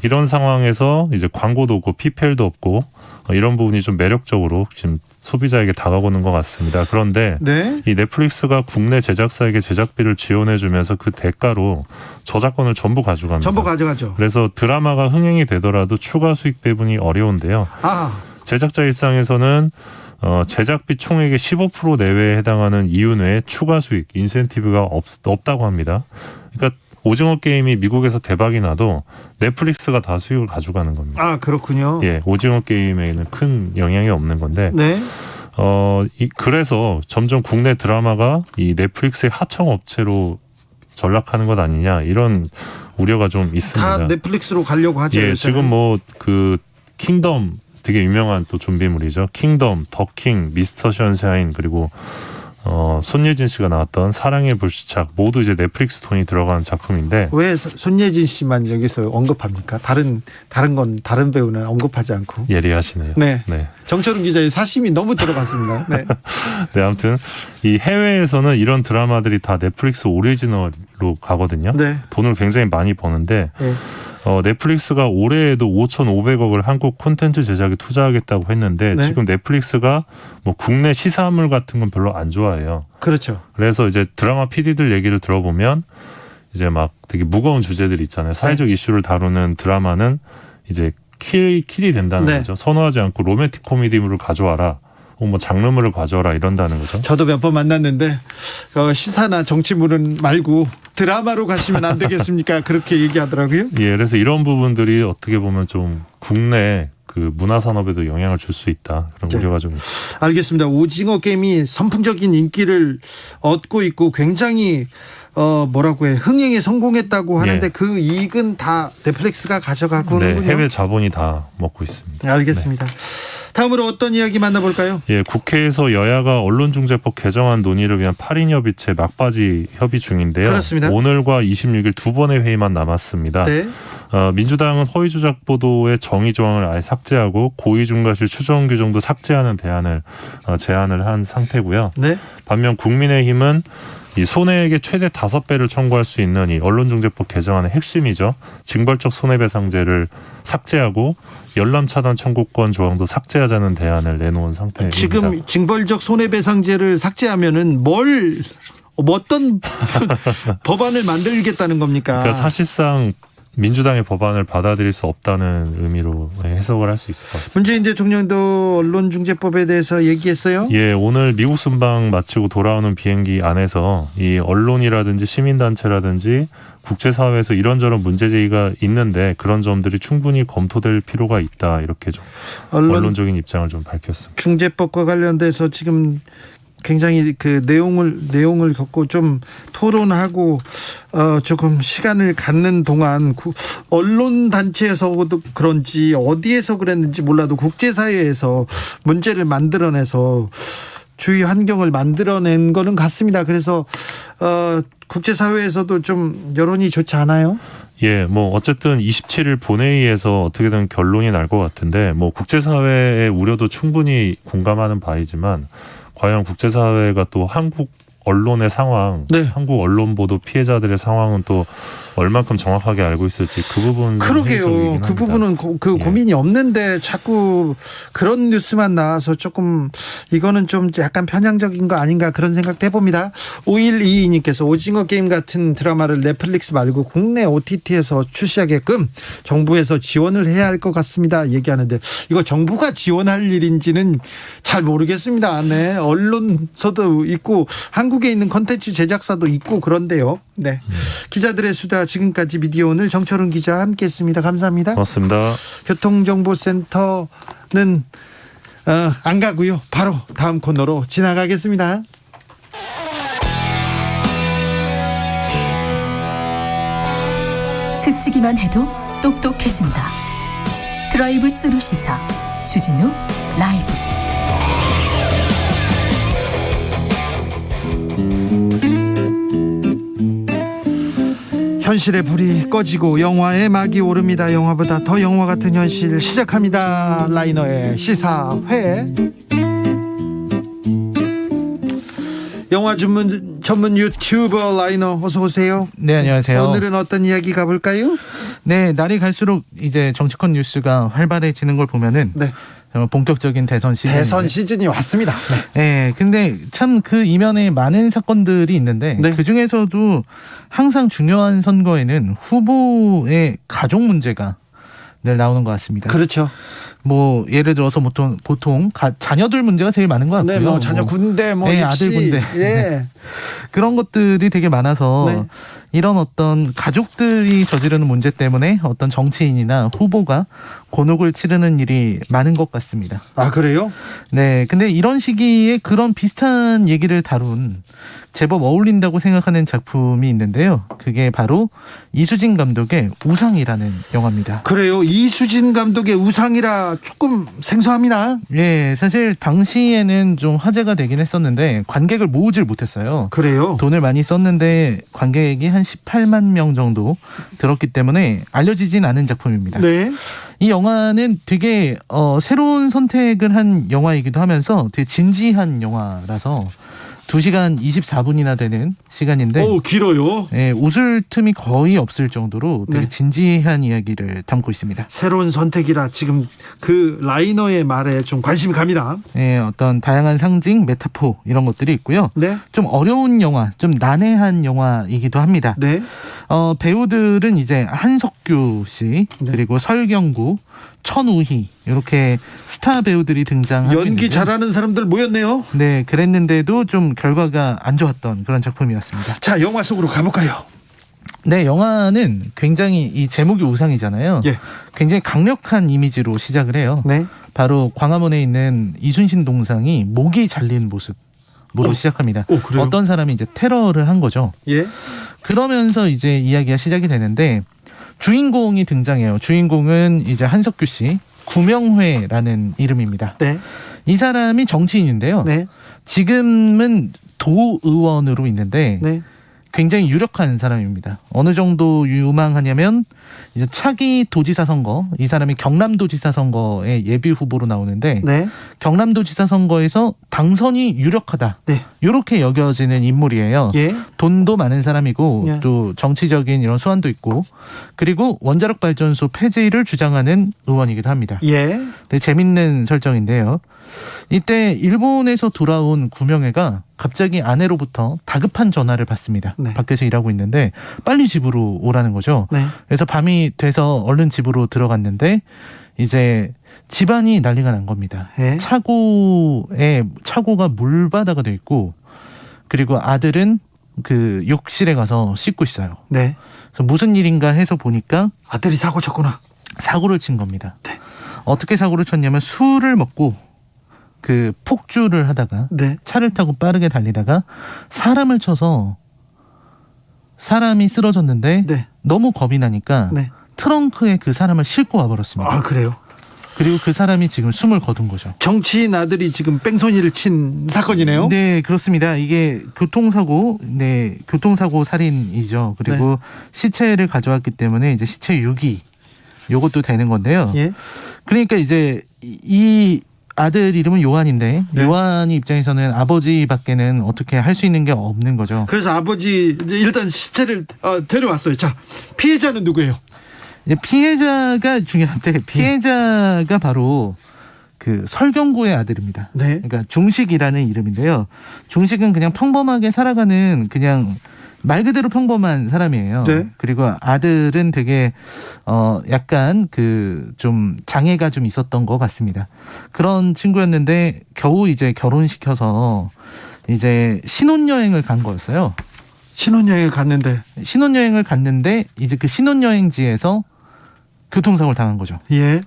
이런 상황에서 이제 광고도 없고 PPL도 없고 이런 부분이 좀 매력적으로 지금 소비자에게 다가오는 것 같습니다. 그런데 네. 이 넷플릭스가 국내 제작사에게 제작비를 지원해주면서 그 대가로 저작권을 전부 가져갑니다. 전부 가져가죠. 그래서 드라마가 흥행이 되더라도 추가 수익 배분이 어려운데요. 제작자 입장에서는 제작비 총액의 15% 내외에 해당하는 이윤 외에 추가 수익, 인센티브가 없다고 합니다. 그러니까 오징어 게임이 미국에서 대박이 나도 넷플릭스가 다 수익을 가져가는 겁니다. 그렇군요. 예, 오징어 게임에는 큰 영향이 없는 건데. 네. 그래서 점점 국내 드라마가 이 넷플릭스의 하청 업체로 전락하는 것 아니냐 이런 우려가 좀 있습니다. 다 넷플릭스로 가려고 하죠. 예, 요새는. 지금 뭐 그 킹덤 되게 유명한 또 좀비물이죠. 킹덤, 더킹, 미스터 션샤인 그리고 손예진 씨가 나왔던 사랑의 불시착 모두 이제 넷플릭스 돈이 들어가는 작품인데 왜 손예진 씨만 여기서 언급합니까? 다른 배우는 언급하지 않고. 예리하시네요. 네. 정철훈 기자의 사심이 너무 들어갔습니다. 네. 네, 아무튼 이 해외에서는 이런 드라마들이 다 넷플릭스 오리지널로 가거든요. 네. 돈을 굉장히 많이 버는데 네. 넷플릭스가 올해에도 5,500억을 한국 콘텐츠 제작에 투자하겠다고 했는데 네. 지금 넷플릭스가 뭐 국내 시사물 같은 건 별로 안 좋아해요. 그렇죠. 그래서 이제 드라마 PD들 얘기를 들어보면 이제 막 되게 무거운 주제들 있잖아요. 사회적 이슈를 다루는 드라마는 이제 킬이 된다는 거죠. 선호하지 않고 로맨틱 코미디물을 가져와라. 뭐 장르물을 가져와라 이런다는 거죠. 저도 몇 번 만났는데 시사나 정치물은 말고 드라마로 가시면 안 되겠습니까? 그렇게 얘기하더라고요. 예, 그래서 이런 부분들이 어떻게 보면 좀 국내 그 문화 산업에도 영향을 줄 수 있다. 그런 우려가 좀 있습니다. 알겠습니다. 오징어 게임이 선풍적인 인기를 얻고 있고 굉장히 흥행에 성공했다고 하는데 그 이익은 다 넷플릭스가 가져가고 네, 하는군요. 해외 자본이 다 먹고 있습니다. 알겠습니다. 다음으로 어떤 이야기 만나볼까요? 예, 국회에서 여야가 언론중재법 개정안 논의를 위한 8인 협의체 막바지 협의 중인데요. 그렇습니다. 오늘과 26일 두 번의 회의만 남았습니다. 네. 민주당은 허위조작 보도의 정의 조항을 아예 삭제하고 고의중과실 추정 규정도 삭제하는 대안을 제안을 한 상태고요. 네. 반면 국민의힘은 이 손해액의 최대 5배를 청구할 수 있는 이 언론중재법 개정안의 핵심이죠. 징벌적 손해배상제를 삭제하고 열람 차단 청구권 조항도 삭제하자는 대안을 내놓은 상태입니다. 지금 징벌적 손해배상제를 삭제하면은 어떤 법안을 만들겠다는 겁니까? 그러니까 사실상 민주당의 법안을 받아들일 수 없다는 의미로 해석을 할 수 있을 것 같습니다. 문재인 대통령도 언론중재법에 대해서 얘기했어요? 예, 오늘 미국 순방 마치고 돌아오는 비행기 안에서 이 언론이라든지 시민단체라든지 국제사회에서 이런저런 문제 제기가 있는데 그런 점들이 충분히 검토될 필요가 있다. 이렇게 좀 언론적인 입장을 좀 밝혔습니다. 중재법과 관련돼서 지금 굉장히 그 내용을 겪고 좀 토론하고 조금 시간을 갖는 동안 언론 단체에서도 그런지 어디에서 그랬는지 몰라도 국제사회에서 문제를 만들어내서 주의 환경을 만들어낸 거는 같습니다. 그래서 국제사회에서도 좀 여론이 좋지 않아요? 예, 어쨌든 27일 본회의에서 어떻게든 결론이 날 것 같은데 국제사회의 우려도 충분히 공감하는 바이지만 과연 국제사회가 또 한국 언론의 상황, 네. 한국 언론 보도 피해자들의 상황은 또 얼만큼 정확하게 알고 있을지 그 부분 그러게요. 그 부분은 고민이 없는데 자꾸 그런 뉴스만 나와서 조금 이거는 좀 약간 편향적인 거 아닌가 그런 생각도 해봅니다. 5122님께서 오징어 게임 같은 드라마를 넷플릭스 말고 국내 OTT에서 출시하게끔 정부에서 지원을 해야 할 것 같습니다. 얘기하는데 이거 정부가 지원할 일인지는 잘 모르겠습니다. 네, 언론서도 있고 한국에 있는 컨텐츠 제작사도 있고 그런데요. 네, 기자들의 수다 지금까지 미디어 오늘 정철훈 기자와 함께했습니다. 감사합니다. 고맙습니다. 교통정보센터는 안 가고요. 바로 다음 코너로 지나가겠습니다. 스치기만 해도 똑똑해진다. 드라이브 스루 시사 주진우 라이브. 현실의 불이 꺼지고 영화의 막이 오릅니다. 영화보다 더 영화 같은 현실 시작합니다. 라이너의 시사회. 영화 전문 유튜버 라이너 어서 오세요. 네, 안녕하세요. 오늘은 어떤 이야기 가볼까요? 네, 날이 갈수록 이제 정치권 뉴스가 활발해지는 걸 보면은 네. 본격적인 대선 시즌이 왔습니다. 네, 근데 참 그 이면에 많은 사건들이 있는데 네. 그 중에서도 항상 중요한 선거에는 후보의 가족 문제가 늘 나오는 것 같습니다. 그렇죠. 예를 들어서 보통 자녀들 문제가 제일 많은 것 같고요. 네, 자녀 군대, 네, 아들 군대, 예. 그런 것들이 되게 많아서 네. 이런 어떤 가족들이 저지르는 문제 때문에 어떤 정치인이나 후보가 곤혹을 치르는 일이 많은 것 같습니다. 아, 그래요? 네, 근데 이런 시기에 그런 비슷한 얘기를 다룬 제법 어울린다고 생각하는 작품이 있는데요. 그게 바로 이수진 감독의 우상이라는 영화입니다. 그래요? 이수진 감독의 우상이라 조금 생소합니다. 예, 사실 당시에는 좀 화제가 되긴 했었는데 관객을 모으질 못했어요. 그래요? 돈을 많이 썼는데 관객이 한 18만 명 정도 들었기 때문에 알려지진 않은 작품입니다. 네. 이 영화는 되게 새로운 선택을 한 영화이기도 하면서 되게 진지한 영화라서 2시간 24분이나 되는 시간인데 길어요. 네, 웃을 틈이 거의 없을 정도로 되게 네. 진지한 이야기를 담고 있습니다. 새로운 선택이라 지금 그 라이너의 말에 좀 관심이 갑니다. 네, 어떤 다양한 상징, 메타포 이런 것들이 있고요. 네. 좀 어려운 영화, 좀 난해한 영화이기도 합니다. 네. 배우들은 이제 한석규 씨, 그리고 설경구, 천우희 이렇게 스타 배우들이 등장하고 연기 있는데요. 잘하는 사람들 모였네요. 네, 그랬는데도 좀 결과가 안 좋았던 그런 작품이었습니다. 자, 영화 속으로 가볼까요? 네, 영화는 굉장히 이 제목이 우상이잖아요. 예. 굉장히 강력한 이미지로 시작을 해요. 네. 바로 광화문에 있는 이순신 동상이 목이 잘린 모습으로 시작합니다. 그래요? 어떤 사람이 이제 테러를 한 거죠. 예. 그러면서 이제 이야기가 시작이 되는데 주인공이 등장해요. 주인공은 이제 한석규 씨, 구명회라는 이름입니다. 네. 이 사람이 정치인인데요. 네. 지금은 도의원으로 있는데 네. 굉장히 유력한 사람입니다. 어느 정도 유망하냐면 이제 차기 도지사 선거, 이 사람이 경남도지사 선거에 예비 후보로 나오는데 네. 경남도지사 선거에서 당선이 유력하다. 네. 이렇게 여겨지는 인물이에요. 예. 돈도 많은 사람이고 예. 또 정치적인 이런 수완도 있고 그리고 원자력 발전소 폐지를 주장하는 의원이기도 합니다. 예. 되게 재밌는 설정인데요. 이때 일본에서 돌아온 구명회가 갑자기 아내로부터 다급한 전화를 받습니다. 네. 밖에서 일하고 있는데 빨리 집으로 오라는 거죠. 네. 그래서 밤이 돼서 얼른 집으로 들어갔는데 이제 집안이 난리가 난 겁니다. 예. 차고가 물바다가 돼 있고 그리고 아들은 그 욕실에 가서 씻고 있어요. 네. 그래서 무슨 일인가 해서 보니까 아들이 사고 쳤구나. 사고를 친 겁니다. 네. 어떻게 사고를 쳤냐면 술을 먹고 그 폭주를 하다가 네. 차를 타고 빠르게 달리다가 사람을 쳐서 사람이 쓰러졌는데 네. 너무 겁이 나니까 네. 트렁크에 그 사람을 싣고 와버렸습니다. 아, 그래요? 그리고 그 사람이 지금 숨을 거둔 거죠. 정치인 아들이 지금 뺑소니를 친 사건이네요. 네, 그렇습니다. 이게 교통사고 살인이죠. 그리고 네. 시체를 가져왔기 때문에 이제 시체 유기 요것도 되는 건데요. 예. 그러니까 이제 이 아들 이름은 요한인데 네. 요한이 입장에서는 아버지밖에는 어떻게 할 수 있는 게 없는 거죠. 그래서 아버지 이제 일단 시체를 데려왔어요. 자, 피해자는 누구예요? 이제 피해자가 중요한데 피해자가 바로 그 설경구의 아들입니다. 네. 그러니까 중식이라는 이름인데요. 중식은 그냥 평범하게 살아가는 그냥 말 그대로 평범한 사람이에요. 네. 그리고 아들은 되게 약간 그 좀 장애가 좀 있었던 것 같습니다. 그런 친구였는데 겨우 이제 결혼시켜서 이제 신혼여행을 간 거였어요. 신혼여행을 갔는데 이제 그 신혼여행지에서 교통사고를 당한 거죠. 예.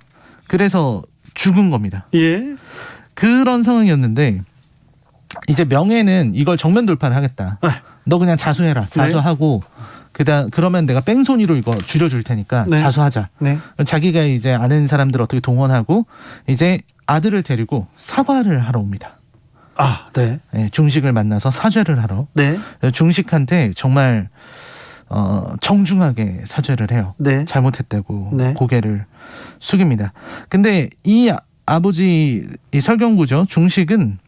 그래서 죽은 겁니다. 예. 그런 상황이었는데 이제 명예는 이걸 정면 돌파를 하겠다. 너 그냥 자수해라. 자수하고 그러면 내가 뺑소니로 이거 줄여줄 테니까 네. 자수하자. 네. 자기가 이제 아는 사람들 어떻게 동원하고 이제 아들을 데리고 사과를 하러 옵니다. 아, 네. 네, 중식을 만나서 사죄를 하러. 네. 중식한테 정말 정중하게 사죄를 해요. 네. 잘못했다고 네. 고개를 숙입니다. 근데 이 아버지 이 설경구죠. 중식은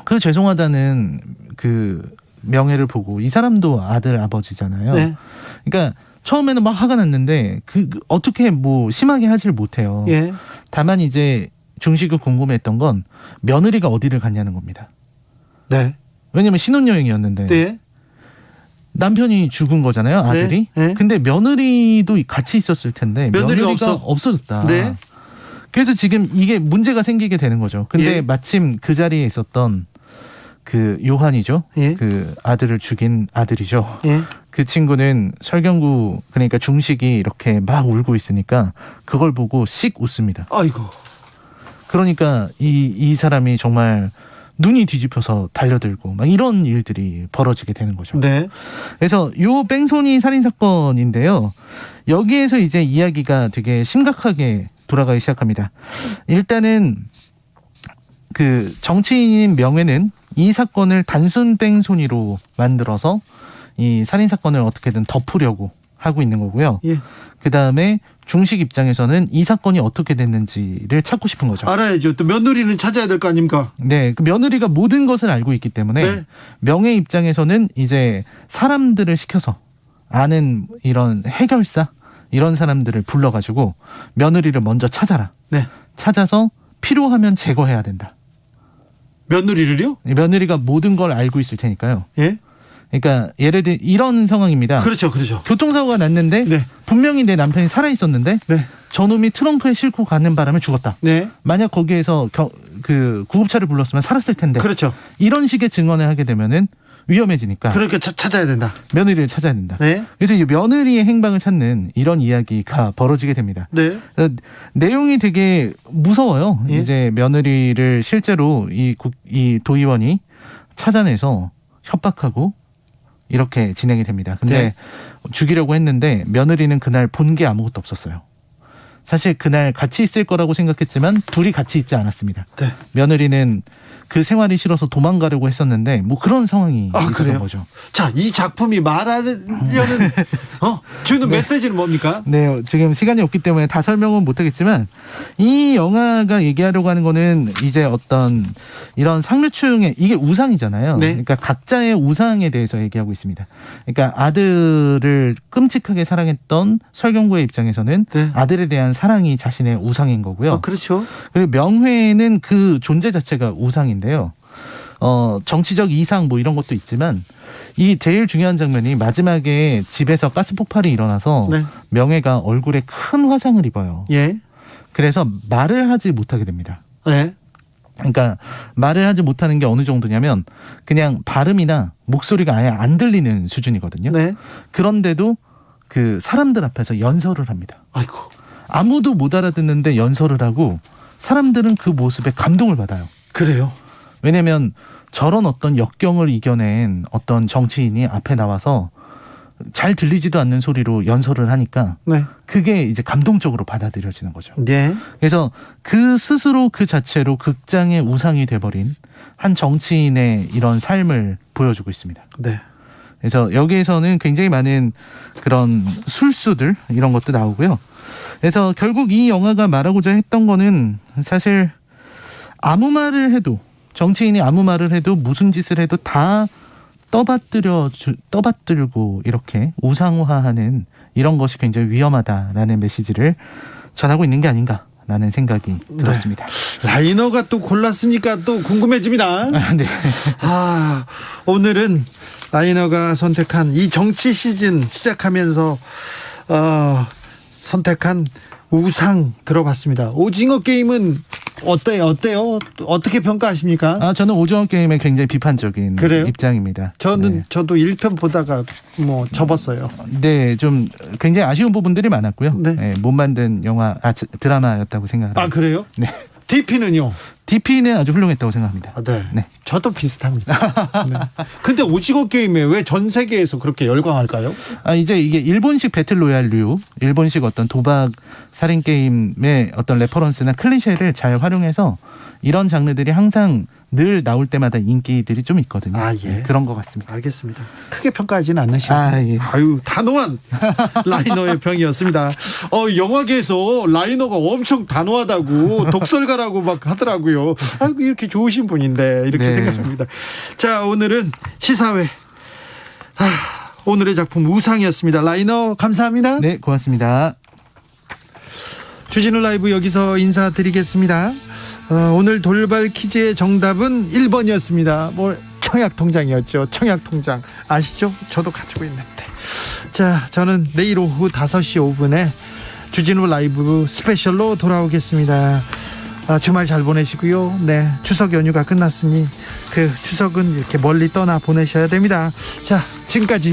그 죄송하다는 그 명예를 보고 이 사람도 아들 아버지잖아요. 네. 그러니까 처음에는 막 화가 났는데 그 어떻게 뭐 심하게 하질 못해요. 예. 다만 이제 중식이 궁금했던 건 며느리가 어디를 갔냐는 겁니다. 네. 왜냐면 신혼여행이었는데 네. 남편이 죽은 거잖아요, 아들이. 네. 네. 근데 며느리도 같이 있었을 텐데 며느리가 없어졌다. 네. 그래서 지금 이게 문제가 생기게 되는 거죠. 근데 예. 마침 그 자리에 있었던 그 요한이죠. 예. 그 아들을 죽인 아들이죠. 예. 그 친구는 설경구 그러니까 중식이 이렇게 막 울고 있으니까 그걸 보고 씩 웃습니다. 아이고. 그러니까 이 사람이 정말 눈이 뒤집혀서 달려들고 막 이런 일들이 벌어지게 되는 거죠. 네. 그래서 요 뺑소니 살인 사건인데요. 여기에서 이제 이야기가 되게 심각하게 돌아가기 시작합니다. 일단은 그 정치인인 명예는 이 사건을 단순 뺑소니로 만들어서 이 살인 사건을 어떻게든 덮으려고 하고 있는 거고요. 예. 그 다음에 중식 입장에서는 이 사건이 어떻게 됐는지를 찾고 싶은 거죠. 알아야죠. 또 며느리는 찾아야 될 거 아닙니까? 네, 그 며느리가 모든 것을 알고 있기 때문에 네. 명예 입장에서는 이제 사람들을 시켜서 아는 이런 해결사 이런 사람들을 불러가지고 며느리를 먼저 찾아라. 네. 찾아서 필요하면 제거해야 된다. 며느리를요? 며느리가 모든 걸 알고 있을 테니까요. 예. 그러니까 예를 들어 이런 상황입니다. 그렇죠, 그렇죠. 교통사고가 났는데 네. 분명히 내 남편이 살아 있었는데 네. 저놈이 트렁크에 싣고 가는 바람에 죽었다. 네. 만약 거기에서 그 구급차를 불렀으면 살았을 텐데. 그렇죠. 이런 식의 증언을 하게 되면은 위험해지니까. 그러니까 찾아야 된다. 며느리를 찾아야 된다. 네. 그래서 이제 며느리의 행방을 찾는 이런 이야기가 벌어지게 됩니다. 네. 내용이 되게 무서워요. 예? 이제 며느리를 실제로 이 도의원이 찾아내서 협박하고 이렇게 진행이 됩니다. 근데 네. 죽이려고 했는데 며느리는 그날 본 게 아무것도 없었어요. 사실 그날 같이 있을 거라고 생각했지만 둘이 같이 있지 않았습니다. 네. 며느리는 그 생활이 싫어서 도망가려고 했었는데 뭐 그런 상황이 있었던 그래요? 거죠. 자, 이 작품이 말하려는 주는 메시지는 뭡니까? 네, 지금 시간이 없기 때문에 다 설명은 못하겠지만 이 영화가 얘기하려고 하는 거는 이제 어떤 이런 상류층의 이게 우상이잖아요. 네. 그러니까 각자의 우상에 대해서 얘기하고 있습니다. 그러니까 아들을 끔찍하게 사랑했던 설경구의 입장에서는 네. 아들에 대한 사랑이 자신의 우상인 거고요. 그렇죠. 그리고 명회는 그 존재 자체가 우상인데요. 정치적 이상 뭐 이런 것도 있지만 이 제일 중요한 장면이 마지막에 집에서 가스 폭발이 일어나서 네. 명회가 얼굴에 큰 화상을 입어요. 예. 그래서 말을 하지 못하게 됩니다. 예. 그러니까 말을 하지 못하는 게 어느 정도냐면 그냥 발음이나 목소리가 아예 안 들리는 수준이거든요. 네. 그런데도 그 사람들 앞에서 연설을 합니다. 아이고. 아무도 못 알아듣는데 연설을 하고 사람들은 그 모습에 감동을 받아요. 그래요. 왜냐하면 저런 어떤 역경을 이겨낸 어떤 정치인이 앞에 나와서 잘 들리지도 않는 소리로 연설을 하니까 네. 그게 이제 감동적으로 받아들여지는 거죠. 네. 그래서 그 스스로 그 자체로 극장의 우상이 돼버린 한 정치인의 이런 삶을 보여주고 있습니다. 네. 그래서 여기에서는 굉장히 많은 그런 술수들 이런 것도 나오고요. 그래서 결국 이 영화가 말하고자 했던 거는 사실 아무 말을 해도 정치인이 아무 말을 해도 무슨 짓을 해도 다 떠받들고 이렇게 우상화하는 이런 것이 굉장히 위험하다라는 메시지를 전하고 있는 게 아닌가라는 생각이 들었습니다. 라이너가 또 골랐으니까 또 궁금해집니다. 네. 오늘은 라이너가 선택한 이 정치 시즌 시작하면서 선택한 우상 들어봤습니다. 오징어 게임은 어때요? 어떻게 평가하십니까? 저는 오징어 게임에 굉장히 비판적인 입장입니다. 저도 1편 보다가 뭐 접었어요. 네, 좀 굉장히 아쉬운 부분들이 많았고요. 네, 못 만든 드라마였다고 생각합니다. 그래요? 네. DP는요? DP는 아주 훌륭했다고 생각합니다. 네. 저도 비슷합니다. 네. 근데 오징어 게임에 왜 전 세계에서 그렇게 열광할까요? 이제 이게 일본식 배틀로얄류, 일본식 어떤 도박 살인 게임의 어떤 레퍼런스나 클리셰를 잘 활용해서 이런 장르들이 항상 늘 나올 때마다 인기들이 좀 있거든요. 예. 그런 것 같습니다. 알겠습니다. 크게 평가하지는 않으시고. 예. 단호한 라이너의 평이었습니다. 영화계에서 라이너가 엄청 단호하다고 독설가라고 막 하더라고요. 이렇게 좋으신 분인데 이렇게 생각합니다. 자, 오늘은 시사회. 오늘의 작품 우상이었습니다. 라이너 감사합니다. 네, 고맙습니다. 주진우 라이브 여기서 인사드리겠습니다. 오늘 돌발 퀴즈의 정답은 1번이었습니다. 청약통장이었죠. 청약통장 아시죠? 저도 가지고 있는데. 자, 저는 내일 오후 5시 5분에 주진우 라이브 스페셜로 돌아오겠습니다. 주말 잘 보내시고요. 네, 추석 연휴가 끝났으니 그 추석은 이렇게 멀리 떠나 보내셔야 됩니다. 자, 지금까지